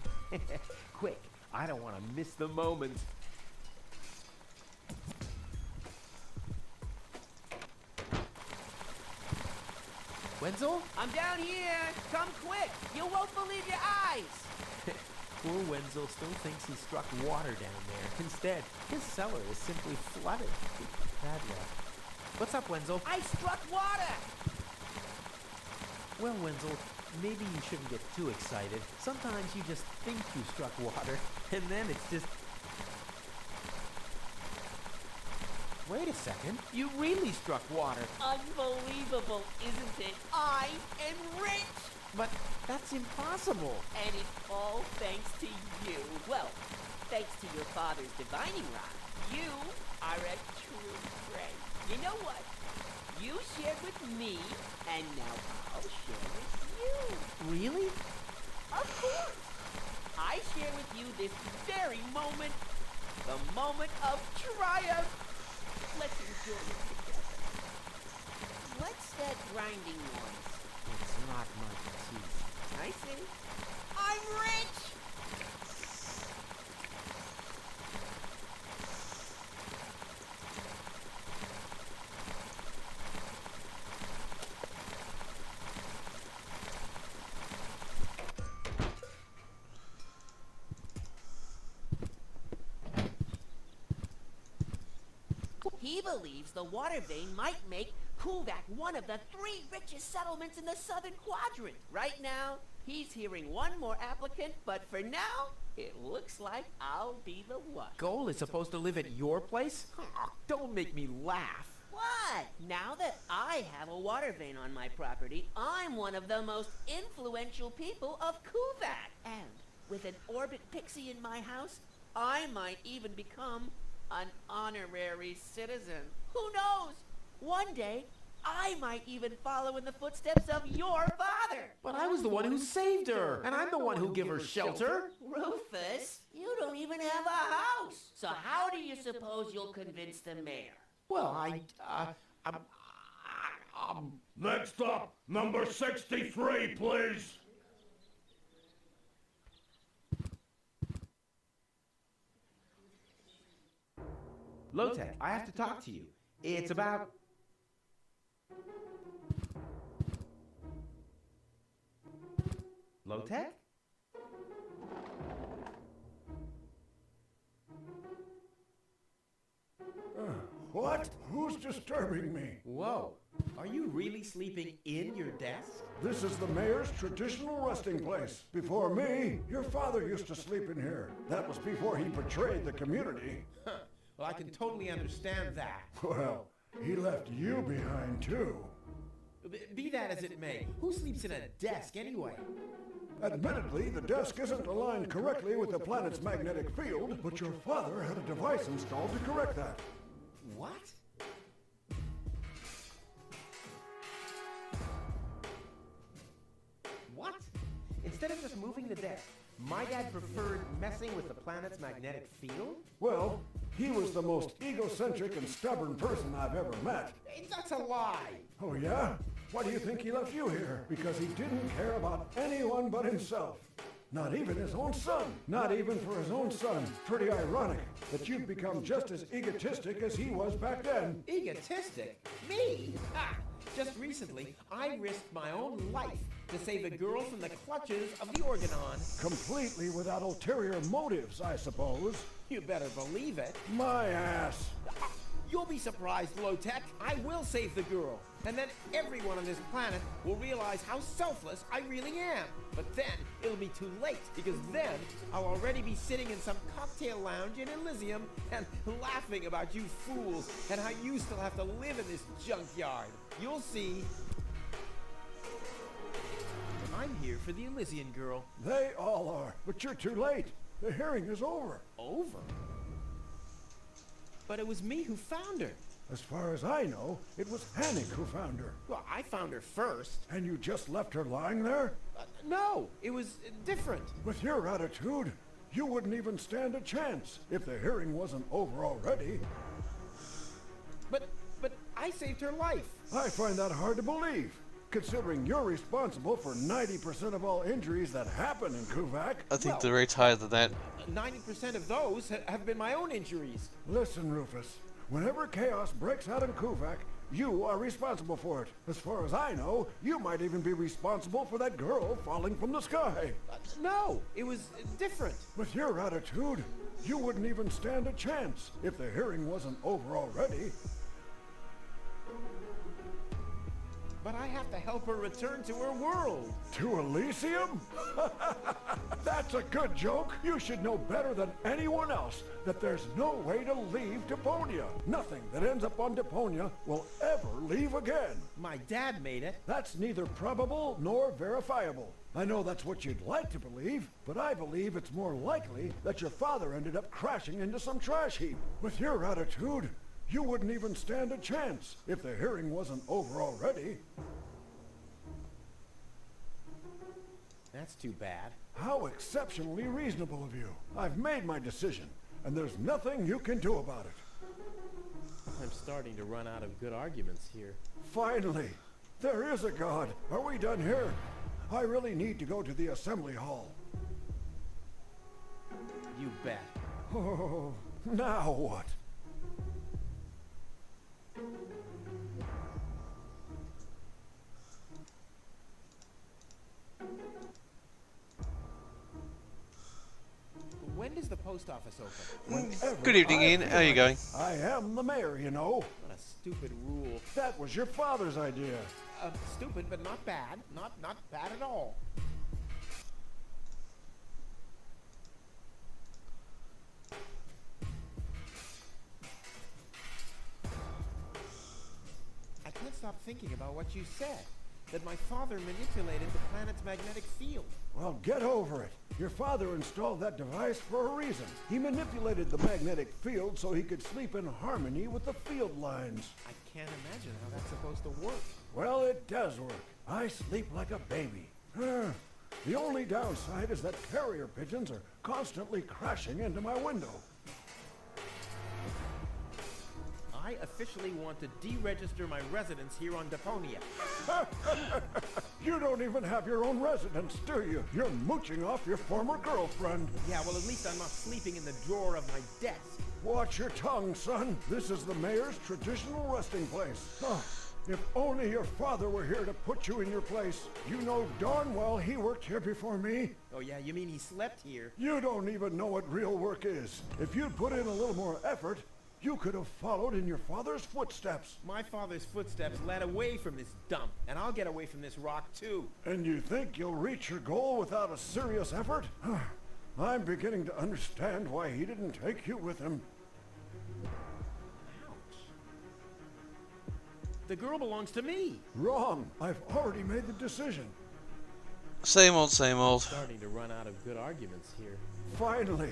Quick, I don't want to miss the moment. Wenzel? I'm down here! Come quick! You won't believe your eyes! Poor Wenzel still thinks he struck water down there. Instead, his cellar is simply flooded. Bad luck. What's up, Wenzel? I struck water! Well, Wenzel, maybe you shouldn't get too excited. Sometimes you just think you struck water, and then it's just... Wait a second. You really struck water. Unbelievable, isn't it? I am rich! But that's impossible. And it's all thanks to you. Well, thanks to your father's divining rod. You are a true friend. You know what? You shared with me, and now I'll share with you. Really? Of course. I share with you this very moment, the moment of triumph. Let's enjoy it together. What's that grinding noise? It's not my teeth. I see. I'm rich! He believes the water vein might make Kuvak one of the 3 richest settlements in the southern quadrant. Right now, he's hearing one more applicant, but for now, it looks like I'll be the one. Goal is supposed to live at your place? Oh, don't make me laugh. What? Now that I have a water vein on my property, I'm one of the most influential people of Kuvak. And with an orbit pixie in my house, I might even become an honorary citizen. Who knows? One day, I might even follow in the footsteps of your father. But I was the one who saved her, and I'm the one who gave her shelter. Rufus, you don't even have a house. So how do you suppose you'll convince the mayor? Well, Next up, number 63, please. Low-Tech, I have to talk to you. It's about... Low-Tech? What? Who's disturbing me? Whoa. Are you really sleeping in your desk? This is the mayor's traditional resting place. Before me, your father used to sleep in here. That was before he betrayed the community. Huh. Well, I can totally understand that. Well, he left you behind too. Be that as it may, who sleeps in a desk anyway? Admittedly, the desk isn't aligned correctly with the planet's magnetic field, but your father had a device installed to correct that. What? What? Instead of just moving the desk, my dad preferred messing with the planet's magnetic field? Well, he was the most egocentric and stubborn person I've ever met. That's a lie! Oh yeah? Why do you think he left you here? Because he didn't care about anyone but himself. Not even his own son. Not even for his own son. Pretty ironic that you've become just as egotistic as he was back then. Egotistic? Me? Ha! Just recently, I risked my own life to save a girl from the clutches of the Organon. Completely without ulterior motives, I suppose. You better believe it. My ass. You'll be surprised, Low-Tech. I will save the girl. And then everyone on this planet will realize how selfless I really am. But then it'll be too late, because then I'll already be sitting in some cocktail lounge in Elysium and laughing about you fools and how you still have to live in this junkyard. You'll see. I'm here for the Elysian girl. They all are, but you're too late. The hearing is over. Over? But it was me who found her. As far as I know, it was Hannick who found her. Well, I found her first. And you just left her lying there? No, it was different. With your attitude, you wouldn't even stand a chance if the hearing wasn't over already. But I saved her life. I find that hard to believe, considering you're responsible for 90% of all injuries that happen in Kuvak. I think they're rate's higher than that. 90% of those have been my own injuries. Listen, Rufus. Whenever chaos breaks out in Kuvak, you are responsible for it. As far as I know, you might even be responsible for that girl falling from the sky. No, it was different. With your attitude, you wouldn't even stand a chance if the hearing wasn't over already. But I have to help her return to her world. To Elysium? That's a good joke. You should know better than anyone else that there's no way to leave Deponia. Nothing that ends up on Deponia will ever leave again. My dad made it. That's neither probable nor verifiable. I know that's what you'd like to believe, but I believe it's more likely that your father ended up crashing into some trash heap. With your attitude, you wouldn't even stand a chance if the hearing wasn't over already. That's too bad. How exceptionally reasonable of you. I've made my decision, and there's nothing you can do about it. I'm starting to run out of good arguments here. Finally! There is a God. Are we done here? I really need to go to the assembly hall. You bet. Oh, now what? When does the post office open? Good evening, Ian. How are you going? I am the mayor, you know. What a stupid rule. That was your father's idea. Stupid, but not bad. Not bad at all. I can't stop thinking about what you said. That my father manipulated the planet's magnetic field. Well, get over it. Your father installed that device for a reason. He manipulated the magnetic field so he could sleep in harmony with the field lines. I can't imagine how that's supposed to work. Well, it does work. I sleep like a baby. The only downside is that carrier pigeons are constantly crashing into my window. I officially want to deregister my residence here on Deponia. You don't even have your own residence, do you? You're mooching off your former girlfriend. Yeah, well, at least I'm not sleeping in the drawer of my desk. Watch your tongue, son. This is the mayor's traditional resting place. If only your father were here to put you in your place. You know darn well he worked here before me. Oh yeah, you mean he slept here? You don't even know what real work is. If you'd put in a little more effort, you could have followed in your father's footsteps. My father's footsteps led away from this dump, and I'll get away from this rock too. And you think you'll reach your goal without a serious effort? I'm beginning to understand why he didn't take you with him. Ouch. The girl belongs to me. Wrong. I've already made the decision. Same old, same old. Starting to run out of good arguments here. Finally.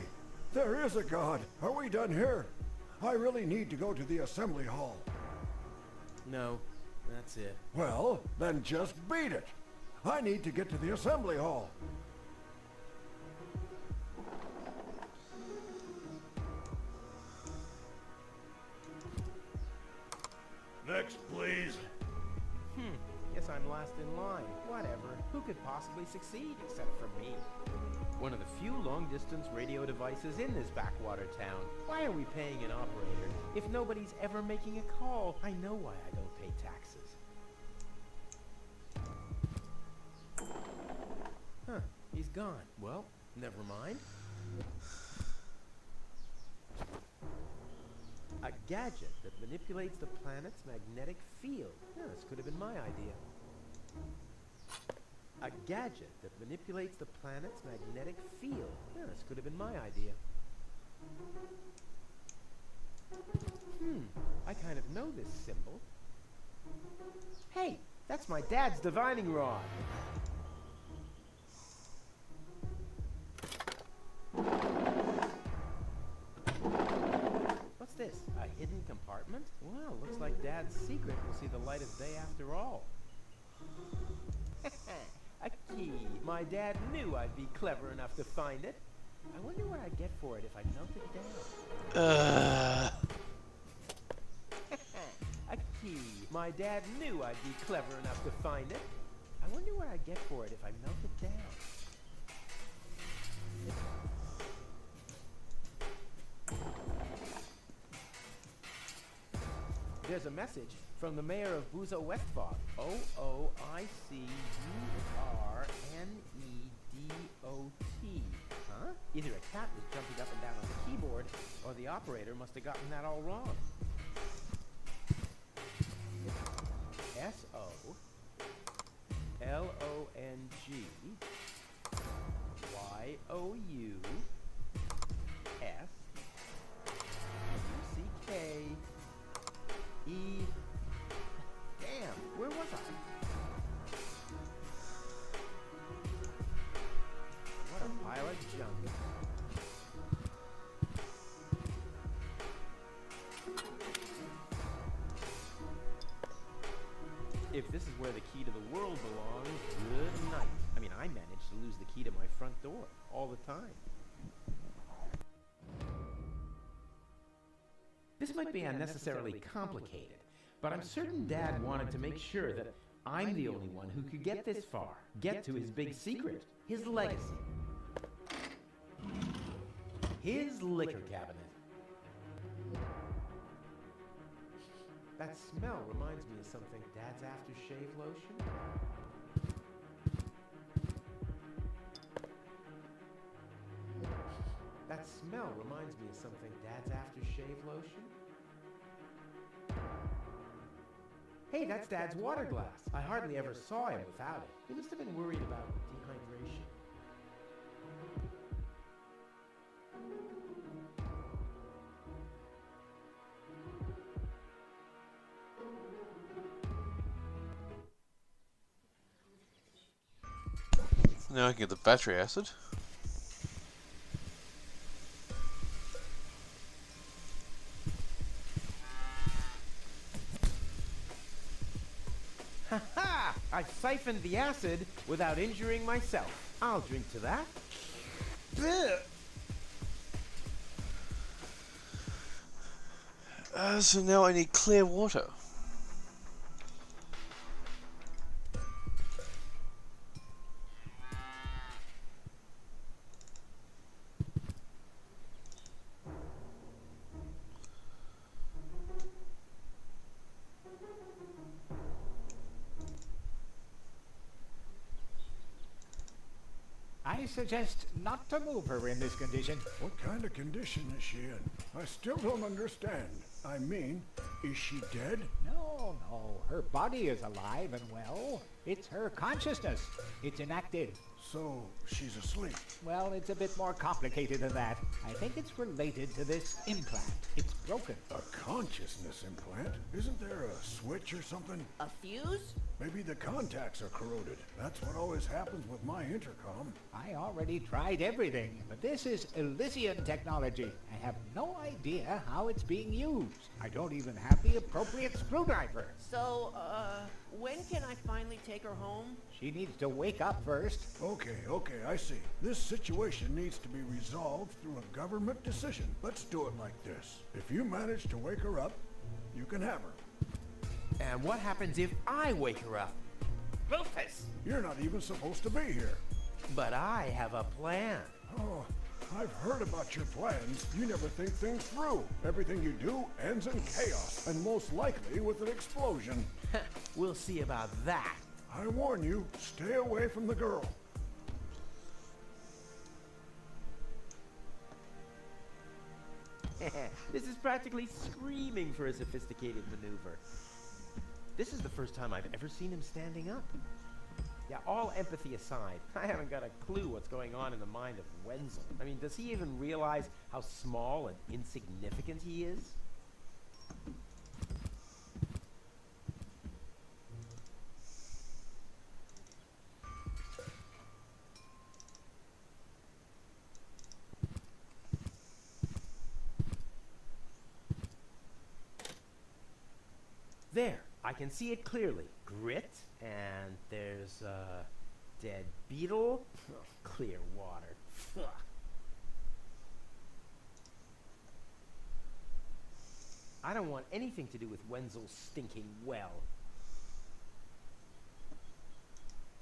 There is a God. Are we done here? I really need to go to the assembly hall. No, that's it. Well, then just beat it. I need to get to the assembly hall. Next, please. Guess I'm last in line. Whatever. Who could possibly succeed except for me? One of the few long-distance radio devices in this backwater town. Why are we paying an operator if nobody's ever making a call? I know why I don't pay taxes. Huh, he's gone. Well, never mind. A gadget that manipulates the planet's magnetic field. Yeah, this could have been my idea. A gadget that manipulates the planet's magnetic field. Yeah, this could have been my idea. I kind of know this symbol. Hey, that's my dad's divining rod. What's this? A hidden compartment? Well, looks like Dad's secret will see the light of day after all. A key. My dad knew I'd be clever enough to find it. I wonder what I'd get for it if I melted down. A key. My dad knew I'd be clever enough to find it. I wonder what I'd get for it if I melted down. There's a message from the mayor of Buzo Westfog. OOICURNEDOT. Huh? Either a cat was jumping up and down on the keyboard, or the operator must have gotten that all wrong. the key to the world belongs, good night. I mean, I managed to lose the key to my front door all the time. This might be unnecessarily complicated, but I'm certain Dad wanted to make sure that I'm the only one who could get this far, get to his big secret, his legacy. His liquor cabinet. That smell reminds me of something. Dad's aftershave lotion? That smell reminds me of something. Dad's aftershave lotion? Hey, that's Dad's water glass. I hardly ever saw him without it. He must have been worried about dehydration. Now I can get the battery acid. Ha ha! I've siphoned the acid without injuring myself. I'll drink to that. So now I need clear water. I suggest not to move her in this condition. What kind of condition is she in? I still don't understand. I mean, is she dead? No, no. Her body is alive and well. It's her consciousness. It's inactive. So, she's asleep. Well, it's a bit more complicated than that. I think it's related to this implant. It's broken. A consciousness implant? Isn't there a switch or something? A fuse? Maybe the contacts are corroded. That's what always happens with my intercom. I already tried everything, but this is Elysian technology. I have no idea how it's being used. I don't even have the appropriate screwdriver. So, when can I finally take her home? She needs to wake up first. Okay, I see. This situation needs to be resolved through a government decision. Let's do it like this. If you manage to wake her up, you can have her. And what happens if I wake her up? Rufus! You're not even supposed to be here. But I have a plan. Oh, I've heard about your plans. You never think things through. Everything you do ends in chaos, and most likely with an explosion. We'll see about that. I warn you, stay away from the girl. This is practically screaming for a sophisticated maneuver. This is the first time I've ever seen him standing up. Yeah, all empathy aside, I haven't got a clue what's going on in the mind of Wenzel. I mean, does he even realize how small and insignificant he is? There, I can see it clearly. Grit, and there's a dead beetle. Oh, clear water. Ugh. I don't want anything to do with Wenzel's stinking well.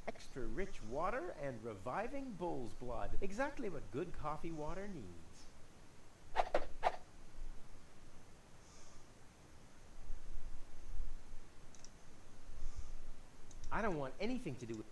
Extra rich water and reviving bull's blood. Exactly what good coffee water needs. I don't want anything to do with...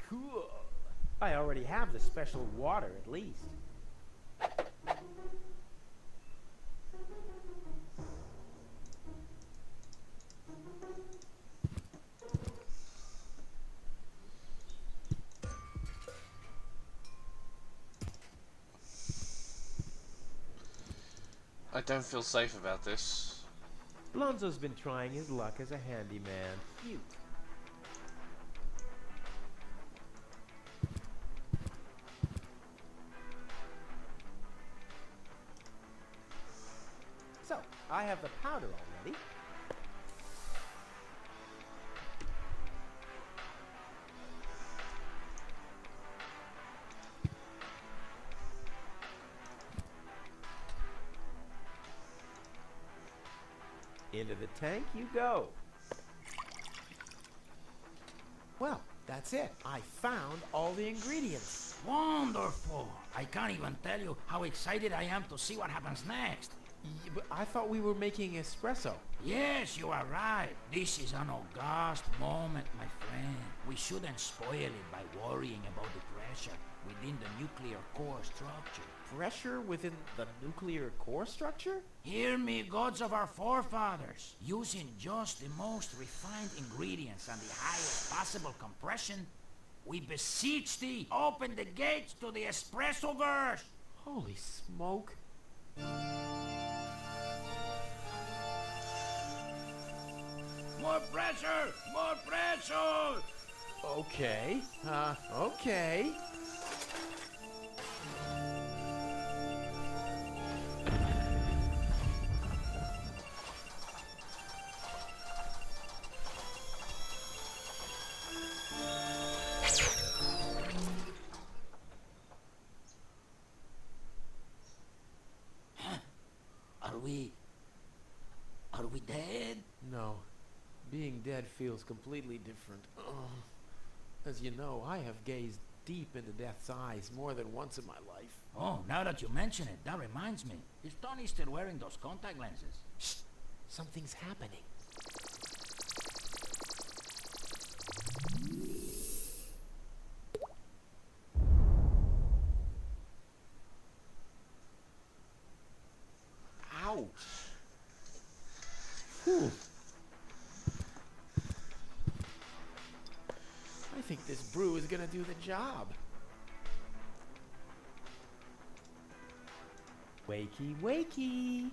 Cool. I already have the special water, at least. I don't feel safe about this. Lonzo's been trying his luck as a handyman. Cute. So, I have the powder already. Into the tank you go. Well, that's it. I found all the ingredients. Wonderful! I can't even tell you how excited I am to see what happens next. But I thought we were making espresso. Yes, you are right. This is an august moment, my friend. We shouldn't spoil it by worrying about the pressure within the nuclear core structure. Pressure within the nuclear core structure? Hear me, gods of our forefathers. Using just the most refined ingredients and the highest possible compression, we beseech thee, open the gates to the espresso-verse. Holy smoke. More pressure! More pressure! Okay. Okay. Are we dead? No. Being dead feels completely different. As you know, I have gazed deep into death's eyes more than once in my life. Oh, now that you mention it, that reminds me. Is Tony still wearing those contact lenses? Shh! Something's happening. Ouch! Whew. I think this brew is gonna do the job. Wakey, wakey!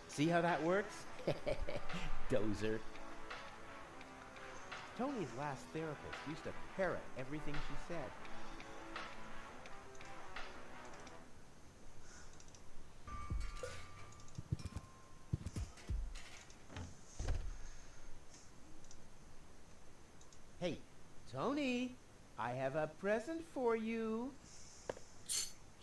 See how that works? Dozer. Tony's last therapist used to parrot everything she said. Hey, Tony, I have a present for you.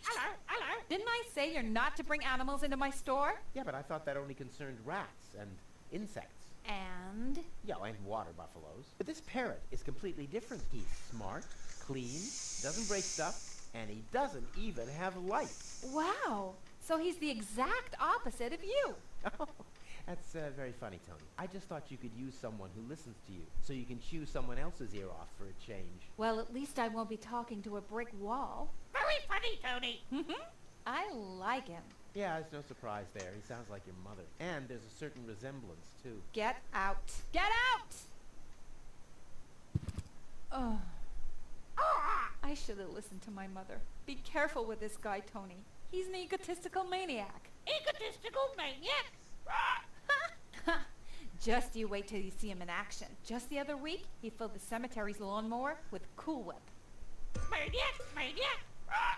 Hello, hello. Didn't I say you're not to bring animals into my store? Yeah, but I thought that only concerned rats and insects. And? Yeah, and water buffaloes. But this parrot is completely different. He's smart, clean, doesn't break stuff, and he doesn't even have lice. Wow. So he's the exact opposite of you. That's very funny, Tony. I just thought you could use someone who listens to you, so you can chew someone else's ear off for a change. Well, at least I won't be talking to a brick wall. Very funny, Tony. I like him. Yeah, there's no surprise there. He sounds like your mother. And there's a certain resemblance, too. Get out. Get out! Oh. I should have listened to my mother. Be careful with this guy, Tony. He's an egotistical maniac. Egotistical maniac? Just you wait till you see him in action. Just the other week, he filled the cemetery's lawnmower with Cool Whip. Maniac! Maniac!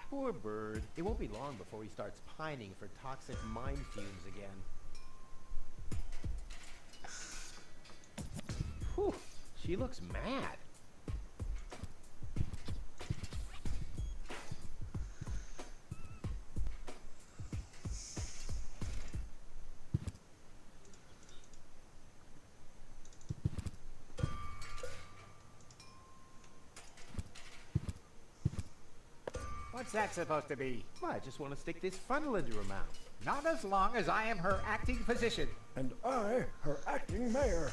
Poor bird. It won't be long before he starts pining for toxic mine fumes again. Whew, she looks mad. What's that supposed to be? Well, I just want to stick this funnel into her mouth. Not as long as I am her acting physician. And I, her acting mayor.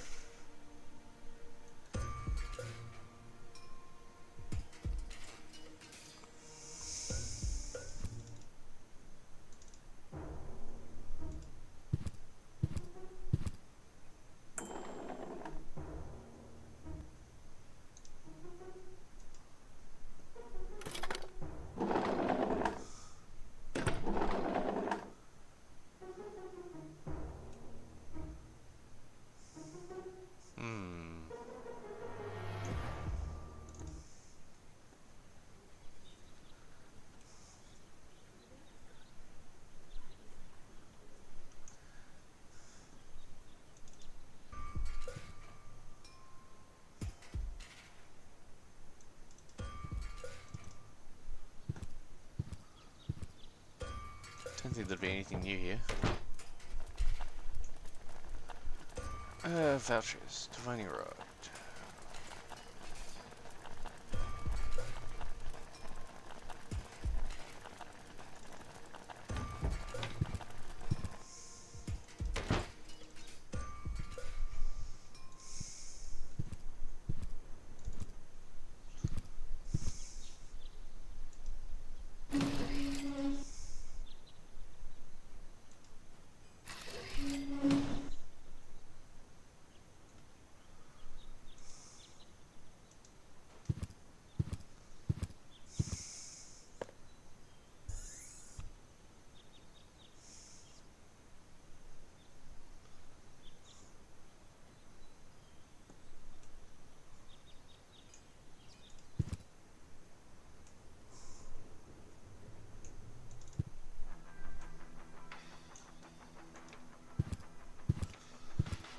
think there'd be anything new here. Vouchers. Deponia Road.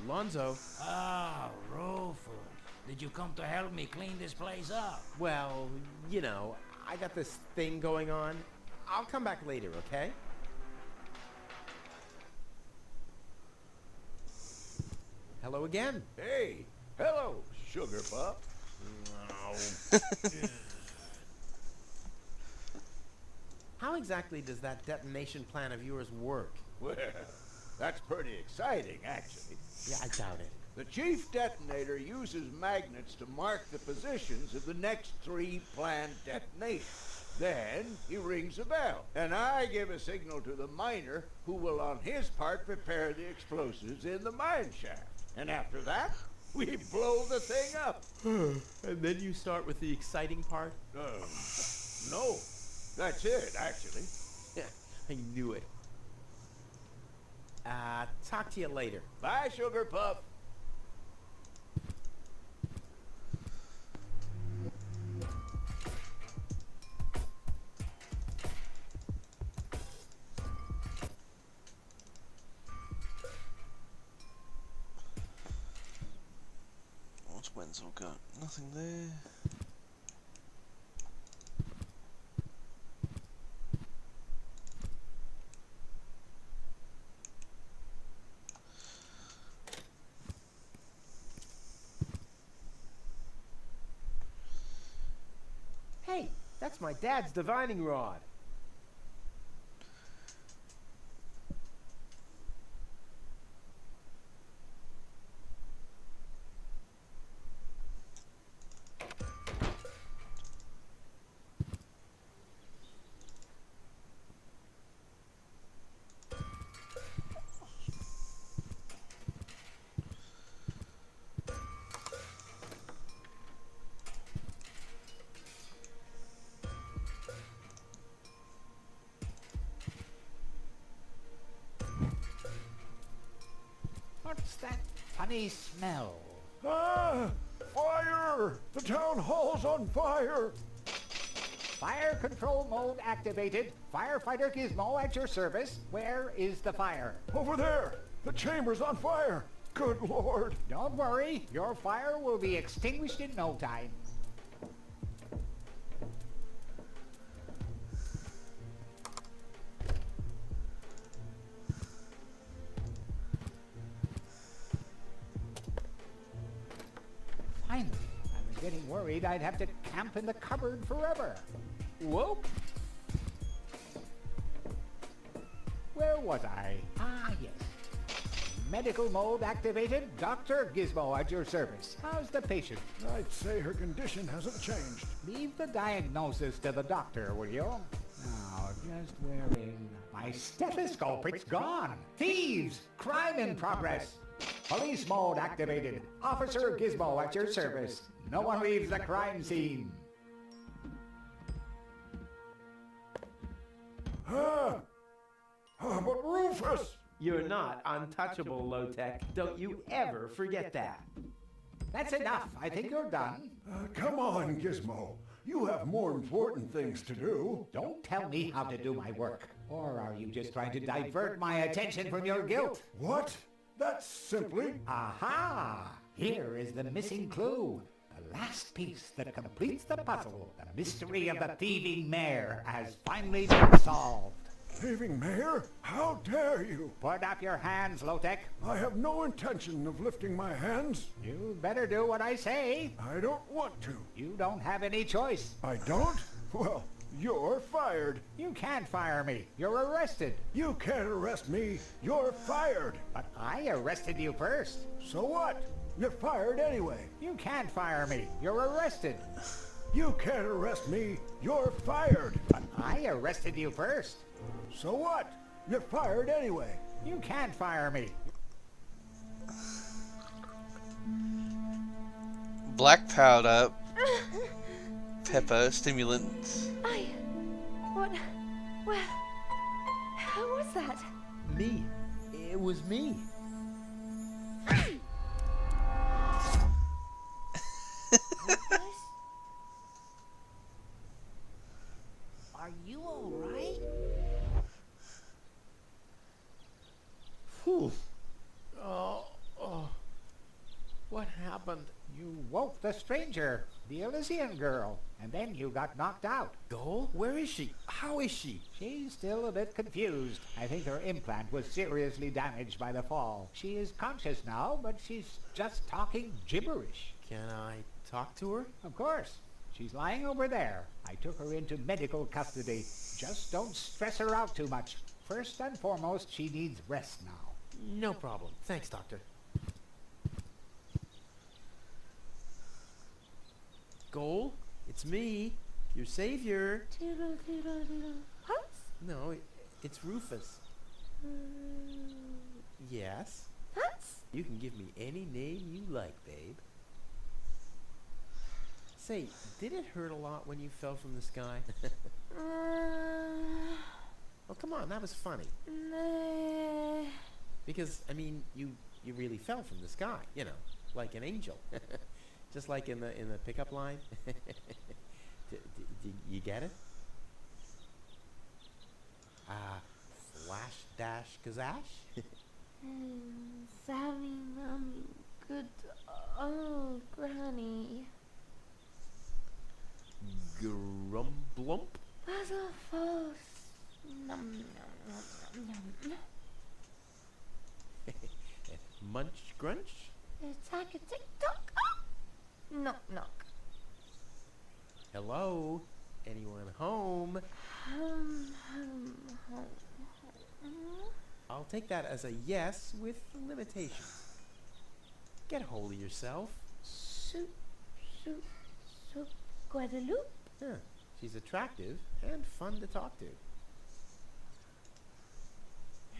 Lonzo. Ah, Rufus. Did you come to help me clean this place up? Well, you know, I got this thing going on. I'll come back later, okay? Hello again. Hey, hello, Sugar Pup. How exactly does that detonation plan of yours work? Well, that's pretty exciting, actually. Yeah, I doubt it. The chief detonator uses magnets to mark the positions of the next 3 planned detonations. Then he rings a bell, and I give a signal to the miner who will on his part prepare the explosives in the mine shaft. And after that, we blow the thing up. And then you start with the exciting part? No, that's it, actually. Yeah, I knew it. Talk to you later. Bye, Sugar Pup. What's Wenzel got? Nothing there. Hey, that's my dad's divining rod. What's that funny smell? Ah! Fire! The town hall's on fire! Fire control mode activated. Firefighter Gizmo at your service. Where is the fire? Over there! The chamber's on fire! Good Lord! Don't worry. Your fire will be extinguished in no time. Finally, I was getting worried I'd have to camp in the cupboard forever. Whoop! Where was I? Ah, yes. Medical mode activated. Dr. Gizmo at your service. How's the patient? I'd say her condition hasn't changed. Leave the diagnosis to the doctor, will you? Now, just wearing... My stethoscope, it's gone! Thieves! Crime in progress! Police mode activated. Officer Gizmo at your service. No one leaves the crime scene. But Rufus! You're not untouchable, Low-Tech. Don't you ever forget that. That's enough. I think you're done. Come on, Gizmo. You have more important things to do. Don't tell me how to do my work. Or are you just trying to divert my attention from your guilt? What? That's simply... Aha! Here is the missing clue. The last piece that completes the puzzle. The mystery of the thieving mayor has finally been solved. Thieving mayor? How dare you? Put up your hands, Lotek. I have no intention of lifting my hands. You better do what I say. I don't want to. You don't have any choice. I don't? Well, you're fired. You can't fire me. You're arrested. You can't arrest me. You're fired. But I arrested you first. So what? You're fired anyway. You can't fire me. You're arrested. You can't arrest me. You're fired. But I arrested you first. So what? You're fired anyway. You can't fire me. Black powder, pepper, stimulants. Where was that? Me. It was me. Are you all right? Whew. Oh. What happened? You woke the stranger, the Elysian girl, and then you got knocked out. Goal? Where is she? How is she? She's still a bit confused. I think her implant was seriously damaged by the fall. She is conscious now, but she's just talking gibberish. Can I talk to her? Of course. She's lying over there. I took her into medical custody. Just don't stress her out too much. First and foremost, she needs rest now. No problem. Thanks, Doctor. Goal? It's me, your savior. Hans? No, it's Rufus. Yes? Hans? You can give me any name you like, babe. Say, did it hurt a lot when you fell from the sky? Oh, come on, that was funny. Because, I mean, you really fell from the sky, you know, like an angel. Just like in the pickup line. You get it? Flash dash kazash? Sammy, Mommy, good old Granny. Grumblump? Basil Falls. Nom, nom, nom, nom. Munch grunch? Attack a tick-tock. Knock, knock. Hello? Anyone home? Home. I'll take that as a yes with limitations. Get a hold of yourself. Soup, Guadeloupe. Huh. She's attractive and fun to talk to.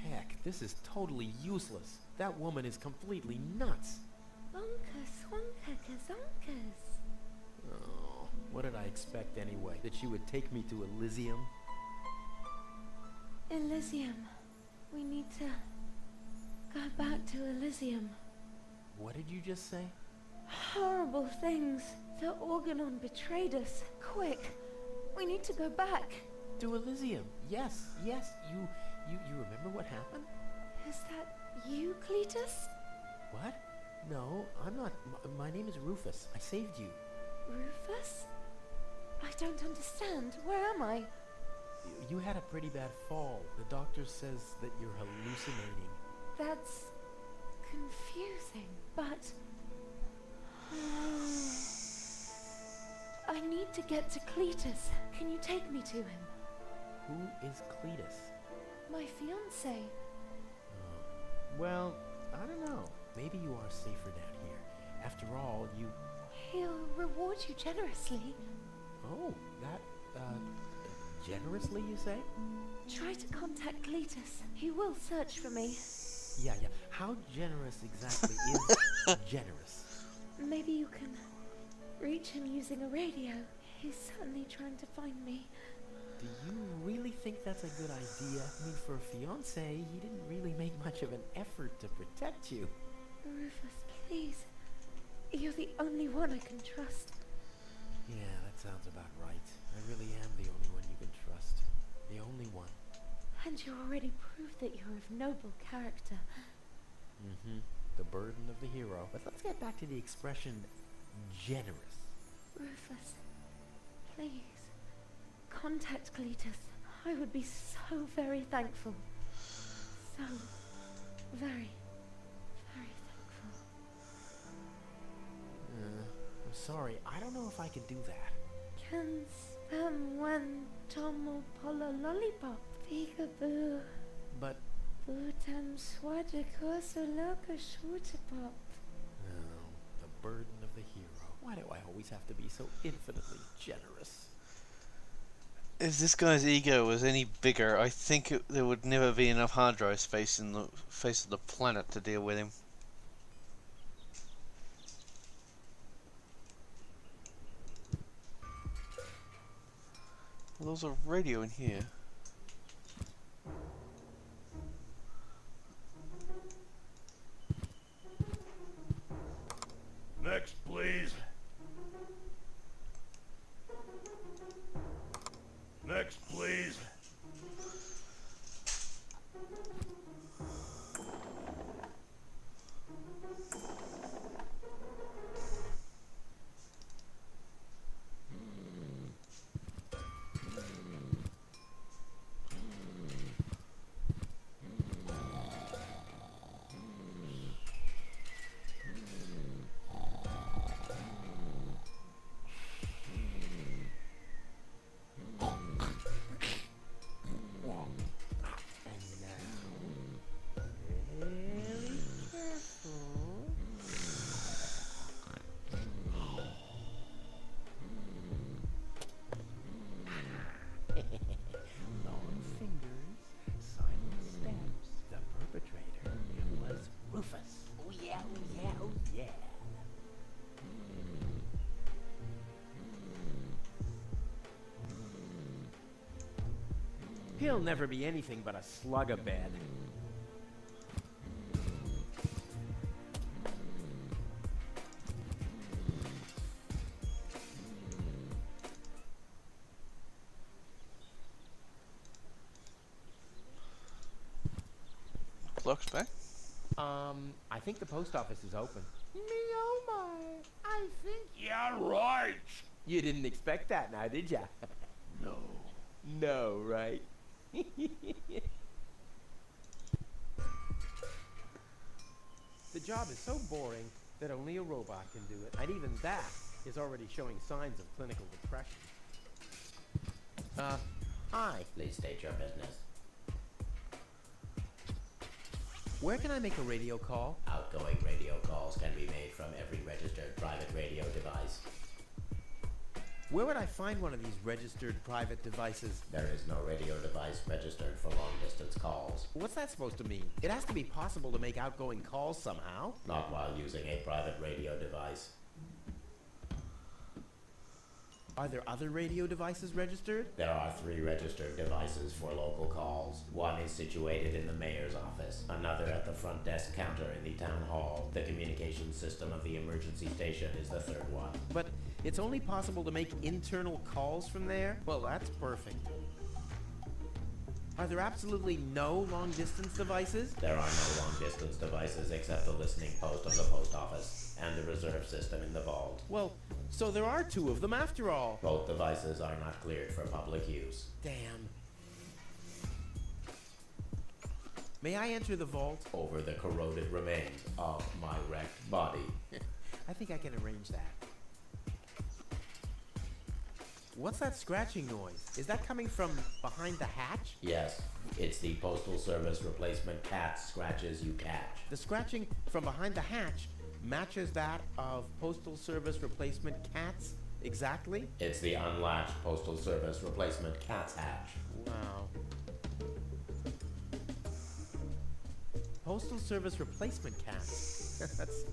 Heck, this is totally useless. That woman is completely nuts. Bonkers, wonkers, zonkers. Oh, what did I expect anyway? That she would take me to Elysium? Elysium. We need to go back to Elysium. What did you just say? Horrible things. The Organon betrayed us. Quick, we need to go back. To Elysium. Yes. You remember what happened? Is that you, Cletus? What? No, I'm not. My name is Rufus. I saved you. Rufus? I don't understand. Where am I? You had a pretty bad fall. The doctor says that you're hallucinating. That's confusing, but... I need to get to Cletus. Can you take me to him? Who is Cletus? My fiancé. Well, I don't know. Maybe you are safer down here. After all, you... He'll reward you generously. Oh, that, generously, you say? Try to contact Cletus. He will search for me. Yeah. How generous exactly is generous? Maybe you can reach him using a radio. He's certainly trying to find me. Do you really think that's a good idea? I mean, for a fiancé, he didn't really make much of an effort to protect you. Rufus, please. You're the only one I can trust. Yeah, that sounds about right. I really am the only one you can trust. The only one. And you already proved that you're of noble character. Mm-hmm. The burden of the hero. But let's get back to the expression generous. Rufus, please. Contact Cletus. I would be so very thankful. So very, very thankful. I'm sorry. I don't know if I can do that. Can spam one tomo polo lollipop. Peekaboo. But Bootam swada koso loka shwootapop. oh, the burden of the hero. Why do I always have to be so infinitely generous? If this guy's ego was any bigger, I think there would never be enough hard drive space in the face of the planet to deal with him. Well, there's a radio in here. Next, please. Next, please. Long fingers, silent steps. The perpetrator, it was Rufus. Oh yeah, oh yeah, oh yeah. He'll never be anything but a slug a bed. Clock's back. I think the post office is open. Me oh my, I think you're right. You didn't expect that now, did ya? No. No, right? The job is so boring that only a robot can do it. And even that is already showing signs of clinical depression. Hi. Please state your business. Where can I make a radio call? Outgoing radio calls can be made from every registered private radio device. Where would I find one of these registered private devices? There is no radio device registered for long-distance calls. What's that supposed to mean? It has to be possible to make outgoing calls somehow. Not while using a private radio device. Are there other radio devices registered? There are 3 registered devices for local calls. One is situated in the mayor's office, another at the front desk counter in the town hall. The communications system of the emergency station is the 3rd one. But it's only possible to make internal calls from there? Well, that's perfect. Are there absolutely no long-distance devices? There are no long-distance devices except the listening post of the post office and the reserve system in the vault. Well, so there are 2 of them after all. Both devices are not cleared for public use. Damn. May I enter the vault? Over the corroded remains of my wrecked body. I think I can arrange that. What's that scratching noise? Is that coming from behind the hatch? Yes, it's the Postal Service replacement cat's scratches you catch. The scratching from behind the hatch matches that of Postal Service replacement cats exactly? It's the unlatched Postal Service replacement cat's hatch. Wow. Postal Service replacement cats. That's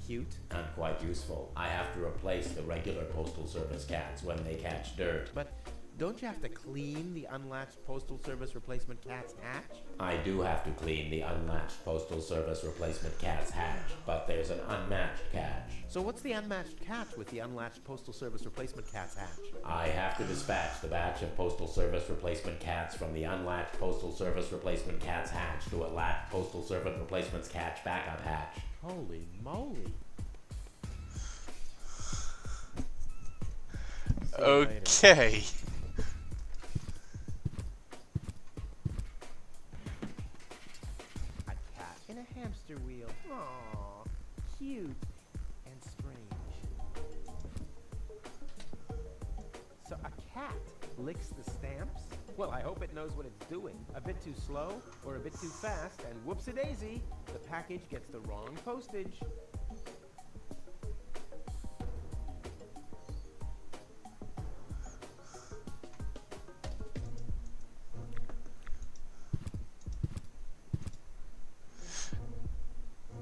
cute. And quite useful. I have to replace the regular Postal Service cats when they catch dirt. But don't you have to clean the unlatched Postal Service replacement cat's hatch? I do have to clean the unlatched Postal Service replacement cat's hatch, but there's an unmatched catch. So what's the unmatched catch with the unlatched Postal Service replacement cat's hatch? I have to dispatch the batch of Postal Service replacement cats from the unlatched Postal Service replacement cat's hatch to a latched Postal Service replacement cat's backup hatch. Holy moly. Okay. cute and strange. So a cat licks the stamps? Well, I hope it knows what it's doing. A bit too slow or a bit too fast, and whoops-a-daisy, the package gets the wrong postage.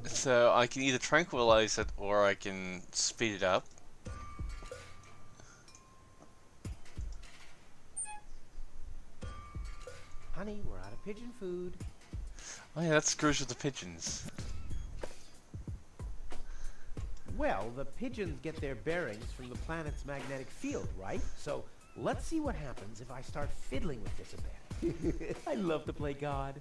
So I can either tranquilize it or I can speed it up. Honey, we're out of pigeon food. Oh yeah, that screws with the pigeons. Well, the pigeons get their bearings from the planet's magnetic field, right? So let's see what happens if I start fiddling with this a bit. I love to play God.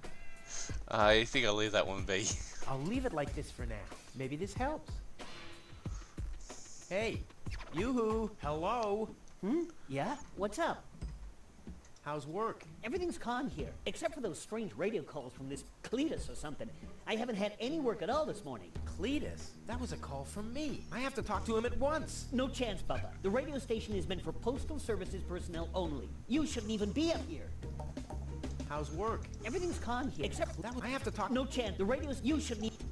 I think I'll leave that one be. I'll leave it like this for now. Maybe this helps. Hey, yoo-hoo, hello. Yeah? What's up? How's work? Everything's calm here, except for those strange radio calls from this Cletus or something. I haven't had any work at all this morning. Cletus? That was a call from me. I have to talk to him at once. No chance, Bubba. The radio station is meant for postal services personnel only. You shouldn't even be up here. How's work? Everything's calm here, except for I have to talk. No chance. The radio's. You shouldn't even.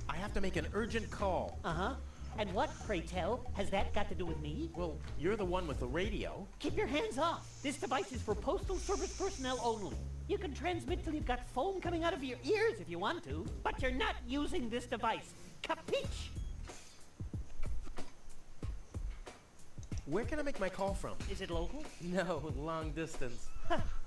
I have to make an urgent call. Uh-huh. And what, pray tell, has that got to do with me? Well, you're the one with the radio. Keep your hands off. This device is for postal service personnel only. You can transmit till you've got foam coming out of your ears if you want to, but you're not using this device. Capiche? Where can I make my call from? Is it local? No, long distance.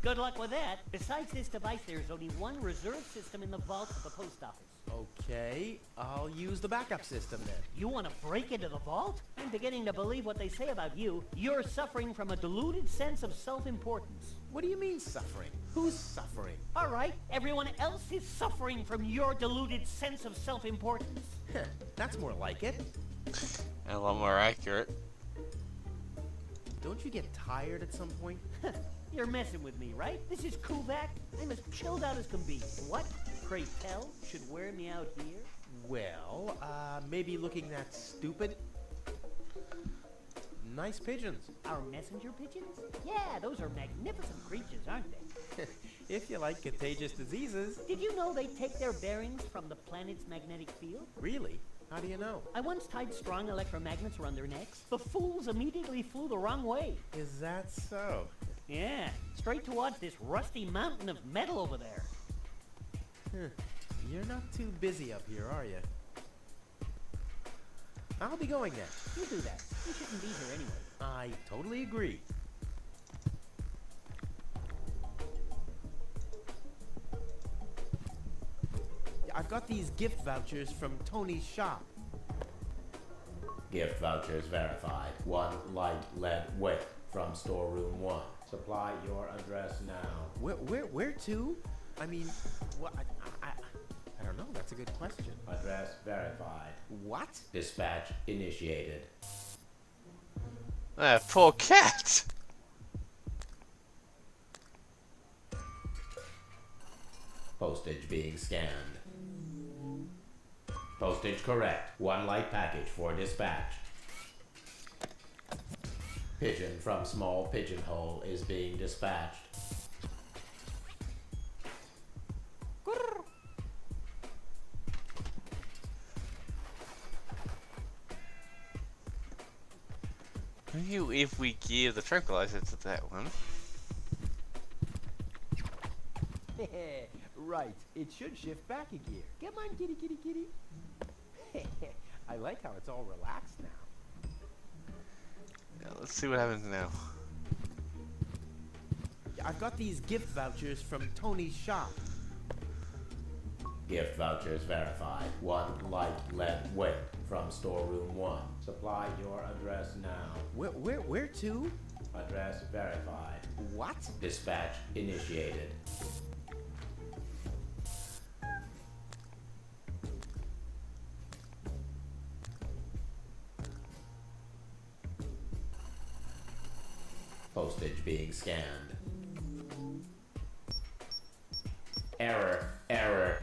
Good luck with that. Besides this device, there's only one reserve system in the vault of the post office. Okay, I'll use the backup system then. You want to break into the vault? I'm beginning to believe what they say about you. You're suffering from a deluded sense of self-importance. What do you mean suffering? Who's suffering? All right, everyone else is suffering from your deluded sense of self-importance. That's more like it. And a lot more accurate. Don't you get tired at some point? You're messing with me, right? This is Kuvak. I'm as chilled out as can be. What, pray tell, should wear me out here? Well, maybe looking that stupid. Nice pigeons. Our messenger pigeons? Yeah, those are magnificent creatures, aren't they? If you like contagious diseases. Did you know they take their bearings from the planet's magnetic field? Really? How do you know? I once tied strong electromagnets around their necks. The fools immediately flew the wrong way. Is that so? Yeah, straight towards this rusty mountain of metal over there. You're not too busy up here, are you? I'll be going then. You do that. You shouldn't be here anyway. I totally agree. I've got these gift vouchers from Tony's shop. Gift vouchers verified. 1 light lead weight from storeroom 1. Supply your address now. Where to? I mean, what? I don't know. That's a good question. Address verified. What? Dispatch initiated. Poor cat! Postage being scanned. Postage correct. 1 light package for dispatch. Pigeon from small pigeonhole is being dispatched. Maybe if we give the tranquilizer to that one. Right. It should shift back a gear. Come on, kitty, kitty, kitty. I like how it's all relaxed now. Yeah, let's see what happens now. I've got these gift vouchers from Tony's shop. Gift vouchers verified. 1 light lead weight from storeroom 1. Supply your address now. Where to? Address verified. What? Dispatch initiated. Postage being scanned. Error.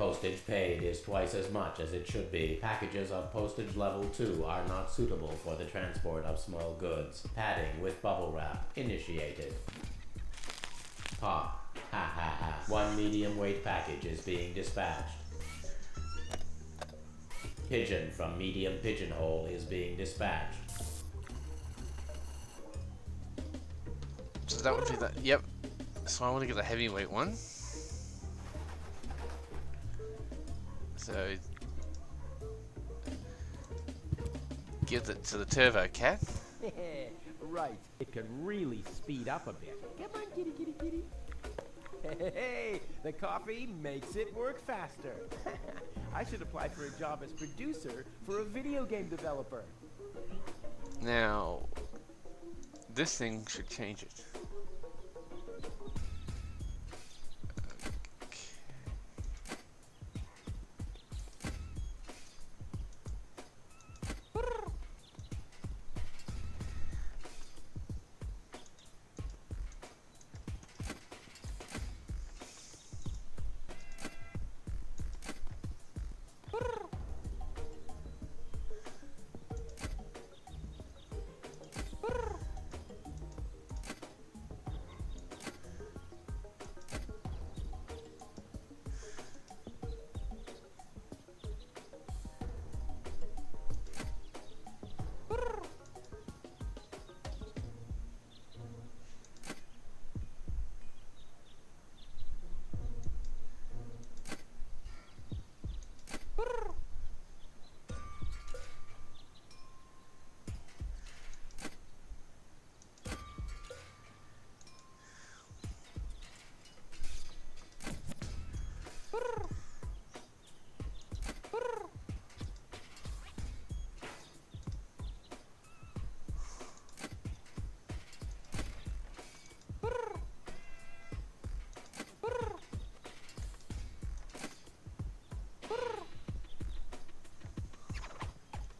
Postage paid is twice as much as it should be. Packages of postage level 2 are not suitable for the transport of small goods. Padding with bubble wrap initiated. Pop. Ha ha ha. One medium weight package is being dispatched. Pigeon from medium pigeonhole is being dispatched. So that would be that. Yep. So I want to get the heavyweight one. So give it to the Turbo Cat. Right. It can really speed up a bit. Come on, kitty, kitty, kitty. Hey, the coffee makes it work faster. I should apply for a job as producer for a video game developer. Now, this thing should change it.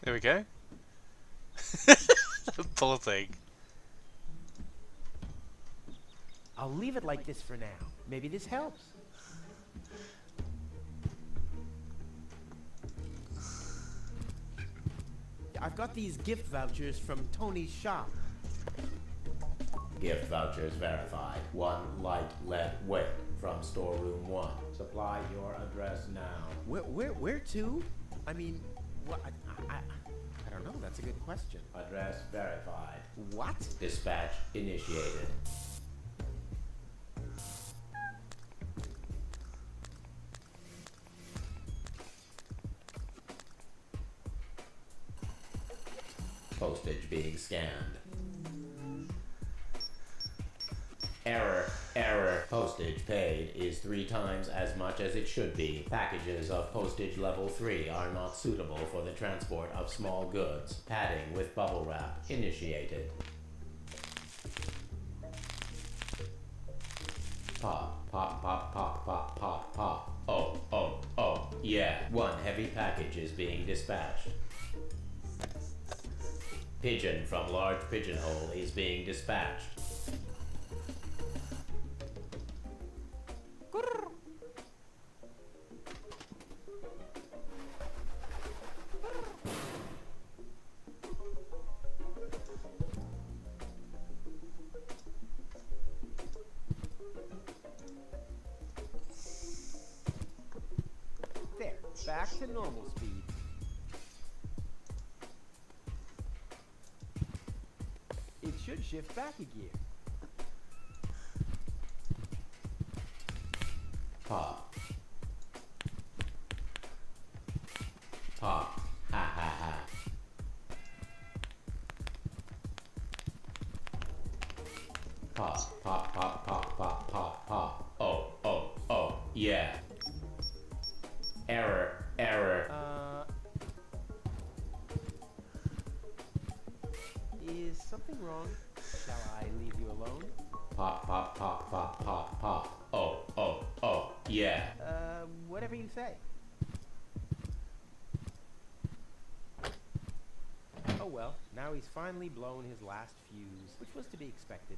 There we go. Poor thing. I'll leave it like this for now. Maybe this helps. I've got these gift vouchers from Tony's shop. Gift vouchers verified. 1 light lead weight from storeroom 1. Supply your address now. Where to? I mean, what? I don't know. That's a good question. Address verified. What? Dispatch initiated. Postage being scanned. Error. Postage paid is 3 times as much as it should be. Packages of postage level 3 are not suitable for the transport of small goods. Padding with bubble wrap initiated. Pop, pop, pop, pop, pop, pop, pop. Oh, yeah. 1 heavy package is being dispatched. Pigeon from large pigeonhole is being dispatched. There, back to normal speed. It should shift back a gear. Pop. Pop. Ha ha ha. Pop, pop, pop, pop, pop, pop, pop. Oh, yeah. Error. Is something wrong? Shall I leave you alone? Pop, pop, pop, pop, pop, pop. Oh, yeah. Whatever you say. Oh well, now he's finally blown his last fuse, which was to be expected.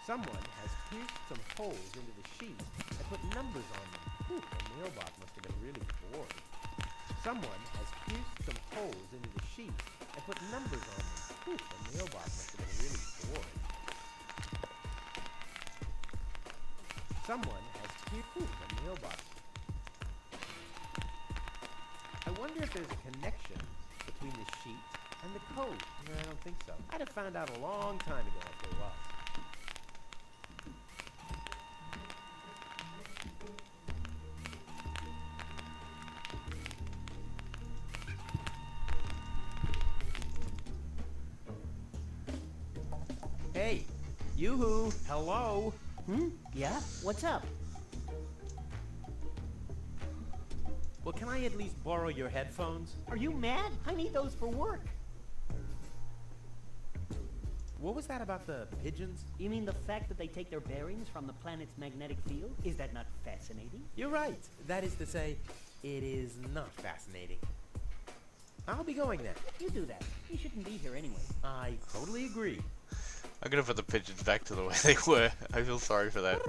Someone has pierced some holes into the sheet and put numbers on them. Whew, the mailbot must have been really bored. Someone has pierced some holes into the sheet and put numbers on them. Whew, the mailbot must have been really bored. Someone has pierced the mailbot. I wonder if there's a connection between the sheet and the code. No, I don't think so. I'd have found out a long time ago if there was. Hey, yoo-hoo, hello. Yeah? What's up? Well, can I at least borrow your headphones? Are you mad? I need those for work. What was that about the pigeons? You mean the fact that they take their bearings from the planet's magnetic field? Is that not fascinating? You're right. That is to say, it is not fascinating. I'll be going then. You do that. You shouldn't be here anyway. I totally agree. I'm gonna put the pigeons back to the way they were. I feel sorry for that.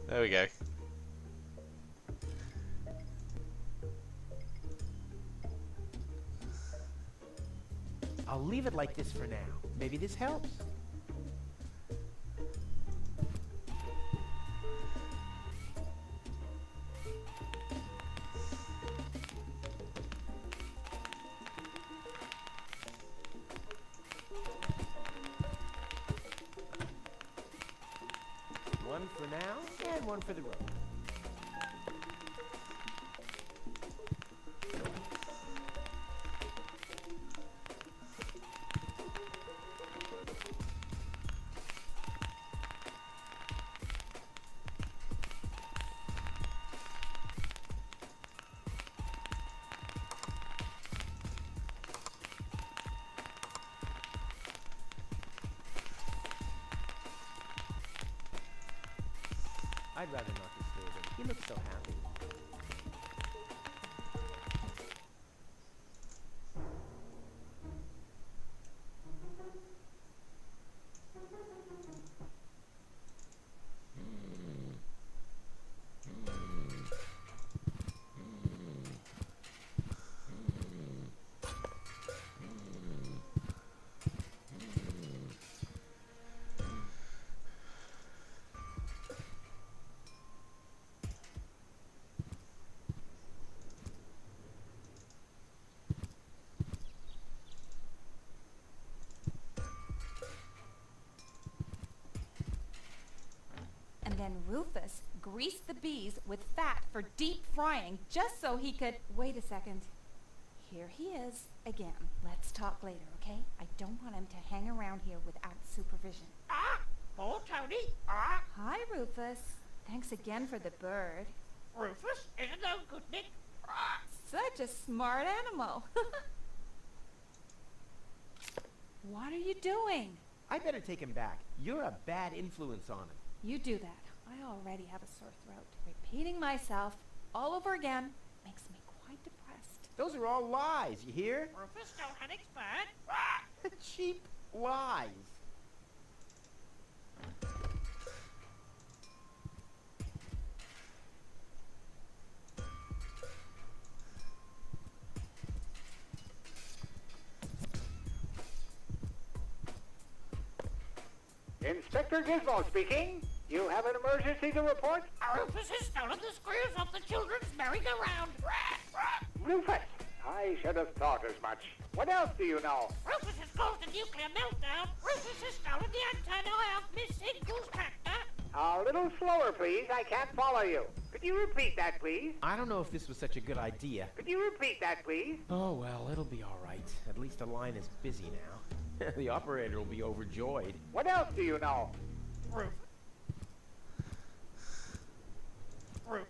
There we go. I'll leave it like this for now. Maybe this helps. One for now, and one for the road. I'd rather not disturb him. He looks so happy. And then Rufus greased the bees with fat for deep frying just so he could... Wait a second. Here he is again. Let's talk later, okay? I don't want him to hang around here without supervision. Oh, Tony. Ah, Hi, Rufus. Thanks again for the bird. Rufus, isn't that good, Nick? Ah. Such a smart animal. What are you doing? I better take him back. You're a bad influence on him. You do that. I already have a sore throat. Repeating myself all over again makes me quite depressed. Those are all lies, you hear? Rufus, no honey's bad. Ah. Cheap lies. Inspector Gizmo speaking. You have an emergency to report? Rufus has stolen the screws off the children's merry-go-round. Rufus, I should have thought as much. What else do you know? Rufus has caused a nuclear meltdown. Rufus has stolen the antenna of Miss Sinkle's tractor. A little slower, please. I can't follow you. Could you repeat that, please? I don't know if this was such a good idea. Could you repeat that, please? Oh, well, it'll be all right. At least the line is busy now. The operator will be overjoyed. What else do you know? Rufus. Rufus.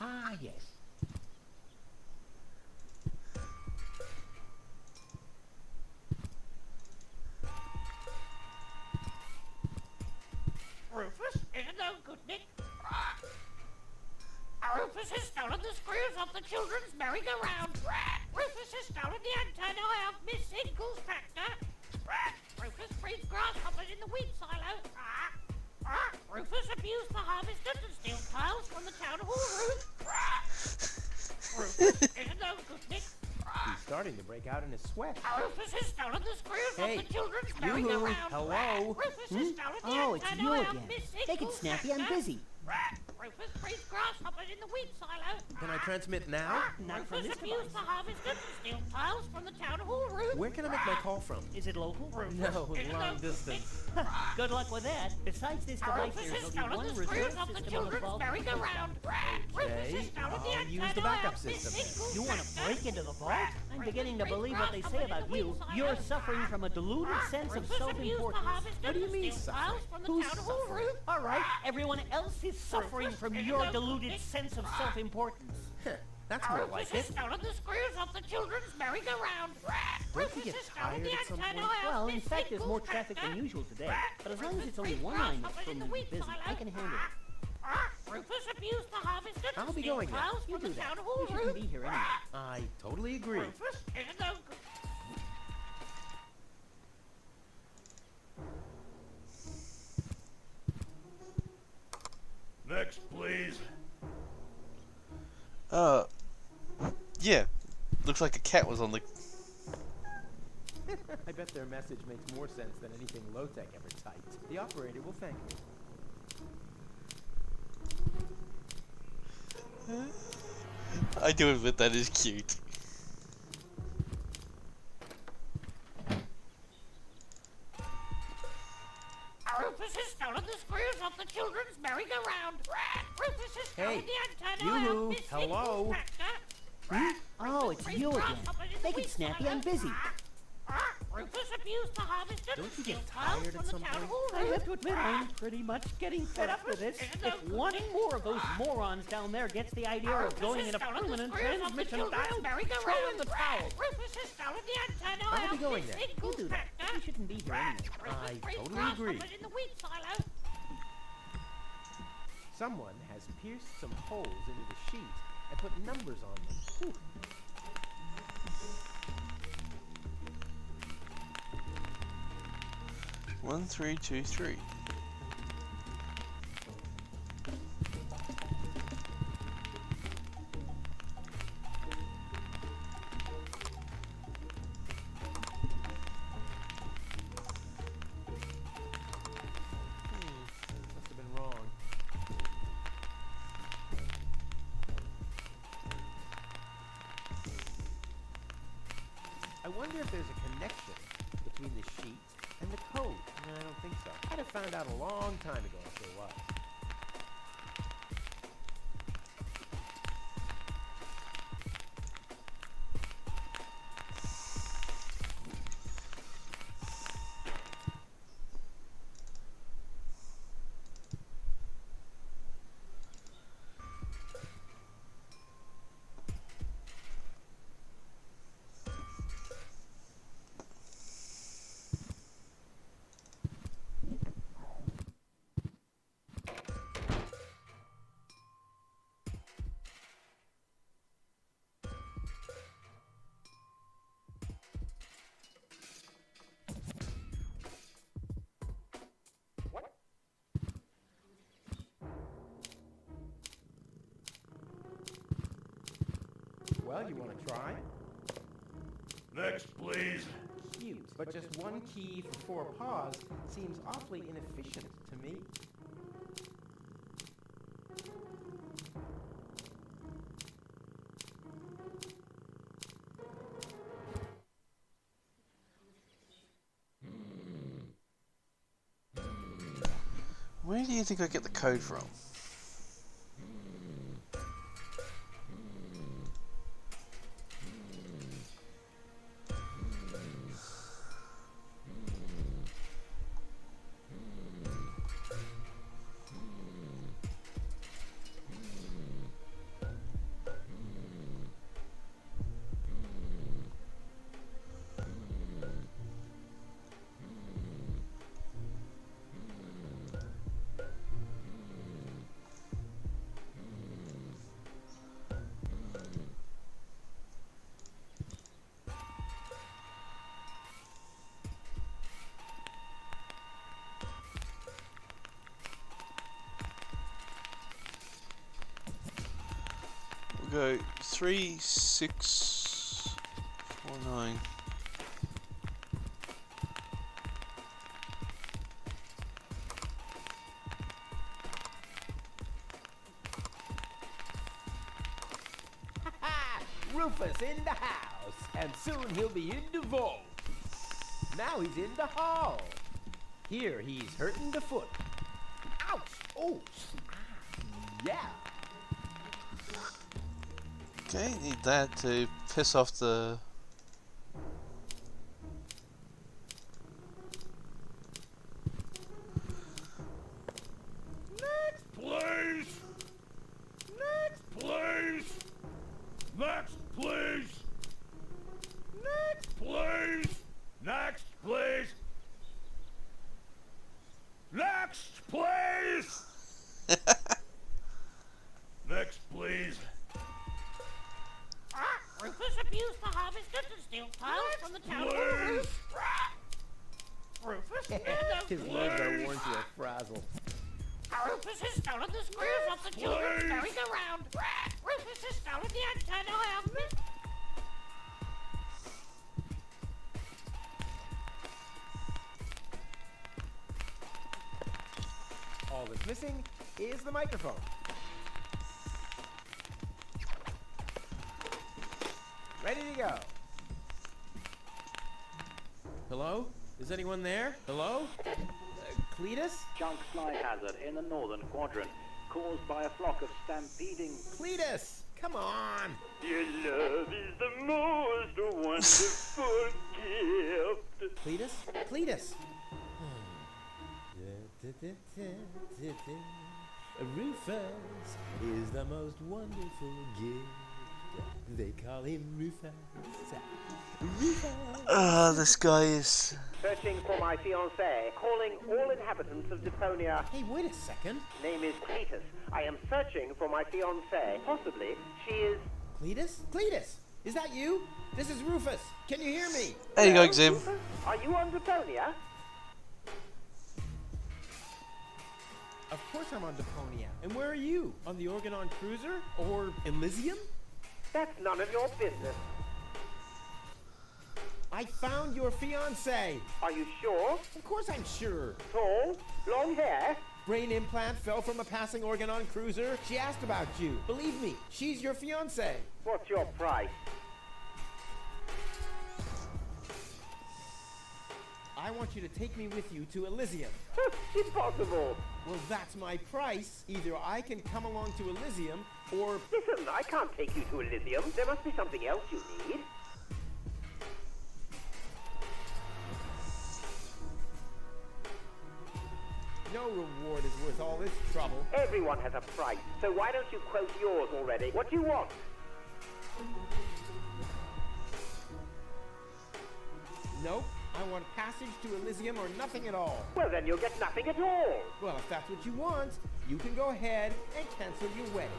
Ah, yes. Rufus, isn't that good, Nick? Rufus Rufus has stolen the screws off the children's merry-go-round. Rufus has stolen the antenna of Miss Inkle's tractor. Rufus breeds grasshoppers in the wheat silo. Rufus abused the harvesters and steel tiles from the town hall roof. Rufus is a no-good. He's starting to break out in a sweat. Rufus has stolen the screws Hey, off the children's yoo-hoo, merry-go-round. hello? Rufus has stolen the Oh, it's antenna you of again. Miss Take it, Inkle's Snappy, I'm tractor. busy. Rufus breeds grasshoppers in the wheat silo. Can I transmit now? Not from Rufus this abused the harvesters and steel tiles from the town hall roof. Where can I make my call from? Is it local? No, long distance. Good luck with that. Besides this device, Rufus has there's only stolen one the reserve screws off the system on the children's vault. merry-go-round. Rufus has stolen the I'll use the antenna backup of Miss system. Inkle's You want to tractor. break into the vault? I'm beginning to believe what they say about you. You're suffering from a deluded sense of Rufus abused the self-importance. harvesters What do you and mean, steel suffering? tiles from the Who's town hall suffering? roof. All right, everyone else is suffering Rufus from is your a deluded dick. sense of self-importance. That's more Rufus like has it. stolen the screws off the children's merry-go-round. Don't you Rufus get has stolen tired the at some antenna point? of Well, in Miss fact, there's more Inkle's traffic than tractor. usual today. But as long as it's only one line that's permanently busy, I can handle it. Rufus abused the harvesters I'll and be steel going now. tiles You from the do that. town hall You shouldn't roof. be here anyway. I totally agree. Rufus is a no-good. Next, please. Yeah. Looks like a cat was on the... I bet their message makes more sense than anything low-tech ever typed. The operator will thank me. I do admit that is cute. Rufus has stolen the screws off the children's merry-go-round. Rufus has stolen Hey, the antenna yoo-hoo, of Miss hello? Inkle's tractor. Oh, it's you again. Take it, Snappy, I'm busy. Rufus abused the harvesters Don't and you steel get tiles tired from at the some town point? hall I roof. have to admit, I'm pretty much getting fed up with this. If one more of those morons down there gets the idea of going in a permanent transmission dial, throw in the towel. Rufus has stolen the antenna I'll be of going Miss there. You Inkle's do that. tractor. You shouldn't be here anyway. I Rufus breeds totally agree. grasshoppers in the wheat silo. Someone has pierced some holes into the sheet and put numbers on them. Whew. 1, 3, 2, 3. Must have been wrong. I wonder if there's a connection between the sheet and the code. No, I don't think so. I'd have found out a long time ago if there was. Well, you want to try? Next, please. Cute, but just one key for 4 paws seems awfully inefficient to me. Where do you think I get the code from? go 3, 6, 4, 9. Rufus in the house, and soon he'll be in the vault. Now he's in the hall. Here he's hurting the foot. Ouch! Oh! Yeah! Okay, need that to piss off the... Next, please! Next, please! Next, please! Next, please! Next, please! Next, please! Next, please! Rufus abused the harvester to steal tiles from the town hall roof. Rufus, His legs are worn to a frazzle. Rufus has stolen the screws off the children's merry-go-round. Rufus has stolen the antenna helmet. All that's missing is the microphone. Ready to go. Hello? Is anyone there? Hello? Cletus? Junk fly hazard in the northern quadrant, caused by a flock of stampeding... Cletus! Come on! Your love is the most wonderful gift. Cletus? Cletus! Rufus is the most wonderful gift. They call him Rufus. Rufus! this guy is... Searching for my fiancée. Calling all inhabitants of Deponia. Hey, wait a second. Name is Cletus. I am searching for my fiancée. Possibly, she is... Cletus? Cletus! Is that you? This is Rufus. Can you hear me? There you go, Zim. Rufus? Are you on Deponia? Of course I'm on Deponia. And where are you? On the Organon Cruiser? Or Elysium? That's none of your business. I found your fiancée. Are you sure? Of course I'm sure. Tall? Long hair? Brain implant fell from a passing Organon Cruiser. She asked about you. Believe me, she's your fiancée. What's your price? I want you to take me with you to Elysium. Impossible. Well, that's my price. Either I can come along to Elysium, or... Listen, I can't take you to Elysium. There must be something else you need. No reward is worth all this trouble. Everyone has a price, so why don't you quote yours already? What do you want? Nope. I want passage to Elysium or nothing at all. Well, then you'll get nothing at all. Well, if that's what you want, you can go ahead and cancel your wedding.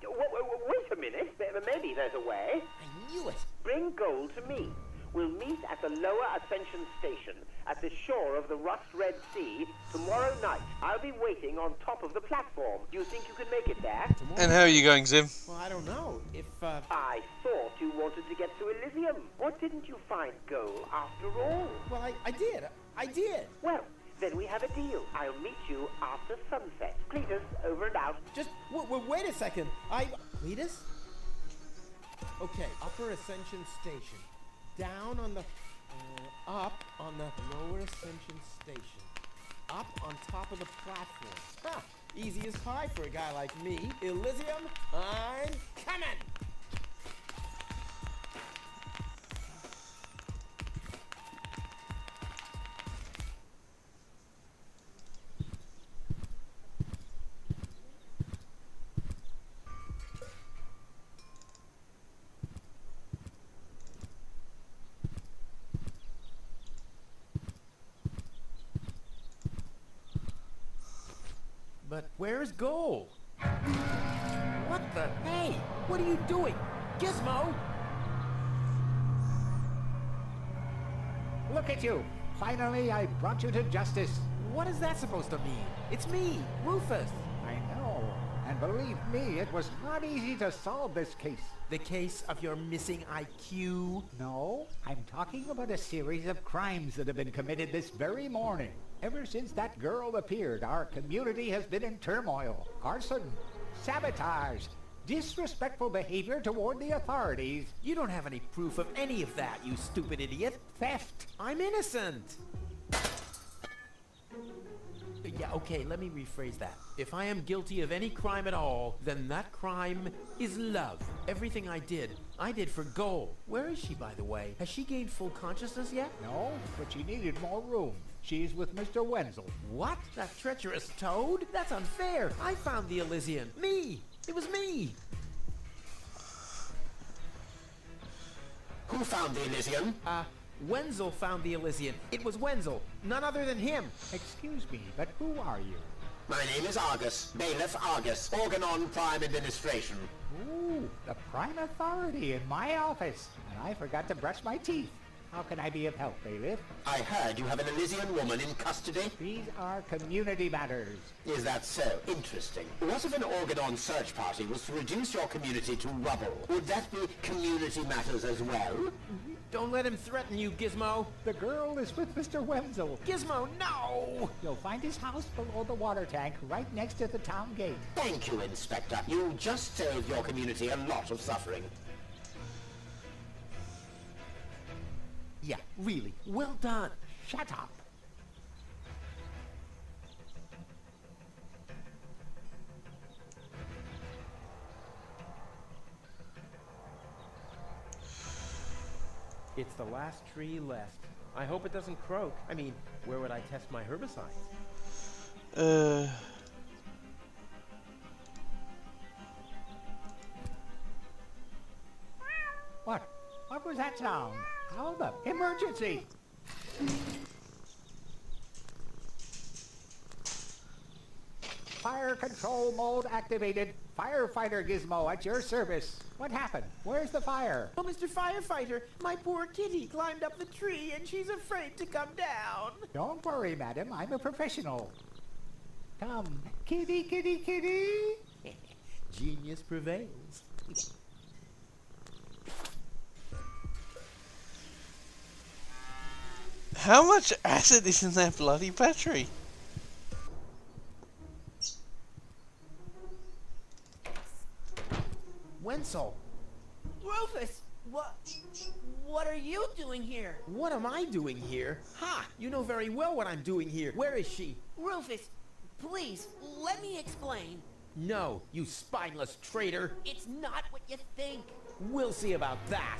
Wait a minute. Maybe there's a way. I knew it. Bring gold to me. We'll meet at the lower ascension station at the shore of the Rust-Red Sea tomorrow night. I'll be waiting on top of the platform. Do you think you can make it there? And how are you going, Zim? Well, I don't know. If, I thought you wanted to get to Elysium. What didn't you find gold after all? Well, I did. I did. Well, then we have a deal. I'll meet you after sunset. Cletus, over and out. Just, wait a second. Cletus? Okay, Upper Ascension Station. Down on the... up on the Lower Ascension Station. Up on top of the platform. Ha! Easy as pie for a guy like me. Elysium, I'm coming! But where's Goal? What the? Hey, what are you doing? Gizmo! Look at you. Finally, I brought you to justice. What is that supposed to mean? It's me, Rufus. I know. And And believe me, it was not easy to solve this case. The case of your missing IQ? No, I'm talking about a series of crimes that have been committed this very morning. Ever since that girl appeared, our community has been in turmoil. Arson, sabotage, disrespectful behavior toward the authorities. You don't have any proof of any of that, you stupid idiot. Theft. I'm innocent. Yeah, okay, let me rephrase that. If I am guilty of any crime at all, then that crime is love. Everything I did for goal. Where is she, by the way? Has she gained full consciousness yet? No, but she needed more room. She's with Mr. Wenzel. What? That treacherous toad? That's unfair. I found the Elysian. Me! It was me! Who found the Elysian? Wenzel found the Elysian. It was Wenzel, none other than him. Excuse me, but who are you? My name is Argus, Bailiff Argus, Organon Prime Administration. Ooh, the prime authority in my office. And I forgot to brush my teeth. How can I be of help, Bailiff? I heard you have an Elysian woman in custody. These are community matters. Is that so? Interesting. What if an Organon search party was to reduce your community to rubble? Would that be community matters as well? Don't let him threaten you, Gizmo. The girl is with Mr. Wenzel. Gizmo, no! You'll find his house below the water tank, right next to the town gate. Thank you, Inspector. You just saved your community a lot of suffering. Yeah, really. Well done. Shut up. It's the last tree left. I hope it doesn't croak. I mean, where would I test my herbicides? What? What was that sound? Hold up. Emergency! Fire control mode activated. Firefighter Gizmo at your service. What happened? Where's the fire? Oh, Mr. Firefighter, my poor kitty climbed up the tree and she's afraid to come down. Don't worry, madam. I'm a professional. Come, kitty, kitty, kitty. Genius prevails. How much acid is in that bloody battery? Wenzel. Rufus, what are you doing here? What am I doing here? Ha! You know very well what I'm doing here. Where is she? Rufus, please, let me explain. No, you spineless traitor. It's not what you think. We'll see about that.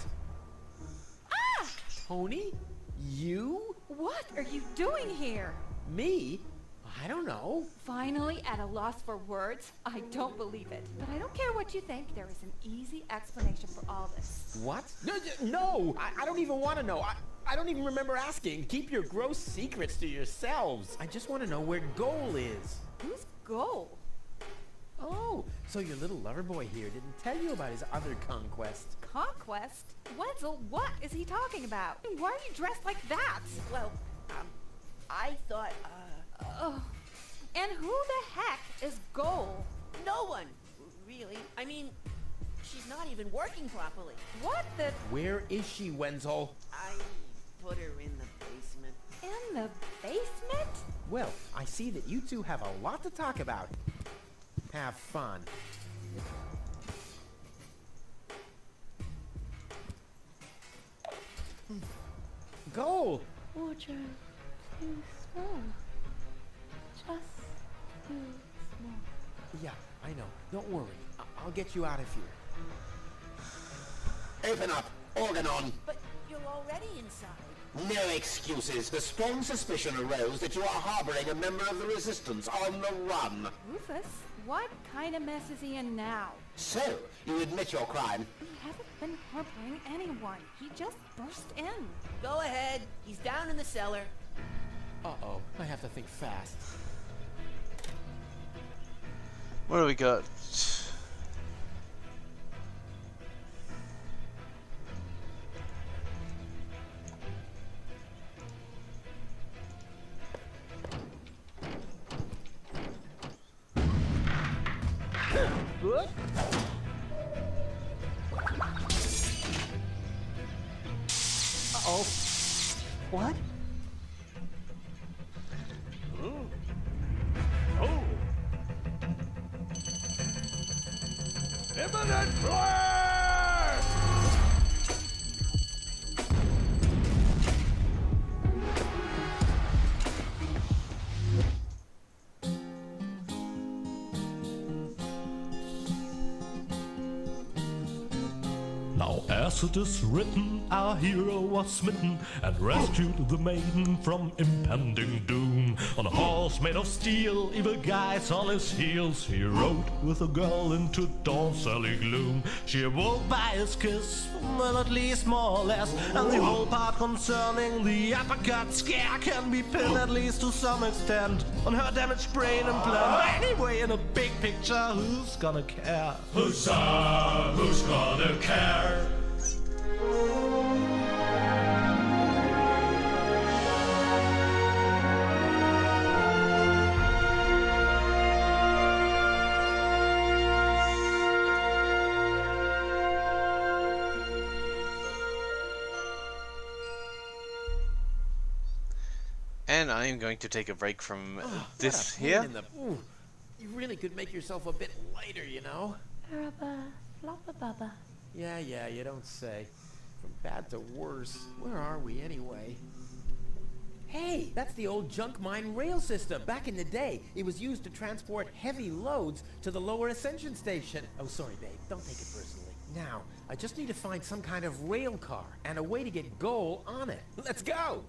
Ah! Tony? You? What are you doing here? Me? I don't know. Finally at a loss for words? I don't believe it. But I don't care what you think. There is an easy explanation for all this. What? No! I don't even want to know. I don't even remember asking. Keep your gross secrets to yourselves. I just want to know where Goal is. Who's Goal? Oh, so your little lover boy here didn't tell you about his other conquest. Conquest? Wenzel, what is he talking about? Why are you dressed like that? Well, I thought, Oh. And who the heck is Goal? No one, really. I mean, she's not even working properly. What the? Where is she, Wenzel? I put her in the basement. In the basement? Well, I see that you two have a lot to talk about. Have fun. Goal! Water, too small. Just too small. Yeah, I know. Don't worry. I'll get you out of here. Open up, Organon. But you're already inside. No excuses. The strong suspicion arose that you are harboring a member of the Resistance on the run. Rufus, what kind of mess is he in now? So, you admit your crime? We haven't been harboring anyone. He just burst in. Go ahead. He's down in the cellar. Uh-oh. I have to think fast. What do we got? Uh-oh. What? Oh! Imminent flare! Now as it is written, our hero was smitten and rescued the maiden from impending doom. On a horse made of steel, evil guys on his heels, he rode with a girl into dawn's early gloom. She awoke by his kiss, well at least more or less, and the whole part concerning the uppercut scare can be pinned at least to some extent on her damaged brain and plan. Anyway, in a big picture, who's gonna care? Huzzah, who's gonna care? And I am going to take a break from this What a pain here. in the- Ooh, you really could make yourself a bit lighter, you know? Rubba, floppa bubba. Yeah, you don't say. From bad to worse. Where are we anyway? Hey, that's the old junk mine rail system. Back in the day, it was used to transport heavy loads to the lower ascension station. Oh, sorry, babe. Don't take it personally. Now, I just need to find some kind of rail car and a way to get Goal on it. Let's go!